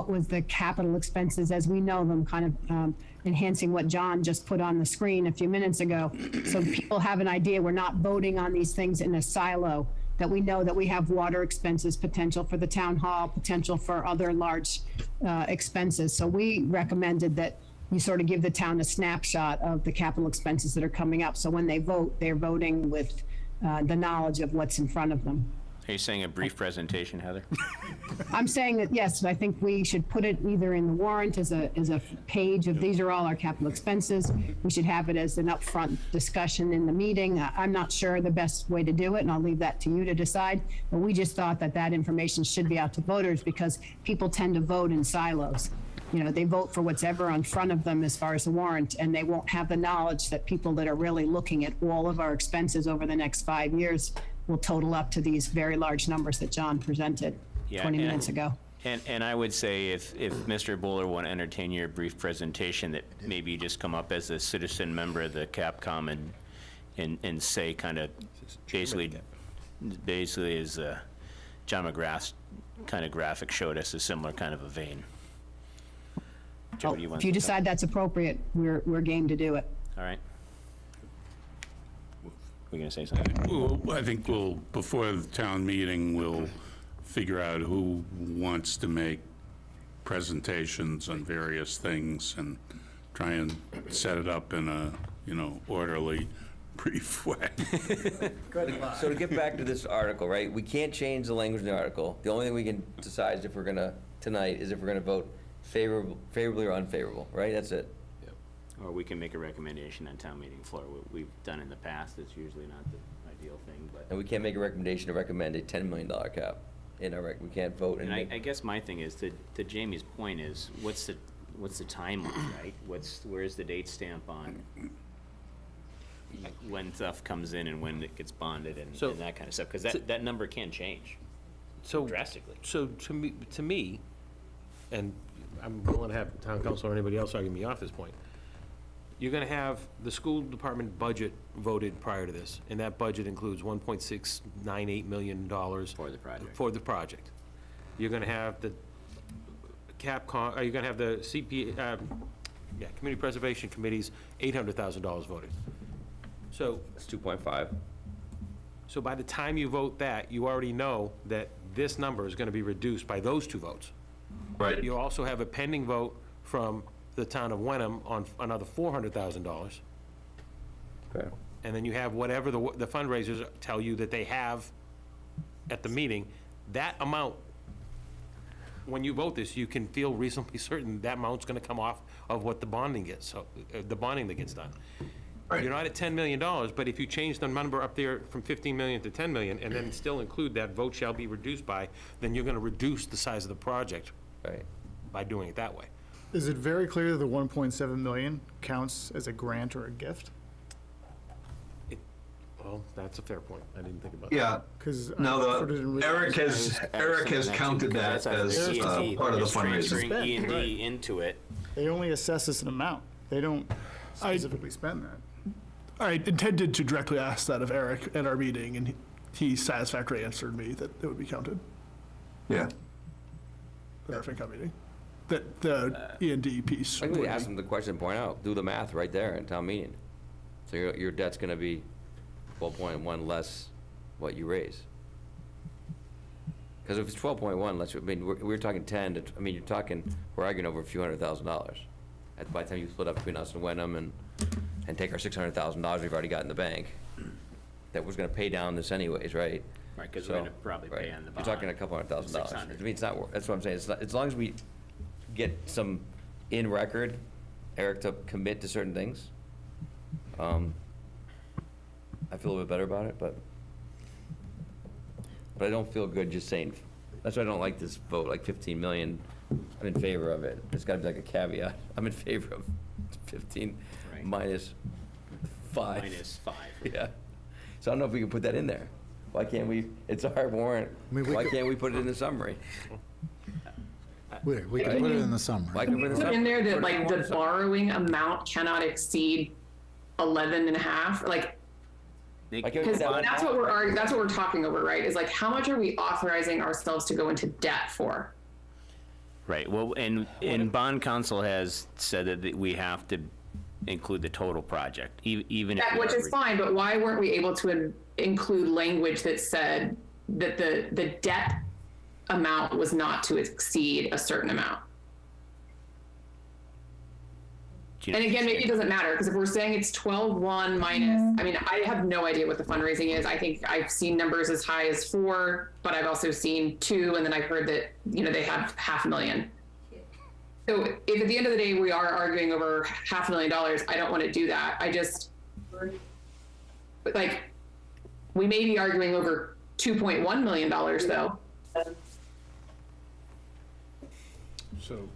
was the capital expenses as we know them, kind of enhancing what John just put on the screen a few minutes ago. So people have an idea. We're not voting on these things in a silo. that we know that we have water expenses, potential for the town hall, potential for other large expenses. So we recommended that you sort of give the town a snapshot of the capital expenses that are coming up. So when they vote, they're voting with the knowledge of what's in front of them. Are you saying a brief presentation, Heather? I'm saying that, yes, I think we should put it either in the warrant as a page of, these are all our capital expenses. We should have it as an upfront discussion in the meeting. I'm not sure the best way to do it, and I'll leave that to you to decide. But we just thought that that information should be out to voters because people tend to vote in silos. You know, they vote for what's ever in front of them as far as the warrant, and they won't have the knowledge that people that are really looking at all of our expenses over the next 5 years will total up to these very large numbers that John presented 20 minutes ago. And I would say if Mr. Bowler want to entertain your brief presentation, that maybe you just come up as a citizen member of the Capcom and say kind of basically as John McGrath's kind of graphic showed us, a similar kind of a vein. Joe, do you want If you to- decide that's appropriate, we're game to do it. All right. We're going to say something? Well, I think before the town meeting, we'll figure out who wants to make presentations on various things and try and set it up in a, orderly, brief way. So to get back to this article, right, we can't change the language in the article. The only thing we can decide is if we're gonna vote favorably or unfavorable, right? That's it. Or we can make a recommendation on town meeting floor. What we've done in the past, it's usually not the ideal thing, but. And we can't make a recommendation to recommend a $10 million cap in our we can't vote and And make. I guess my thing is, to Jamie's point is, what's the timeline, right? Where's the date stamp on when stuff comes in and when it gets bonded and that kind of stuff? Because that number can change drastically. So to me, and I'm willing to have town council or anybody else argue me off this point, you're gonna have the school department budget voted prior to this, and that budget includes $1.698 million. For the project. For the project. You're gonna have the you're gonna have the Community Preservation Committee's $800,000 voted. So. That's 2.5. So by the time you vote that, you already know that this number is gonna be reduced by those two votes. Right. You also have a pending vote from the town of Wenham on another $400,000. Okay. And then you have whatever the fundraisers tell you that they have at the meeting. That amount, when you vote this, you can feel reasonably certain that amount's gonna come off of what the bonding gets, so, the bonding that gets done. Right. You're not at $10 million, but if you change the number up there from 15 million to 10 million, and then still include that vote shall be reduced by, then you're gonna reduce the size of the project. Right. By doing it that way. Is it very clear that the 1.7 million counts as a grant or a gift? Well, that's a fair point. I didn't think about that. Yeah. 'Cause No, put it in- Eric has counted that as part of the fundraising. Transferring E&D into it. They only assess us an amount. They don't specifically spend that. I intended to directly ask that of Eric at our meeting, and he satisfactorily answered me that it would be counted Yeah. at our FinCom meeting. That the E&D piece. I think we would ask be- them the question and point out, do the math right there in town meeting. So your debt's gonna be 12.1 less what you raise. Because if it's 12.1, we're talking 10 to, you're talking, we're arguing over a few $100,000. By the time you split up between us and Wenham and take our $600,000 we've already got in the bank, that was gonna pay down this anyways, right? Right, because we're gonna probably pay on the bond. You're talking a couple $100,000. I mean, it's not, that's what I'm saying, it's not, as long as we get some in record, Eric to commit to certain things, I feel a little bit better about it, but I don't feel good just saying, that's why I don't like this vote, like 15 million, I'm in favor of it. There's gotta be like a caveat, I'm in favor of 15 Right. minus 5. Minus 5. Yeah, so I don't know if we can put that in there. Why can't we, it's our warrant, why can't we put it in the summary? We can put it in the summary. Why can't we put it in the Put in there that Put it in like one the summary. borrowing amount cannot exceed 11 and a half, like, Why can't we because put that that's what we're talking over, right? Is like, how much are we authorizing ourselves to go into debt for? Right, well, and bond council has said that we have to include the total project, even if. That, we which are is fine, but why weren't we able to include language that said that the debt amount was not to exceed a certain amount. And again, maybe it doesn't matter, because if we're saying it's 12.1 minus, I mean, I have no idea what the fundraising is. I think I've seen numbers as high as 4, but I've also seen 2, and then I've heard that, you know, they have $500,000. So if at the end of the day, we are arguing over $500,000, I don't want to do that. I just, like, we may be arguing over $2.1 million though. So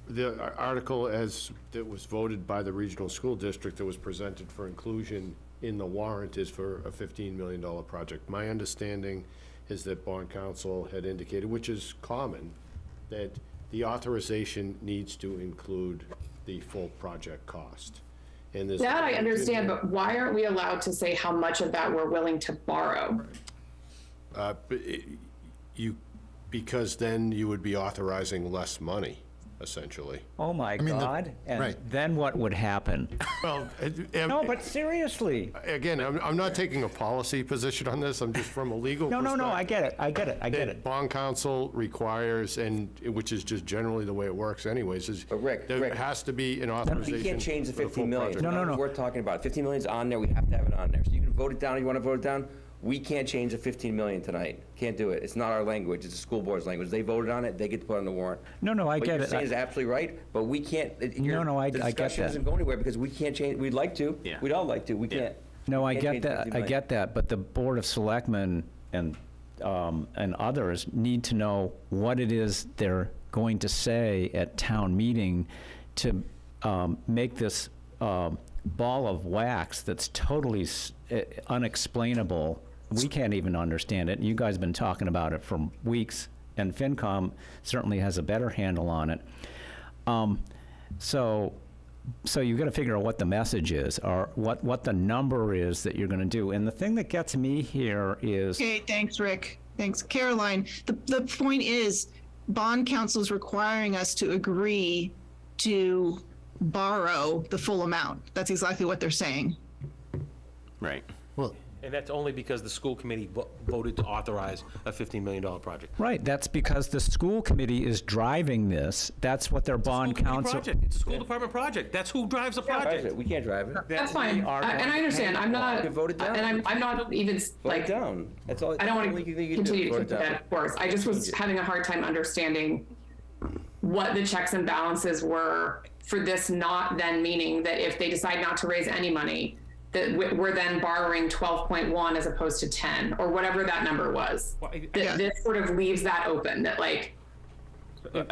the article as that was voted by the regional school district that was presented for inclusion in the warrant is for a $15 million project. My understanding is that bond counsel had indicated, which is common, that the authorization needs to include the full project cost. And there's That I understand, but why aren't we allowed to say how much of that we're willing to borrow? Because then you would be authorizing less money, essentially. Oh, my God. And right. then what would happen? Well, No, but seriously. again, I'm not taking a policy position on this, I'm just from a legal No, perspective. no, I get it, I get it, I get it. Bond counsel requires, and which is just generally the way it works anyways, is there has to be an authorization. We can't change the for 15 million. project. No. We're talking about 15 million's on there, we have to have it on there. So you can vote it down if you want to vote it down. We can't change the 15 million tonight. Can't do it. It's not our language, it's the school board's language. They voted on it, they get to put it on the warrant. No, I What get you're it. saying is absolutely right, but we can't. I The get discussion that. doesn't go anywhere because we can't change, we'd like to. Yeah. We'd all like to, we can't. No, I Can't get change the that, 15 I million. get that, but the Board of Selectmen and others need to know what it is they're going to say at town meeting to make this ball of wax that's totally unexplainable. We can't even understand it. You guys have been talking about it for weeks, and FinCom certainly has a better handle on it. So you've got to figure out what the message is, or what the number is that you're going to do. And the thing that gets me here is... Okay, thanks, Rick. Thanks, Caroline. The point is, bond counsel is requiring us to agree to borrow the full amount. That's exactly what they're saying. Right. Well, And that's only because the school committee voted to authorize a $15 million project. Right, that's because the school committee is driving this. That's what their bond counsel... It's a school department project. That's who drives the project. We can't drive it. That's fine, and I understand, I'm not, Vote it down. and I'm not even, Vote like, it down. That's all. I don't want that's the to only thing you can do. continue to Vote kick it down. that horse. I just was having a hard time understanding what the checks and balances were for this, not then meaning that if they decide not to raise any money, that we're then borrowing 12.1 as opposed to 10, or whatever that number was. That this sort of leaves that open, that like,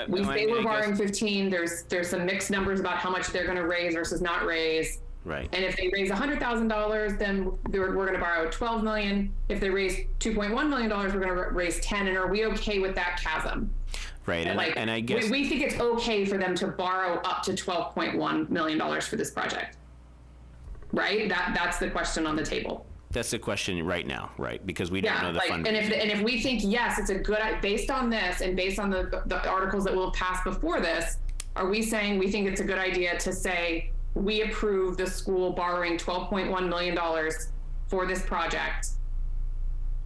we say we're borrowing 15, there's some mixed numbers about how much they're gonna raise versus not raise. Right. And if they raise $100,000, then we're going to borrow 12 million. If they raise $2.1 million, we're going to raise 10. And are we okay with that chasm? Right. And I guess we think it's okay for them to borrow up to $12.1 million for this project, right? That's the question on the table. that's the question right now, right? Because we don't know the like, fundraising. and if we think yes, it's a good, based on this and based on the articles that will pass before this, are we saying we think it's a good idea to say we approve the school borrowing $12.1 million for this project?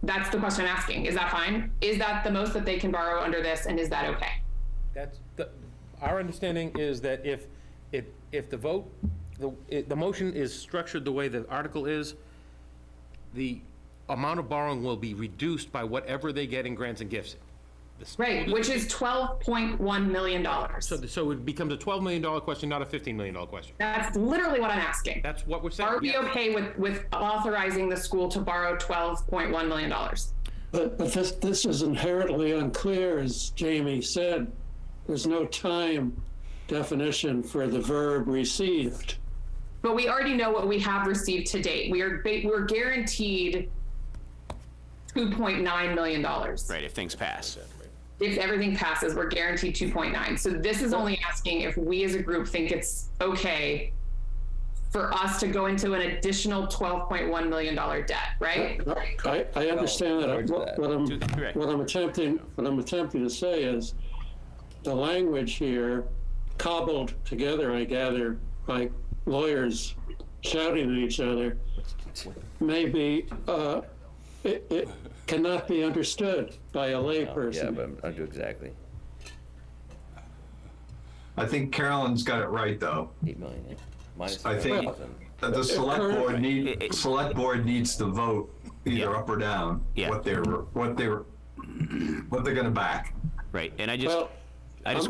That's the question I'm asking. Is that fine? Is that the most that they can borrow under this, and is that okay? That's our understanding is that if the vote, the motion is structured the way the article is, the amount of borrowing will be reduced by whatever they get in grants and gifts. Right, which is $12.1 million. So it becomes a $12 million question, not a $15 million question. That's literally what I'm asking. That's what we're saying. Are we okay with authorizing the school to borrow $12.1 million? But this is inherently unclear, as Jamie said. There's no time definition for the verb received. But we already know what we have received to date. We're guaranteed $2.9 million. Right, if things pass. If everything passes, we're guaranteed 2.9. So this is only asking if we as a group think it's okay for us to go into an additional $12.1 million debt, right? I understand that. What I'm attempting to say is the language here, cobbled together, I gather, by lawyers shouting at each other, maybe it cannot be understood by a layperson. Yeah, but I'll do exactly. I think Carolyn's got it right, though. 8 million, yeah. Minus I think 6,000. that the select board needs to vote either up or down what they're gonna back. Right, and I just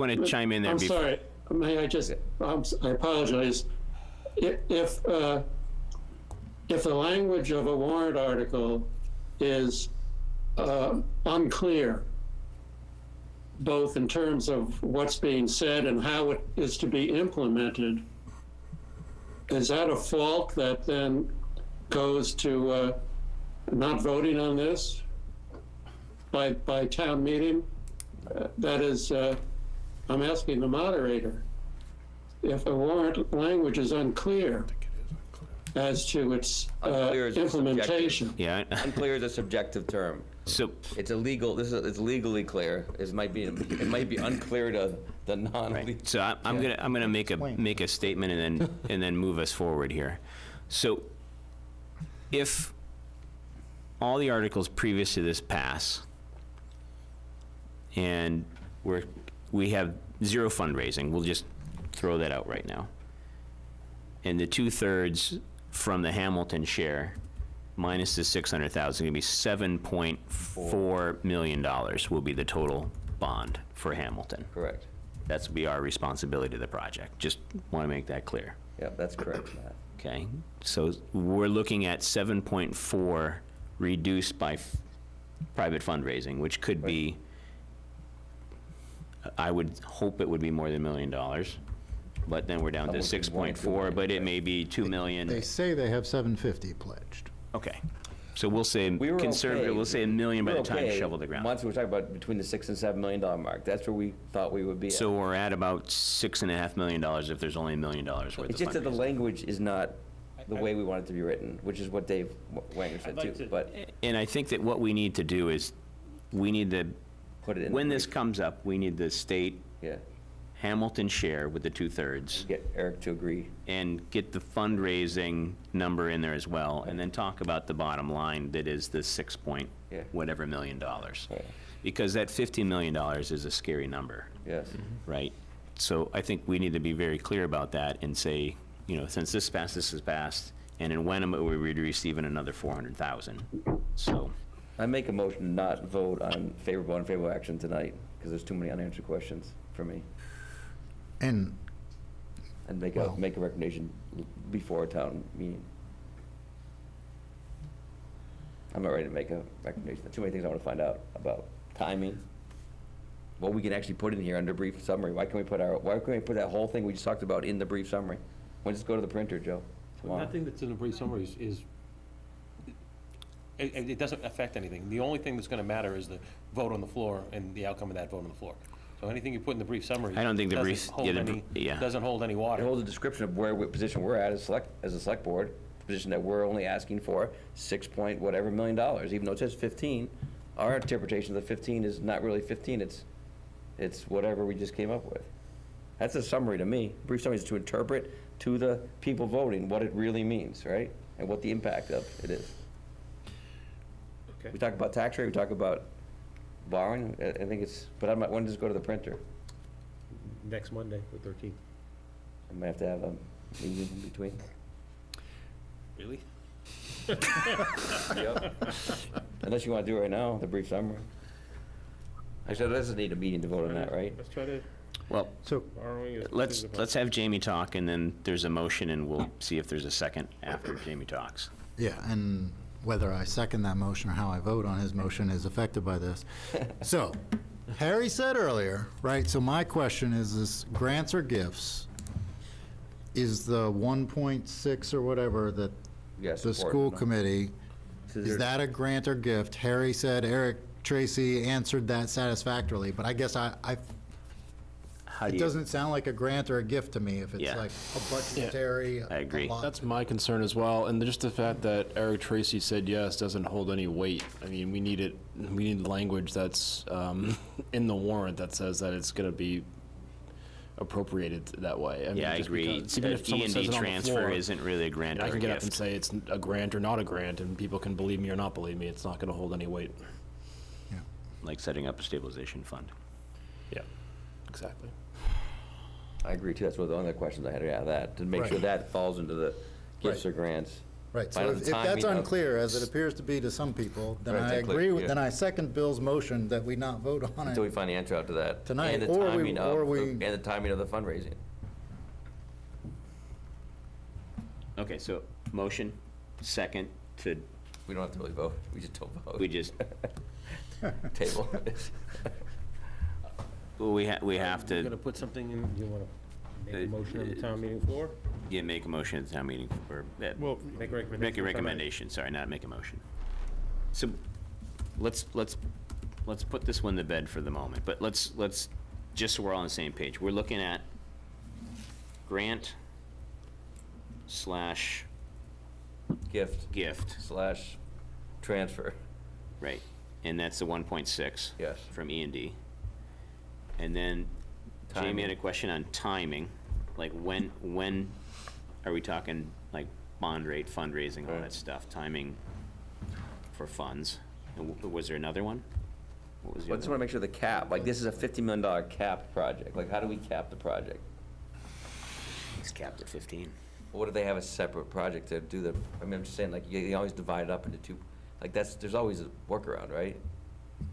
want to chime in there. I'm sorry, may I just, I apologize. If the language of a warrant article is unclear, both in terms of what's being said and how it is to be implemented, is that a fault that then goes to not voting on this by town meeting? That is, I'm asking the moderator, if a warrant language is unclear as to its Unclear is a implementation. subjective- Unclear is a subjective term. So it's illegal. It's legally clear. It might be unclear to the non. So I'm gonna make a statement and then move us forward here. So if all the articles previous to this pass, and we have zero fundraising, we'll just throw that out right now. And the 2/3 from the Hamilton share minus the 600,000, gonna be $7.4 million will be the total bond for Hamilton. Correct. That's be our responsibility to the project. Just want to make that clear. Yeah, that's correct, Matt. Okay, so we're looking at 7.4 reduced by private fundraising, which could be, I would hope it would be more than $1 million, but then we're down to 6.4, but it may be 2 million. They say they have 750 pledged. Okay, so we'll say were conservative, okay. we'll say $1 million by We're the time you okay. shovel the ground. Once we were talking about between the $6 and $7 million mark, that's where we thought we would be. So we're at about $6.5 million if there's only $1 million worth of It's just that the fundraising. language is not the way we want it to be written, which is what Dave Wanger said too. But And I think that what we need to do is, we need to, put it in. when this comes up, we need the state Yeah, Hamilton share with the 2/3 get Eric to agree. and get the fundraising number in there as well, and then talk about the bottom line that is the whatever million dollars. Because that $15 million is a scary number, Yes. right? So I think we need to be very clear about that and say, since this has passed, and in Wenham, we would receive another 400,000. So, I make a motion to not vote on favorable and unfavorable action tonight, because there's too many unanswered questions for me. And And make Well- a recommendation before a town meeting. I'm not ready to make a recommendation. There's too many things I want to find out about timing, what we can actually put in here under brief summary. Why can't we put that whole thing we just talked about in the brief summary? Why just go to the printer, Joe? Tomorrow. Nothing that's in the brief summary is, it doesn't affect anything. The only thing that's gonna matter is the vote on the floor and the outcome of that vote on the floor. So anything you put in the brief summary. I don't think the doesn't brief- hold yeah, the any- br- yeah. Doesn't hold any water. It holds a description of what position we're at as a select board, the position that we're only asking for $6 whatever million, even though it says 15. Our interpretation of the 15 is not really 15, it's whatever we just came up with. That's a summary to me. Brief summary is to interpret to the people voting what it really means, right? And what the impact of it is. Okay. We talk about tax rate, we talk about borrowing, I think it's, but when does it go to the printer? Next Monday, the 13th. I might have to have a meeting in between. Really? Yep. Unless you want to do it right now, the brief summary. Actually, it doesn't need a meeting to vote on that, right? Let's try to, well, so borrowing is. let's have Jamie talk, and then there's a motion, and we'll see if there's a second after Jamie talks. yeah, and whether I second that motion or how I vote on his motion is affected by this. So, Harry said earlier, right, so my question is grants or gifts? Is the 1.6 or whatever that Yes. the school committee, So is there- that a grant or gift? Harry said Eric Tracy answered that satisfactorily, but I guess How do it you? doesn't sound like a grant or a gift to me if it's Yeah. like a budgetary. I agree. a lot. That's my concern as well, and just the fact that Eric Tracy said yes doesn't hold any weight. I mean, we need language that's in the warrant that says that it's gonna be appropriated that way. Yeah, I just agree. because- Even if someone says E&D it on the transfer floor, isn't really a grant and I or a can get up and gift. say it's a grant or not a grant, and people can believe me or not believe me, it's not gonna hold any weight. Like setting up a stabilization fund. Yeah, exactly. I agree too, that's one of the other questions I had out of that, to make sure Right. that falls into the gifts or grants. Right, so Find out if the that's timing of- unclear, as it appears to be to some people, then Right, I it's unclear, agree, yeah. then I second Bill's motion that we not vote on Until we it. find the answer out to that. Tonight, And the or we- timing of or the- we- And the timing of the fundraising. Okay, so motion, second to, We don't have to really vote, we just don't vote. we just, Table. we have You're gonna to, put something in, you wanna make a motion on the town meeting floor? yeah, make a motion at the town meeting, or, Well, Make a recommendation. make a recommendation, sorry, not make a motion. So, let's put this one to bed for the moment, but let's, just so we're all on the same page, we're looking at grant slash Gift gift, slash transfer. right, and that's the 1.6. Yes. From E&D. And then Jamie Timing. had a question on timing, like when are we talking, like, bond rate, fundraising, all Right. that stuff, timing for funds? And was there another one? What was the I just other wanna one? make sure the cap, like, this is a $50 million capped project, like, how do we cap the project? It's capped at 15. What if they have a separate project to do the, I mean, I'm just saying, like, you always divide it up into two, like, there's always a workaround, right?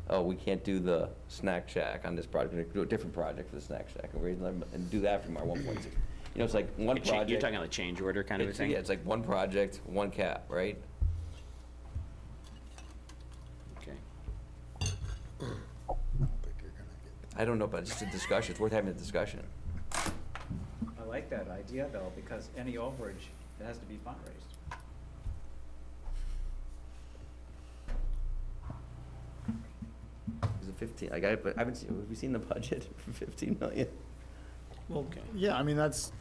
Oh, we can't do the snack shack on this project, we can do a different project for the snack shack, and do that from our 1.6. You know, it's like one project. You're talking about the change order kind of a It's- thing? Yeah, it's like one project, one cap, right? Okay. I don't know, but it's just a discussion, it's worth having a discussion. I like that idea though, because any overage, it has to be fundraised. Is it 15, like, I haven't seen, have we seen the budget for 15 million? Well, yeah, I mean, that's,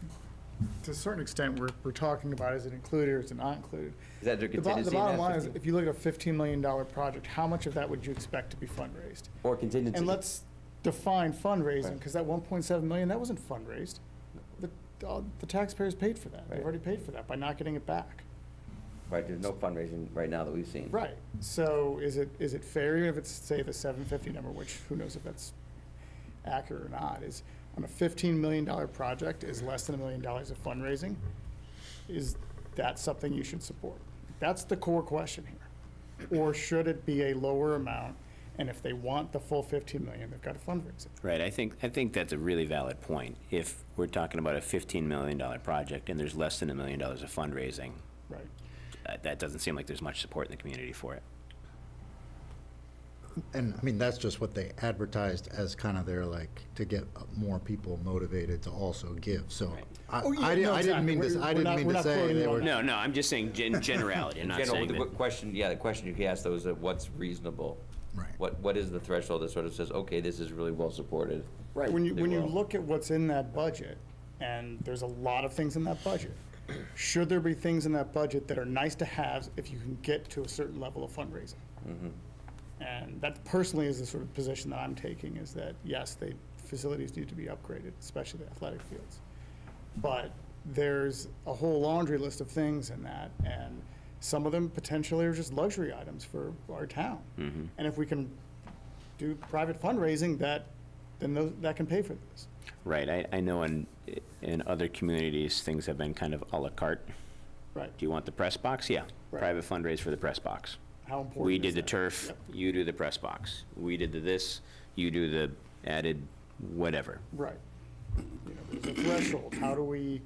to a certain extent, we're talking about, is it included or is it not included? Is that their The contingency in bottom that line is, 15? if you look at a $15 million project, how much of that would you expect to be fundraised? Or contingency? And let's define fundraising, Right. because that 1.7 million, that wasn't fundraised. The taxpayers paid for that. They've Right. already paid for that by not getting it back. Right, there's no fundraising right now that we've seen. Right. So is it fair, even if it's, say, the 750 number, which who knows if that's accurate or not, is on a $15 million project, is less than $1 million of fundraising? Is that something you should support? That's the core question here. Or should it be a lower amount? And if they want the full 15 million, they've got to fundraise it. Right, I think that's a really valid point. If we're talking about a $15 million project and there's less than $1 million of fundraising, Right. that doesn't seem like there's much support in the community for it. And, I mean, that's just what they advertised as kind of their, like, to get more people motivated to also give, so. Oh, yeah, I no, didn't mean exactly. to, I We're didn't not- mean we're to not say quoting they you on were. that. No, I'm just saying generality, I'm not General, saying the that. question, yeah, the question you asked though is that what's reasonable? Right. What is the threshold that sort of says, okay, this is really well supported? Right, when you, They when you will. look at what's in that budget, and there's a lot of things in that budget, should there be things in that budget that are nice to have if you can get to a certain level of fundraising? And that personally is the sort of position that I'm taking, is that, yes, facilities need to be upgraded, especially the athletic fields. But there's a whole laundry list of things in that, and some of them potentially are just luxury items for our town. And if we can do private fundraising, that can pay for this. Right, I know in other communities, things have been kind of à la carte. Right. Do you want the press box? Yeah, Right. private fundraise for the press box. How important We is did the that? turf, Yep. you do the press box. We did the this, you do the added whatever. Right. You know, there's a threshold. How do we,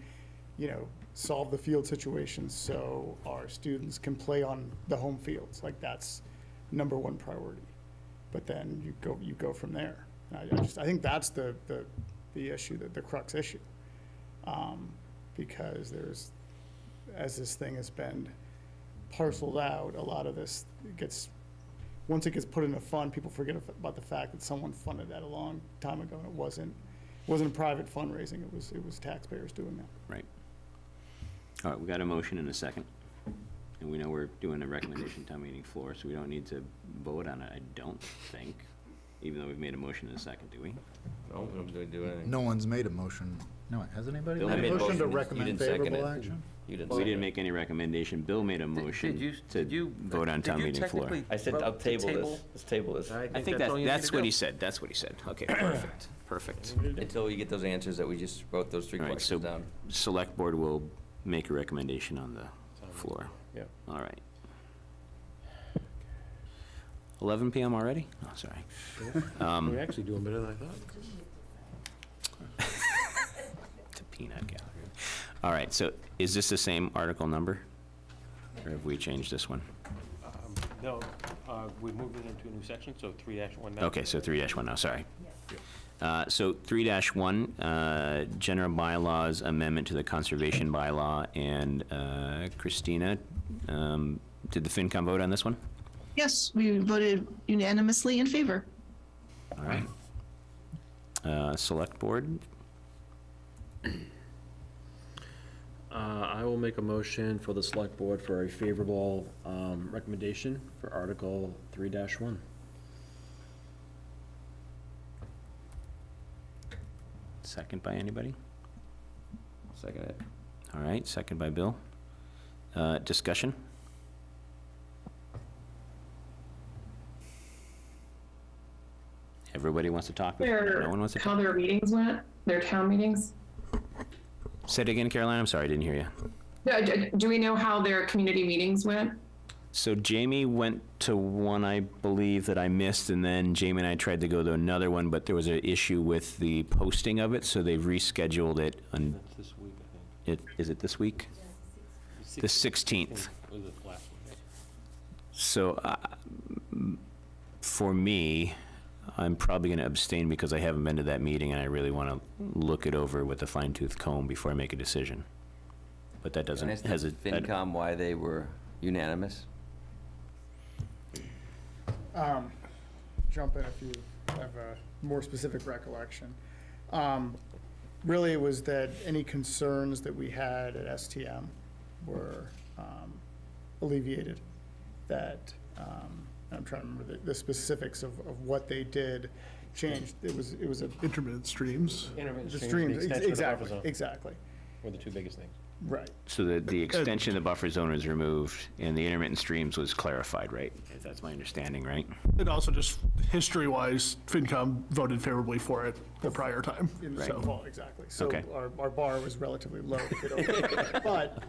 solve the field situation so our students can play on the home fields? Like, that's number one priority. But then you go from there. I think that's the issue, the crux issue. Because as this thing has been parceled out, a lot of this once it gets put in a fund, people forget about the fact that someone funded that a long time ago, and it wasn't private fundraising, it was taxpayers doing that. Right. All right, we got a motion and a second. And we know we're doing a recommendation town meeting floor, so we don't need to vote on it, I don't think. even though we've made a motion in a second, do we? No, we don't do anything. No one's made a motion. No, has anybody Bill made made a a motion to motion. You recommend didn't second favorable it. action? You didn't We second didn't it. make any recommendation. Bill made a motion to vote on town meeting floor. I said, I'll table this. Let's table this. I think that's what he said. That's what he said. Okay, perfect, perfect. Until we get those answers that we just wrote those three All right, so questions down. select board will make a recommendation on the floor. Yep. All right. 11 PM already? Oh, sorry. We're actually doing better than I thought. It's a peanut gallery. All right, so is this the same article number? Or have we changed this one? No, we moved it into a new section, so 3-1 now. Okay, so 3-1 now, sorry. So 3-1, general bylaws amendment to the conservation bylaw, and Christina, did the FinCom vote on this one? Yes, we voted unanimously in favor. All right. Select board, I will make a motion for the select board for a favorable recommendation for Article 3-1. second by anybody? Second it. All right, second by Bill. Discussion? Everybody wants to talk? No one wants to How talk? their meetings went, their town meetings? Say it again, Caroline, I'm sorry, I didn't hear you. Do we know how their community meetings went? So Jamie went to one, I believe, that I missed, and then Jamie and I tried to go to another one, but there was an issue with the posting of it, so they've rescheduled it. That's this week, I think. Is it this week? The 16th. Was it last week? So for me, I'm probably going to abstain because I haven't been to that meeting, and I really want to look it over with a fine-tooth comb before I make a decision. But that doesn't Can I ask the FinCom why they were unanimous? Jump in if you have a more specific recollection. Really, it was that any concerns that we had at STM were alleviated. That, I'm trying to remember the specifics of what they did changed. It was a. Intermittent streams. Intermittent The streams, the streams, extension of the buffer exactly, zone. exactly, Were the two biggest things. right. So the extension of the buffer zone was removed, and the intermittent streams was clarified, right? That's my understanding, right? And also just history-wise, FinCom voted favorably for it the prior time. Right. So, Well, exactly. So Okay. our bar was relatively low to get over. But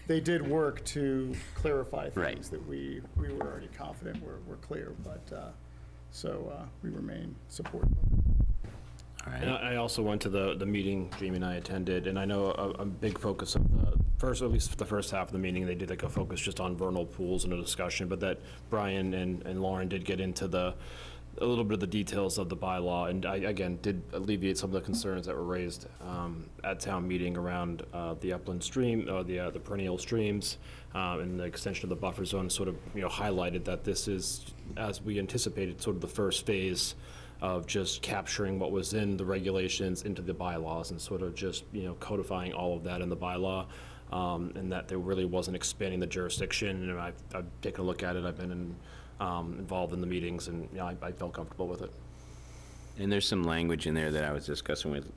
they did work to clarify Right. things that we were already confident were clear, but, we remain supportive. All And right. I also went to the meeting Jamie and I attended, and I know a big focus of the first, at least the first half of the meeting, they did like a focus just on vernal pools and a discussion, but that Brian and Lauren did get into a little bit of the details of the bylaw, and I, again, did alleviate some of the concerns that were raised at town meeting around the upland stream, or the perennial streams, and the extension of the buffer zone, sort of, highlighted that this is, as we anticipated, sort of the first phase of just capturing what was in the regulations into the bylaws and sort of just, codifying all of that in the bylaw, and that there really wasn't expanding the jurisdiction. And I've taken a look at it. I've been involved in the meetings, and I felt comfortable with it. And there's some language in there that I was discussing with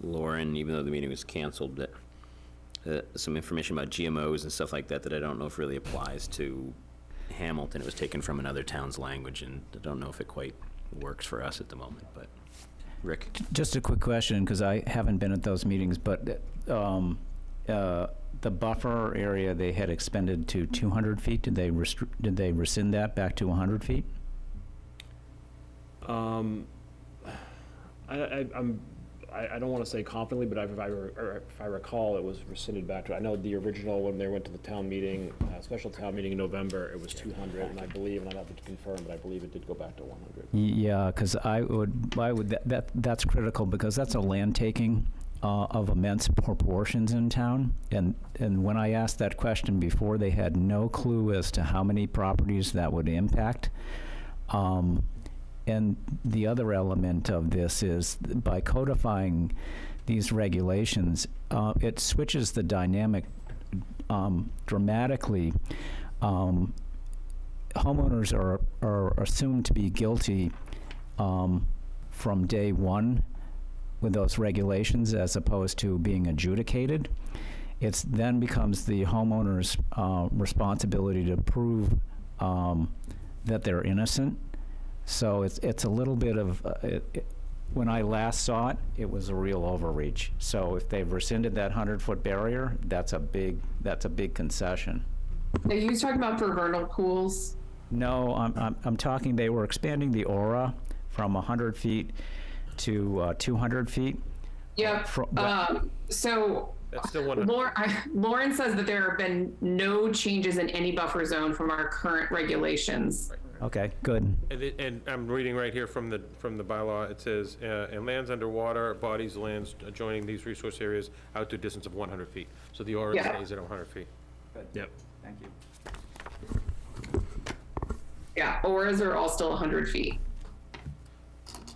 Lauren, even though the meeting was canceled, that some information about GMOs and stuff like that that I don't know if really applies to Hamilton. It was taken from another town's language, and I don't know if it quite works for us at the moment, but Rick? Just a quick question, because I haven't been at those meetings, but the buffer area they had expended to 200 feet, did they rescind that back to 100 feet? I don't want to say confidently, but if I recall, it was rescinded back to, I know the original, when they went to the town meeting, special town meeting in November, it was 200, and I believe, and I'd have to confirm, but I believe it did go back to 100. Yeah, because that's critical, because that's a land taking of immense proportions in town. And when I asked that question before, they had no clue as to how many properties that would impact. And the other element of this is, by codifying these regulations, it switches the dynamic dramatically homeowners are assumed to be guilty from day one with those regulations as opposed to being adjudicated. It then becomes the homeowner's responsibility to prove that they're innocent. So it's a little bit of, when I last saw it, it was a real overreach. So if they've rescinded that 100-foot barrier, that's a big concession. Are you talking about for vernal pools? No, I'm talking, they were expanding the aura from 100 feet to 200 feet. Yep. So That's still one. Lauren says that there have been no changes in any buffer zone from our current regulations. Okay, good. And I'm reading right here from the bylaw. It says, and lands underwater, bodies, lands adjoining these resource areas out to a distance of 100 feet. So the aura stays at 100 feet. Good. Yep. Thank you. Yeah, auras are all still 100 feet.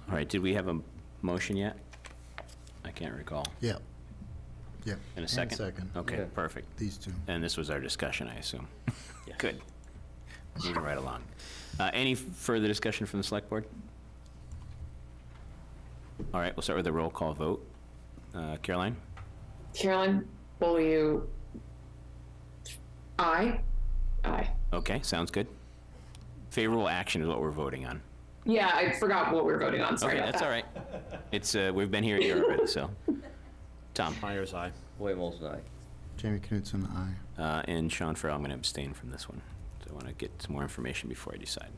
All right, did we have a motion yet? I can't recall. Yeah. Yeah. In a second? Second. Okay, perfect. These two. And this was our discussion, I assume? Good. Moving right along. Any further discussion from the select board? All right, we'll start with a roll call vote. Caroline? Carolyn, will you? Aye. Aye. Okay, sounds good. Favorable action is what we're voting on. Yeah, I forgot what we're voting on. Sorry Okay, about that's that. all right. It's, we've been here a year already, so. Tom? Myers, aye. William Olson, aye. Jamie Knutson, aye. And Sean Farrell, I'm going to abstain from this one. So I want to get some more information before I decide.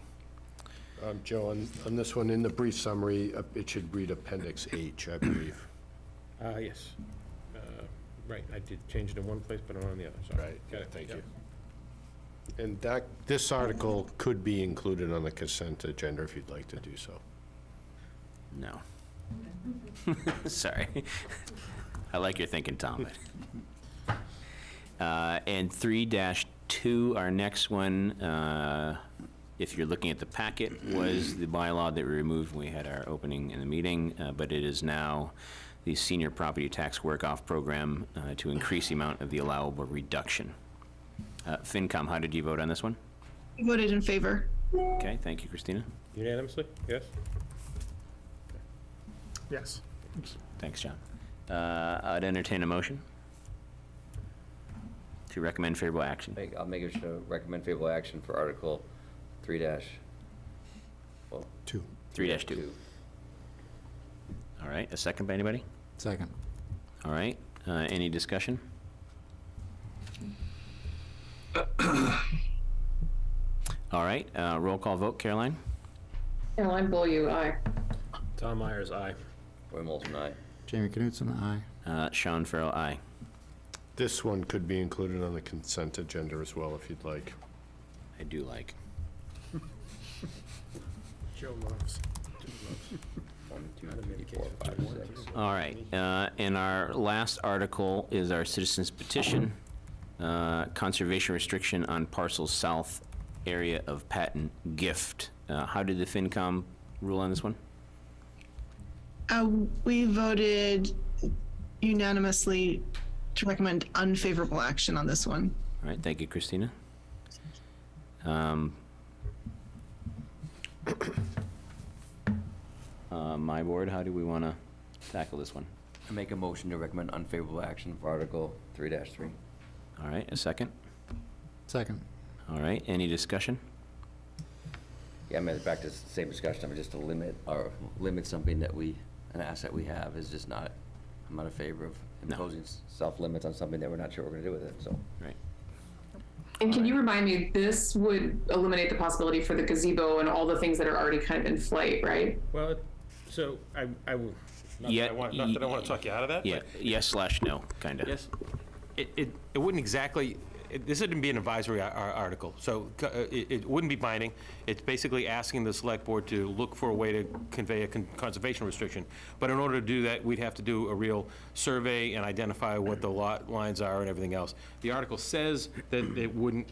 Joe, on this one, in the brief summary, it should read Appendix H, I believe. Yes. Right, I did change it in one place, but not on the other. Sorry. Right, Got it. thank Yep. you. And this article could be included on the consent agenda if you'd like to do so. No. Sorry. I like your thinking, Tom. And 3-2, our next one, if you're looking at the packet, was the bylaw that we removed when we had our opening in the meeting, but it is now the Senior Property Tax Work-Off Program to increase the amount of the allowable reduction. FinCom, how did you vote on this one? I voted in favor. Okay, thank you, Christina. Unanimously? Yes? Yes. Thanks, John. I'd entertain a motion to recommend favorable action. I'll make a show, recommend favorable action for Article 3-2. 3-2. All right, a second by anybody? Second. All right, any discussion? All right, roll call vote, Caroline? Caroline Beaulieu, aye. Tom Myers, aye. William Olson, aye. Jamie Knutson, aye. Sean Farrell, aye. This one could be included on the consent agenda as well, if you'd like. I do like. Joe loves. 1, 2, 3, 4, 5, 6. All right, and our last article is our citizens petition, conservation restriction on parcel south area of patent gift. How did the FinCom rule on this one? We voted unanimously to recommend unfavorable action on this one. All right, thank you, Christina. My board, how do we want to tackle this one? I make a motion to recommend unfavorable action for Article 3-3. All right, a second? Second. All right, any discussion? Yeah, I mean, back to the same discussion, I mean, just to limit something that an asset we have is just not, I'm not in favor of imposing self-limits on something that we're not sure we're gonna do with it, so. Right. And can you remind me, this would eliminate the possibility for the gazebo and all the things that are already kind of in flight, right? Well, so I will, not that I want to talk you out of that. Yeah, yes/no, kind of. Yes. It wouldn't exactly, this wouldn't be an advisory article, so it wouldn't be binding. It's basically asking the select board to look for a way to convey a conservation restriction. But in order to do that, we'd have to do a real survey and identify what the lot lines are and everything else. The article says that it wouldn't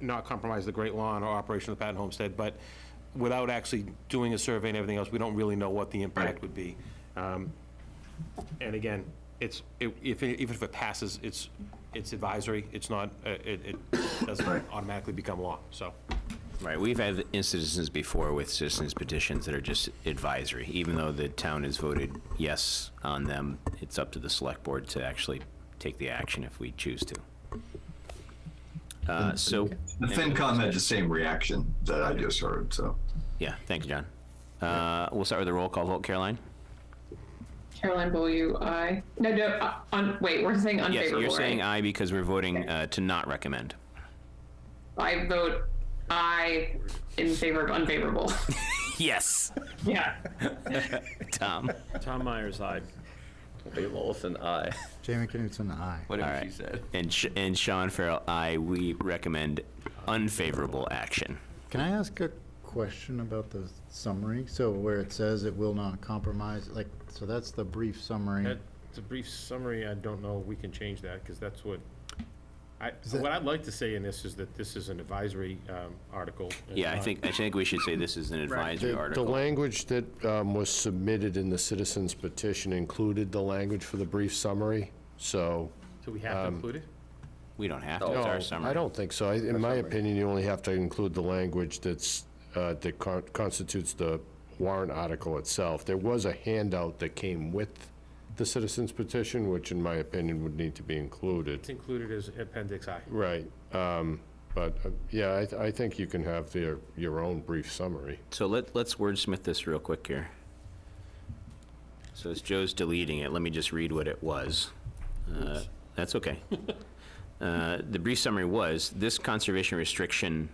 not compromise the Great Lawn or operation of the Patent Homestead, but without actually doing a survey and everything else, we don't really know what the impact would be. And again, even if it passes, it's advisory. It's not. It doesn't automatically become law. So. Right, we've had instances before with citizens petitions that are just advisory. Even though the town has voted yes on them, it's up to the select board to actually take the action if we choose to. So. The FinCom had the same reaction that I just heard, so. Yeah, thanks, John. We'll start with the roll call vote. Caroline? Caroline Beaulieu, aye. No, wait, we're saying unfavorable, Yes, you're saying right? aye because we're voting to not recommend. I vote aye in favor of unfavorable. Yes. Yeah. Tom? Tom Myers, aye. Dave Olson, aye. Jamie Knutson, aye. Whatever she said. And Sean Farrell, aye. We recommend unfavorable action. Can I ask a question about the summary? So where it says it will not compromise, like, so that's the brief summary. It's a brief summary. I don't know if we can change that, because that's what, that- what I'd like to say in this is that this is an advisory article. and Yeah, I not- think we should say this is an advisory The article. language that was submitted in the citizens petition included the language for the brief summary, so. So we have to include it? We don't have to, it's our No, summary. I don't think so. In my opinion, you only have to include the language that's, that constitutes the warrant article itself. There was a handout that came with the citizens petition, which in my opinion would need to be included. It's included as Appendix I. Right. But, yeah, I think you can have your own brief summary. So let's wordsmith this real quick here. So as Joe's deleting it, let me just read what it was. That's okay. The brief summary was, this conservation restriction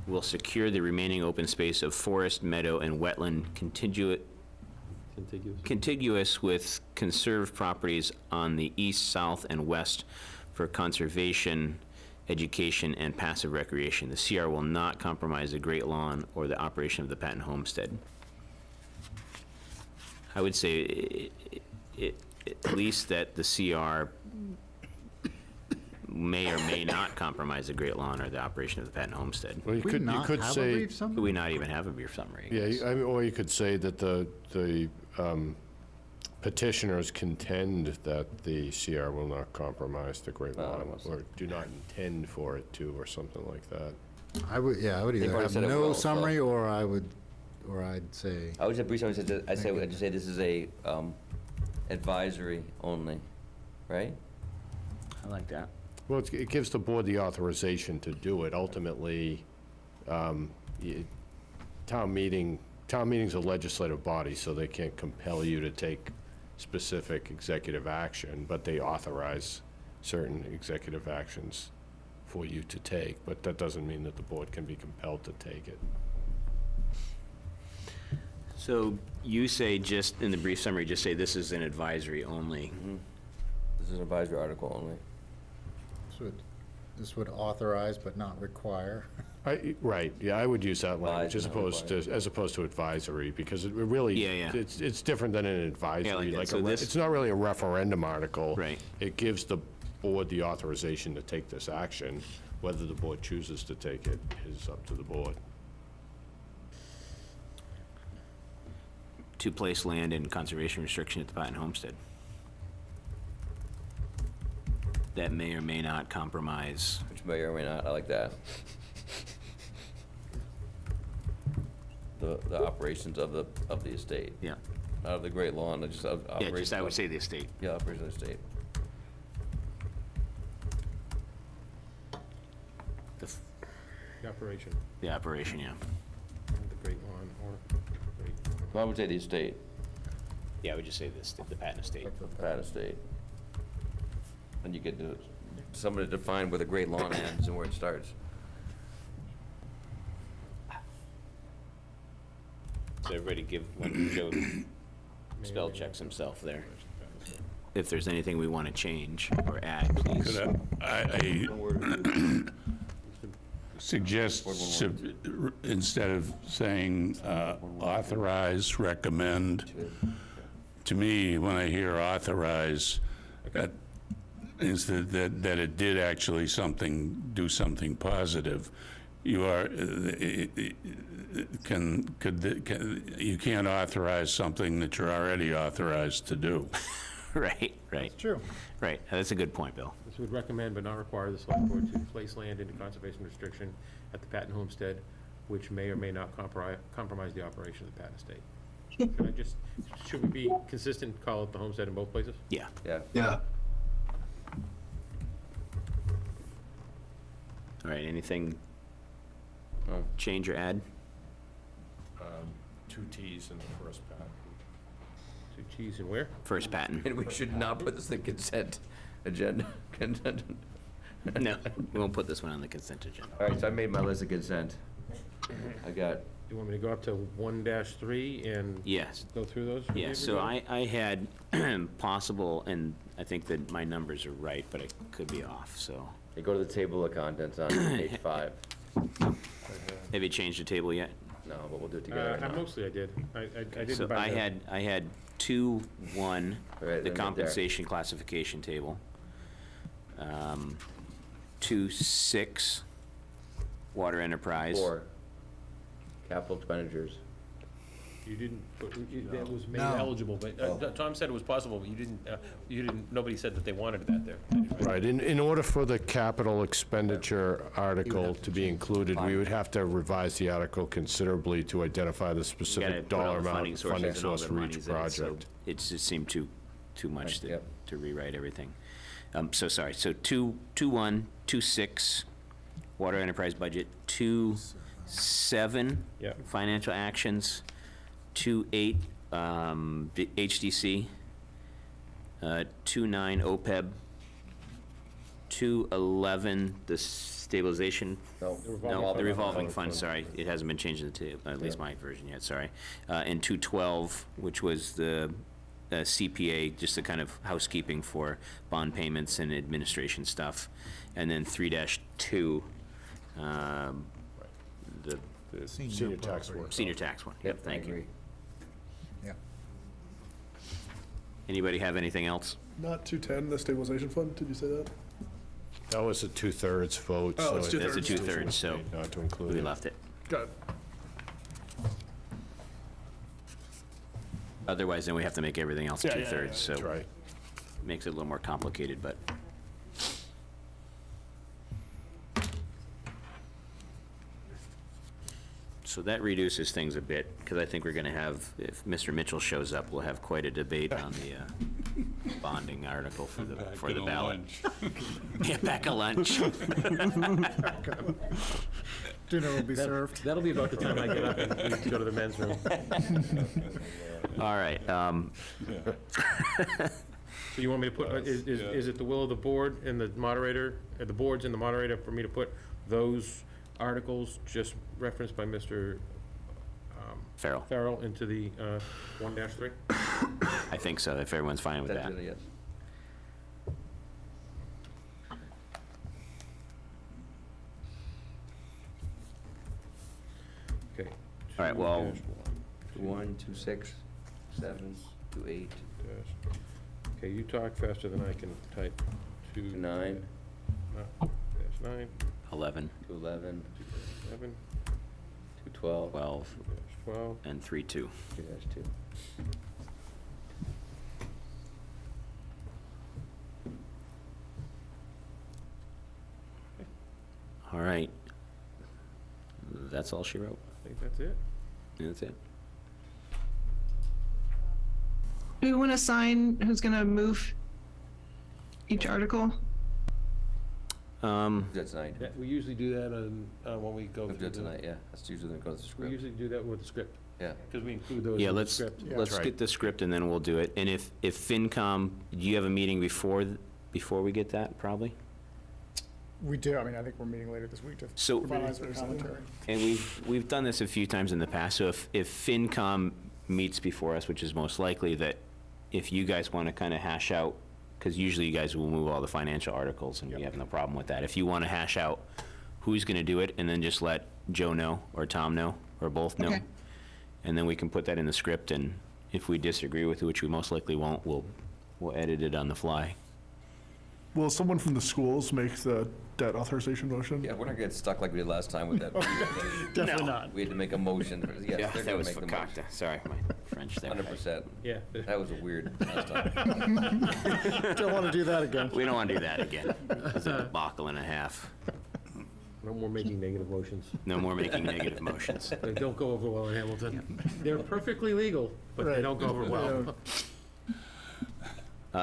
will secure the remaining open space of forest, meadow, and wetland contiguous with conserved properties on the east, south, and west for conservation, education, and passive recreation. The CR will not compromise the Great Lawn or the operation of the Patton Homestead. I would say at least that the CR may or may not compromise the Great Lawn or the operation of the Patton Homestead. Well, you We could, you not could have a say, brief summary? Could we not even have a brief summary? I yeah, guess? I mean, or you could say that the petitioners contend that the CR will not compromise the Great Lawn, or do not intend for it to, or something like that. I would They've either already have said it no will, so- summary, or I'd say, I would say brief summary, I'd just say this is a advisory only, right? I like that. Well, it gives the board the authorization to do it. Ultimately, town meeting's a legislative body, so they can't compel you to take specific executive action, but they authorize certain executive actions for you to take, but that doesn't mean that the board can be compelled to take it. So you say just, in the brief summary, just say this is an advisory only. This is an advisory article only. this would authorize but not require. Right, yeah, I would use that language Advise, as opposed to advisory, because it really, Yeah, yeah. it's different than an advisory. that. Like So this- it's not really a referendum article. Right. It gives the board the authorization to take this action. Whether the board chooses to take it is up to the board. To place land in conservation restriction at the Patton Homestead. That may or may not compromise. Which may or may not, I like that. The operations of the estate. Yeah. Not of the Great Lawn, just of Yeah, operations. just I would say the estate. Yeah, operation of the estate. The operation, The operation, yeah. the Great Lawn or Great Lawn. I would say the estate, Yeah, I would just say this, the Patton estate. Pat estate. And you get to, somebody to define where the Great Lawn ends and where it starts. So everybody give, when Joe spell checks himself there. If there's anything we want to change or add, please. Could I suggest, instead of saying authorize, recommend, to me, when I hear authorize, that is that it did actually do something positive. You are, you can't authorize something that you're already authorized to do. Right, right. True. Right, that's a good point, Bill. This would recommend but not require the select board to place land into conservation restriction at the Patton Homestead which may or may not compromise the operation of the Patton estate. Should we be consistent, call it the homestead in both places? Yeah. Yeah. Yeah. All right, anything No. change or add? 2 Ts in the first pack. 2 Ts and where? First patent. And we should not put this in the consent agenda. No, we won't put this one on the consent agenda. All right, so I made my list of consent. I got, You want me to go up to 1-3 and Yes. go through those? with Yeah, so everybody? I had possible, and I think that my numbers are right, but I could be off, so. you go to the table of contents on page 5. Have you changed the table yet? No, but we'll do it together right now. Mostly I did. I didn't So buy I had 2-1, Right, the let me get there. compensation classification table. 2-6, water enterprise. 4, capital expenditures. You didn't, that was made No. eligible, but Oh. Tom said it was possible, but you didn't, nobody said that they wanted that there. Right, in order for the capital expenditure article to be included, we would have to revise the article considerably to identify the You gotta specific put all dollar the amount, funding sources funding and all source the for each monies in it, so project. it just seemed too much Right, yep. to rewrite everything. So sorry, so 2-1, 2-6, water enterprise budget, 2-7, Yep. financial actions, 2-8, the HDC, 2-9, OPEB, 2-11, the stabilization. No. No, the revolving fund, sorry, it hasn't been changed to, at least my version yet, sorry. And 2-12, which was the CPA, just the kind of housekeeping for bond payments and administration stuff. And then 3-2, the Senior tax work. senior tax one. Yep, I thank you. agree. Yeah. Anybody have anything else? Not 210, the stabilization fund, did you say that? That was a 2/3 vote. Oh, so it's it- two-thirds. That's a 2/3, so Not to include we it. left it. Got it. Otherwise, then we have to make everything else Yeah, yeah, 2/3, yeah, so. That's right. Makes it a little more complicated, but. So that reduces things a bit, because I think we're gonna have, if Mr. Mitchell shows up, we'll have quite a debate on the bonding article for the ballot. Yeah, back at lunch. Dinner will be served. That'll be about the time I get up and leave to go to the men's room. All right, So you want me to put, is it the will of the board and the moderator, the boards and the moderator for me to put those articles just referenced by Mr. Farrell, Farrell into the 1-3? I think so, if everyone's fine with That's that. really yes. Okay. All right, well- 1, 2, 6, 7, 2, 8, Okay, you talk faster than I can type. 2, 9, -9, 11, 2, 11, 11, 2, 12, 12, 12. and 3-2. 2, 2. All right. That's all she wrote. I think that's it. That's it. Do we want to sign who's going to move each article? That's tonight. We usually do that when we go We'll do through it the... tonight, yeah. That's usually when it goes to We script. usually do that with the script, Yeah. because we include those Yeah, in the let's script. get the script and then we'll do it. And if FinCom, do you have a meeting before we get that, probably? We do, I mean, I think we're meeting later this week to So- finalize the commentary. And we've done this a few times in the past, so if FinCom meets before us, which is most likely, that if you guys want to kind of hash out, because usually you guys will move all the financial articles, and we have no problem with that. If you want to hash out who's going to do it, and then just let Joe know, or Tom know, or both know. Okay. And then we can put that in the script, and if we disagree with it, which we most likely won't, we'll edit it on the fly. Will someone from the schools make the debt authorization motion? Yeah, we're not gonna get stuck like we did last time with that. Definitely not. We had to make a motion. Yes, Yeah, they're that gonna was make the motion. fakakta. Sorry, my French there. 100%. Yeah. That was a weird last time. Don't want to do that again. We don't want to do that again. It's a debacle and a half. No more making negative motions. No more making negative motions. They don't go over well in Hamilton. They're perfectly legal, but they don't go over well.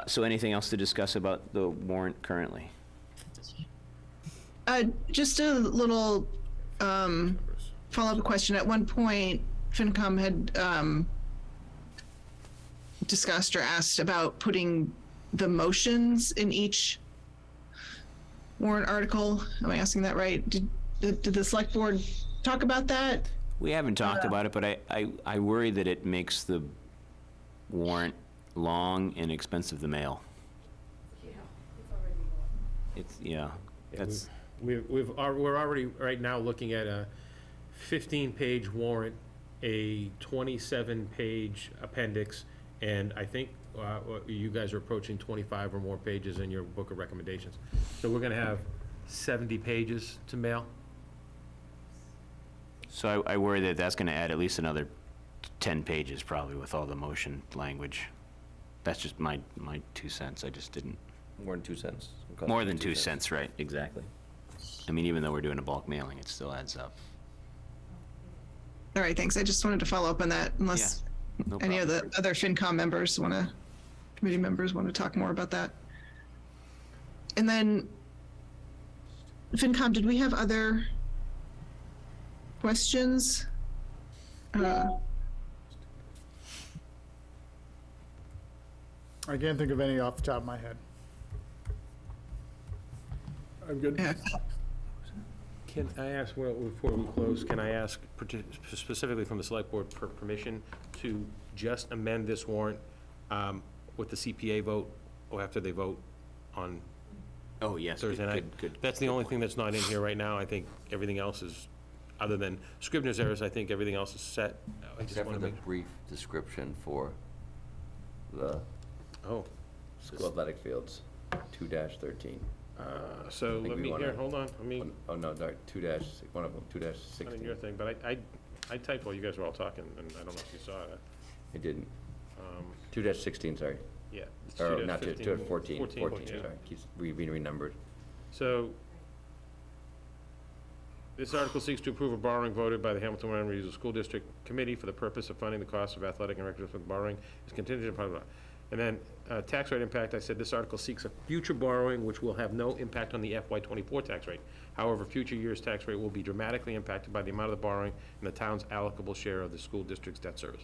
So anything else to discuss about the warrant currently? Just a little follow-up question. At one point, FinCom had discussed or asked about putting the motions in each warrant article. Am I asking that right? Did the select board talk about that? We haven't talked about it, but I worry that it makes the warrant long and expensive to mail. Yeah, that's, We're already, right now, looking at a 15-page warrant, a 27-page appendix, and I think you guys are approaching 25 or more pages in your book of recommendations. So we're gonna have 70 pages to mail. so I worry that that's gonna add at least another 10 pages probably with all the motion language. That's just my 2 cents. I just didn't. More than 2 cents. More than 2 cents, right, exactly. I mean, even though we're doing a bulk mailing, it still adds up. All right, thanks. I just wanted to follow up on that unless No any of problem. the other FinCom members committee members want to talk more about that. And then, FinCom, did we have other questions? I can't think of any off the top of my head. I'm good. Can I ask, well, before we close, can I ask specifically from the select board permission to just amend this warrant with the CPA vote, or after they vote on Oh, yes. Thursday night? Good. That's the only thing that's not in here right now. I think everything else is, other than Scribner's errors, I think everything else is set. I just Except for want to the make, brief description for the oh, school athletic fields, 2-13. so think let we me, wanna- here, hold on, let me, Oh, no, 2 dash, one of them, not in your 2-16. thing, but I typed while you guys were all talking, and I don't know if you saw it. I didn't. 2-16, sorry. Yeah. it's Or 2-15, not 14, 14, yeah. sorry. Keeps being renumbered. So, this article seeks to approve a borrowing voted by the Hamilton Wenham Regional School District Committee for the purpose of funding the cost of athletic and recreational borrowing is contingent upon, and then, tax rate impact, I said this article seeks a future borrowing which will have no impact on the FY24 tax rate. However, future years' tax rate will be dramatically impacted by the amount of the borrowing and the town's allocable share of the school district's debt service.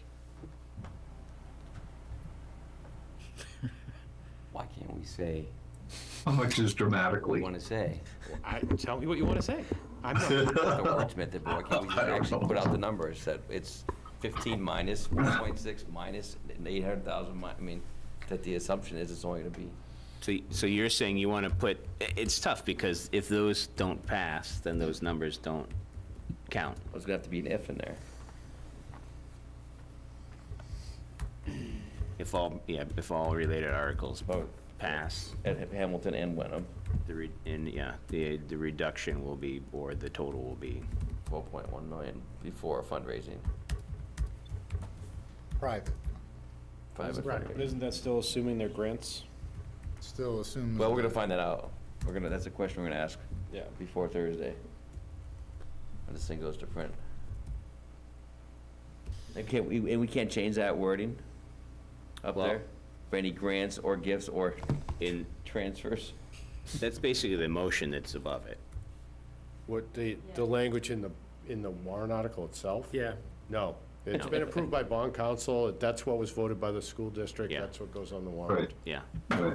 Why can't we say How much is what dramatically? we want to say? Tell me what you want to say. I'm not, The wordsmith, why can't we just actually put out the numbers that it's 15 minus 1.6 minus 800,000, I mean, that the assumption is it's only going to be. So you're saying you want to put, it's tough because if those don't pass, then those numbers don't count. There's going to have to be an if in there. If all related articles pass, At Hamilton and Wenham, the reduction will be, or the total will be. 12.1 million before fundraising. Private. Private Right, fundraising. But isn't that still assuming they're grants? Still assume. Well, we're going to find that out. That's a question we're going to ask Yeah. before Thursday. When this thing goes to print. And we can't change that wording up Well- there for any grants or gifts or in transfers? That's basically the motion that's above it. What, the language in the warrant article itself? yeah. No. It's No. been approved by bond council. That's what was voted by the school district. Yeah. That's what goes on the warrant. Yeah. I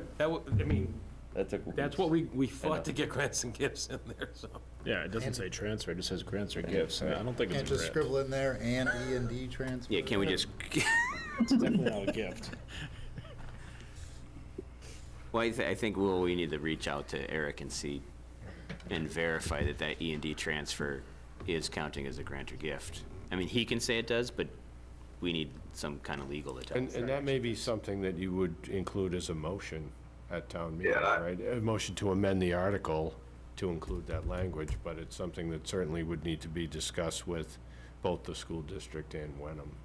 mean, That's that's what we fought to get grants and gifts in there, so. Yeah, it doesn't say transfer, it just says grants or gifts. I don't think Can't it's a just grant. scribble in there and E&D transfer? Yeah, can we just, It's definitely not a gift. well, I think we need to reach out to Eric and see, and verify that E&D transfer is counting as a grant or gift. I mean, he can say it does, but we need some kind of legal to tell us. And that may be something that you would include as a motion at town meeting, Yeah. right? A motion to amend the article to include that language, but it's something that certainly would need to be discussed with both the school district and Wenham.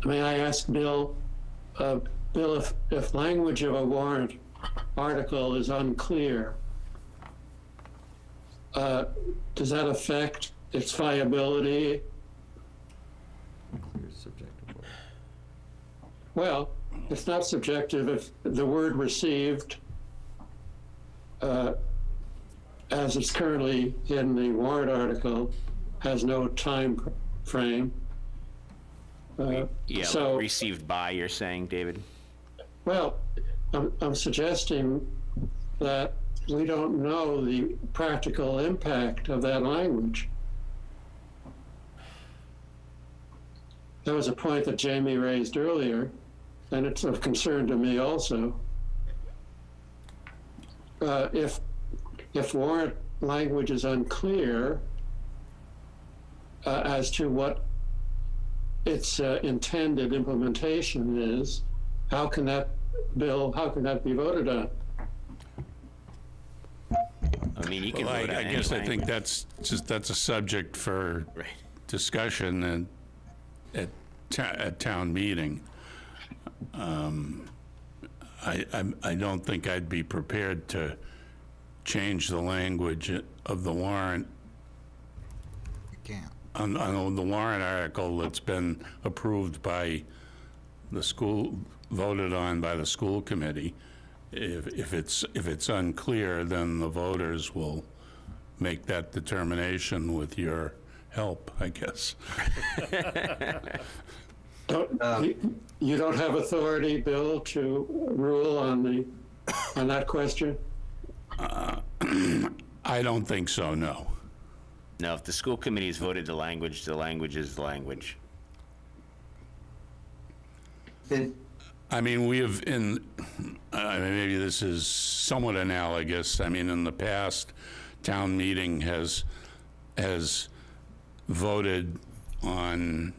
May I ask Bill, Bill, if language of a warrant article is unclear, does that affect its viability? Well, it's not subjective if the word received, as it's currently in the warrant article, has no time frame. Yeah, So, received by, you're saying, David? well, I'm suggesting that we don't know the practical impact of that language. That was a point that Jamie raised earlier, and it's of concern to me also. If warrant language is unclear as to what its intended implementation is, how can that be voted on? I mean, you can Well, vote on I any guess I think language. that's a subject for discussion and at town meeting. I don't think I'd be prepared to change the language of the warrant. You can't. On the warrant article that's been approved by the school, voted on by the school committee. If it's unclear, then the voters will make that determination with your help, I guess. You don't have authority, Bill, to rule on that question? I don't think so, no. No, if the school committee's voted the language is the language. I mean, we have maybe this is somewhat analogous. I mean, in the past, town meeting has voted on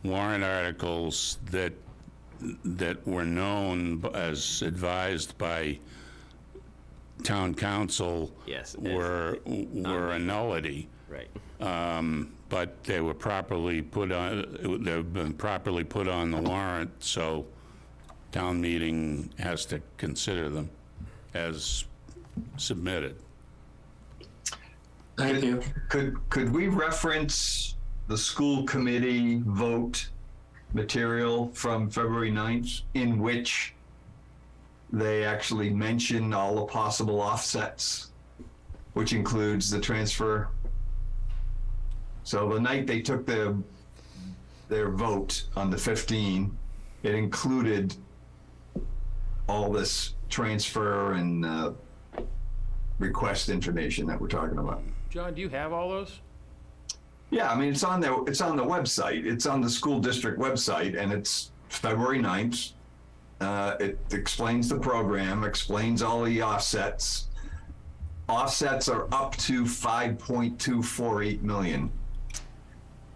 warrant articles that were known as advised by town council. Yes. were a nullity. Right. But they were properly put on, they've been properly put on the warrant, so town meeting has to consider them as submitted. Thank you. Could we reference the school committee vote material from February 9th in which they actually mention all the possible offsets, which includes the transfer? So the night they took their vote on the 15, it included all this transfer and request information that we're talking about. John, do you have all those? Yeah, I mean, it's on the website. It's on the school district website, and it's February 9th. It explains the program, explains all the offsets. Offsets are up to 5.248 million,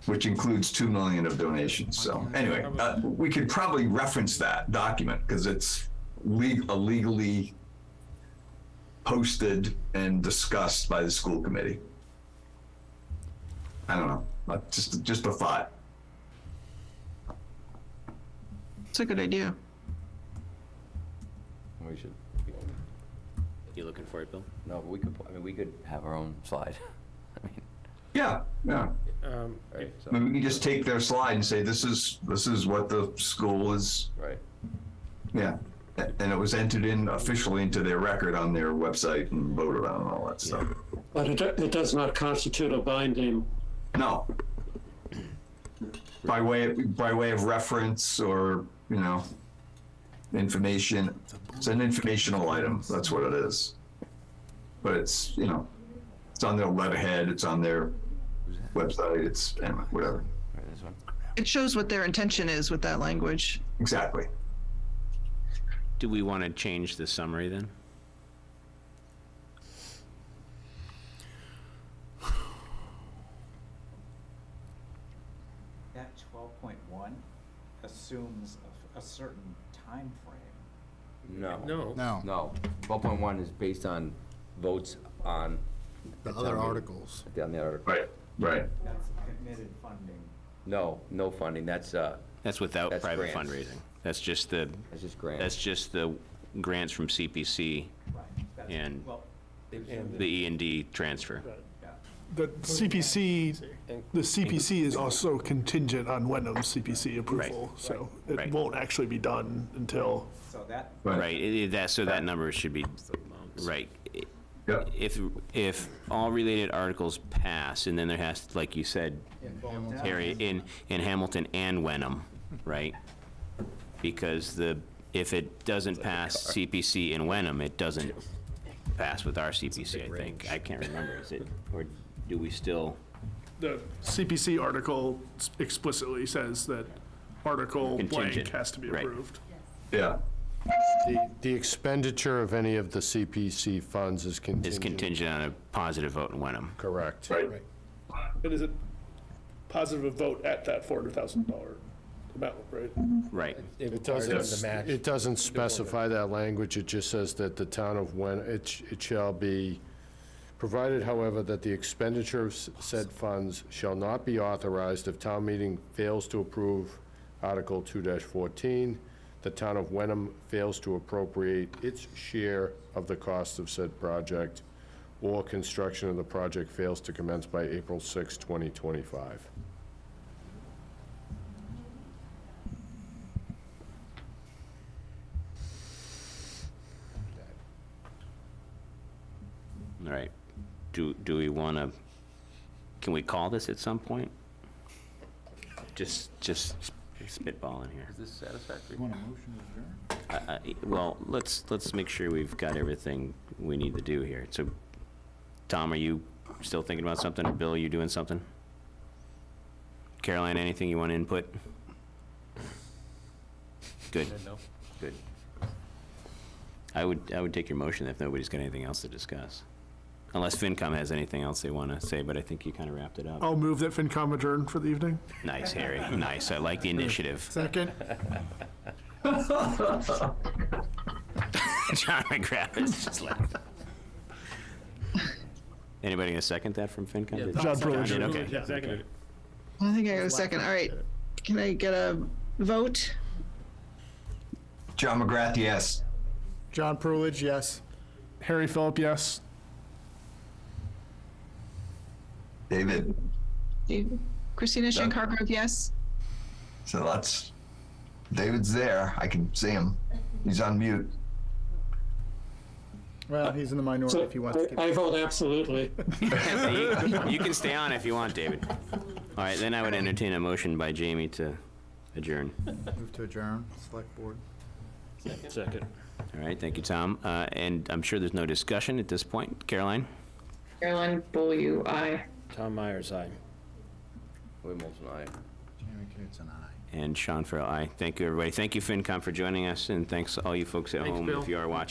which includes 2 million of donations. So anyway, we could probably reference that document because it's legally posted and discussed by the school committee. I don't know, just a thought. It's a good idea. We should. You looking for it, Bill? No, but we could have our own slide. I mean, Yeah. right, I mean, we can just take their slide and say, this is what the school is. Right. Yeah. And it was entered in officially into their record on their website and voted on and all that stuff. But it does not constitute a binding. No. By way of reference or, information. It's an informational item. That's what it is. But it's, it's on their letterhead. It's on their website. It's whatever. It shows what their intention is with that language. Exactly. Do we want to change the summary then? That 12.1 assumes a certain time frame. No. No. 12.1 is based on votes on The other articles. On the article. Right. That's committed funding. No funding. That's without that's private grants. fundraising. That's just the grants from CPC Right. and Well, the E&D transfer. gotcha. the CPC, the CPC is also contingent on Wenham's CPC approval, so Right. it won't actually be done until. So that, Right, so that number should be, right. If all related articles pass, and then there has, like you said, Harry, in Hamilton and Wenham, right? Because if it doesn't pass CPC in Wenham, it doesn't pass with our CPC, I think. I can't remember, is it, or do we still? The CPC article explicitly says that article blank Contingent, has to be right. approved. Yeah. The expenditure of any of the CPC funds is contingent. Is contingent on a positive vote in Wenham. Correct. Right. And is it positive vote at that $400,000 amount, right? Right. It doesn't specify that language, it just says that the town of it shall be, provided however, that the expenditure of said funds shall not be authorized if town meeting fails to approve Article 2-14, the town of Wenham fails to appropriate its share of the cost of said project, or construction of the project fails to commence by April 6, 2025. All right. Do we want to, can we call this at some point? Just spitballing here. Is this satisfactory? Well, let's make sure we've got everything we need to do here. So, Tom, are you still thinking about something, or Bill, are you doing something? Caroline, anything you want to input? Good. Good. I would take your motion if nobody's got anything else to discuss. Unless FinCom has anything else they want to say, but I think you kind of wrapped it up. I'll move that FinCom adjourn for the evening. Nice, Harry. Nice. I like the initiative. Second? John McGrath is just left. Anybody gonna second that from FinCom? John Perlich. did, okay. I think I got a second. All right. Can I get a vote? John McGrath, yes. John Perlich, yes. Harry Phillip, yes. David. Christina Schenk-Hargrove, yes. So David's there. I can see him. He's on mute. Well, he's in the minority if he wants to keep. I vote absolutely. You can stay on if you want, David. All right, then I would entertain a motion by Jamie to adjourn. Move to adjourn, select board. Second. All right, thank you, Tom. And I'm sure there's no discussion at this point. Caroline? Caroline Beaulieu, aye. Tom Myers, aye. William Moulton, aye. Jamie Knutson, aye. And Sean Farrell, aye. Thank you, everybody. Thank you, FinCom, for joining us, and thanks to all you folks at home if you are watching.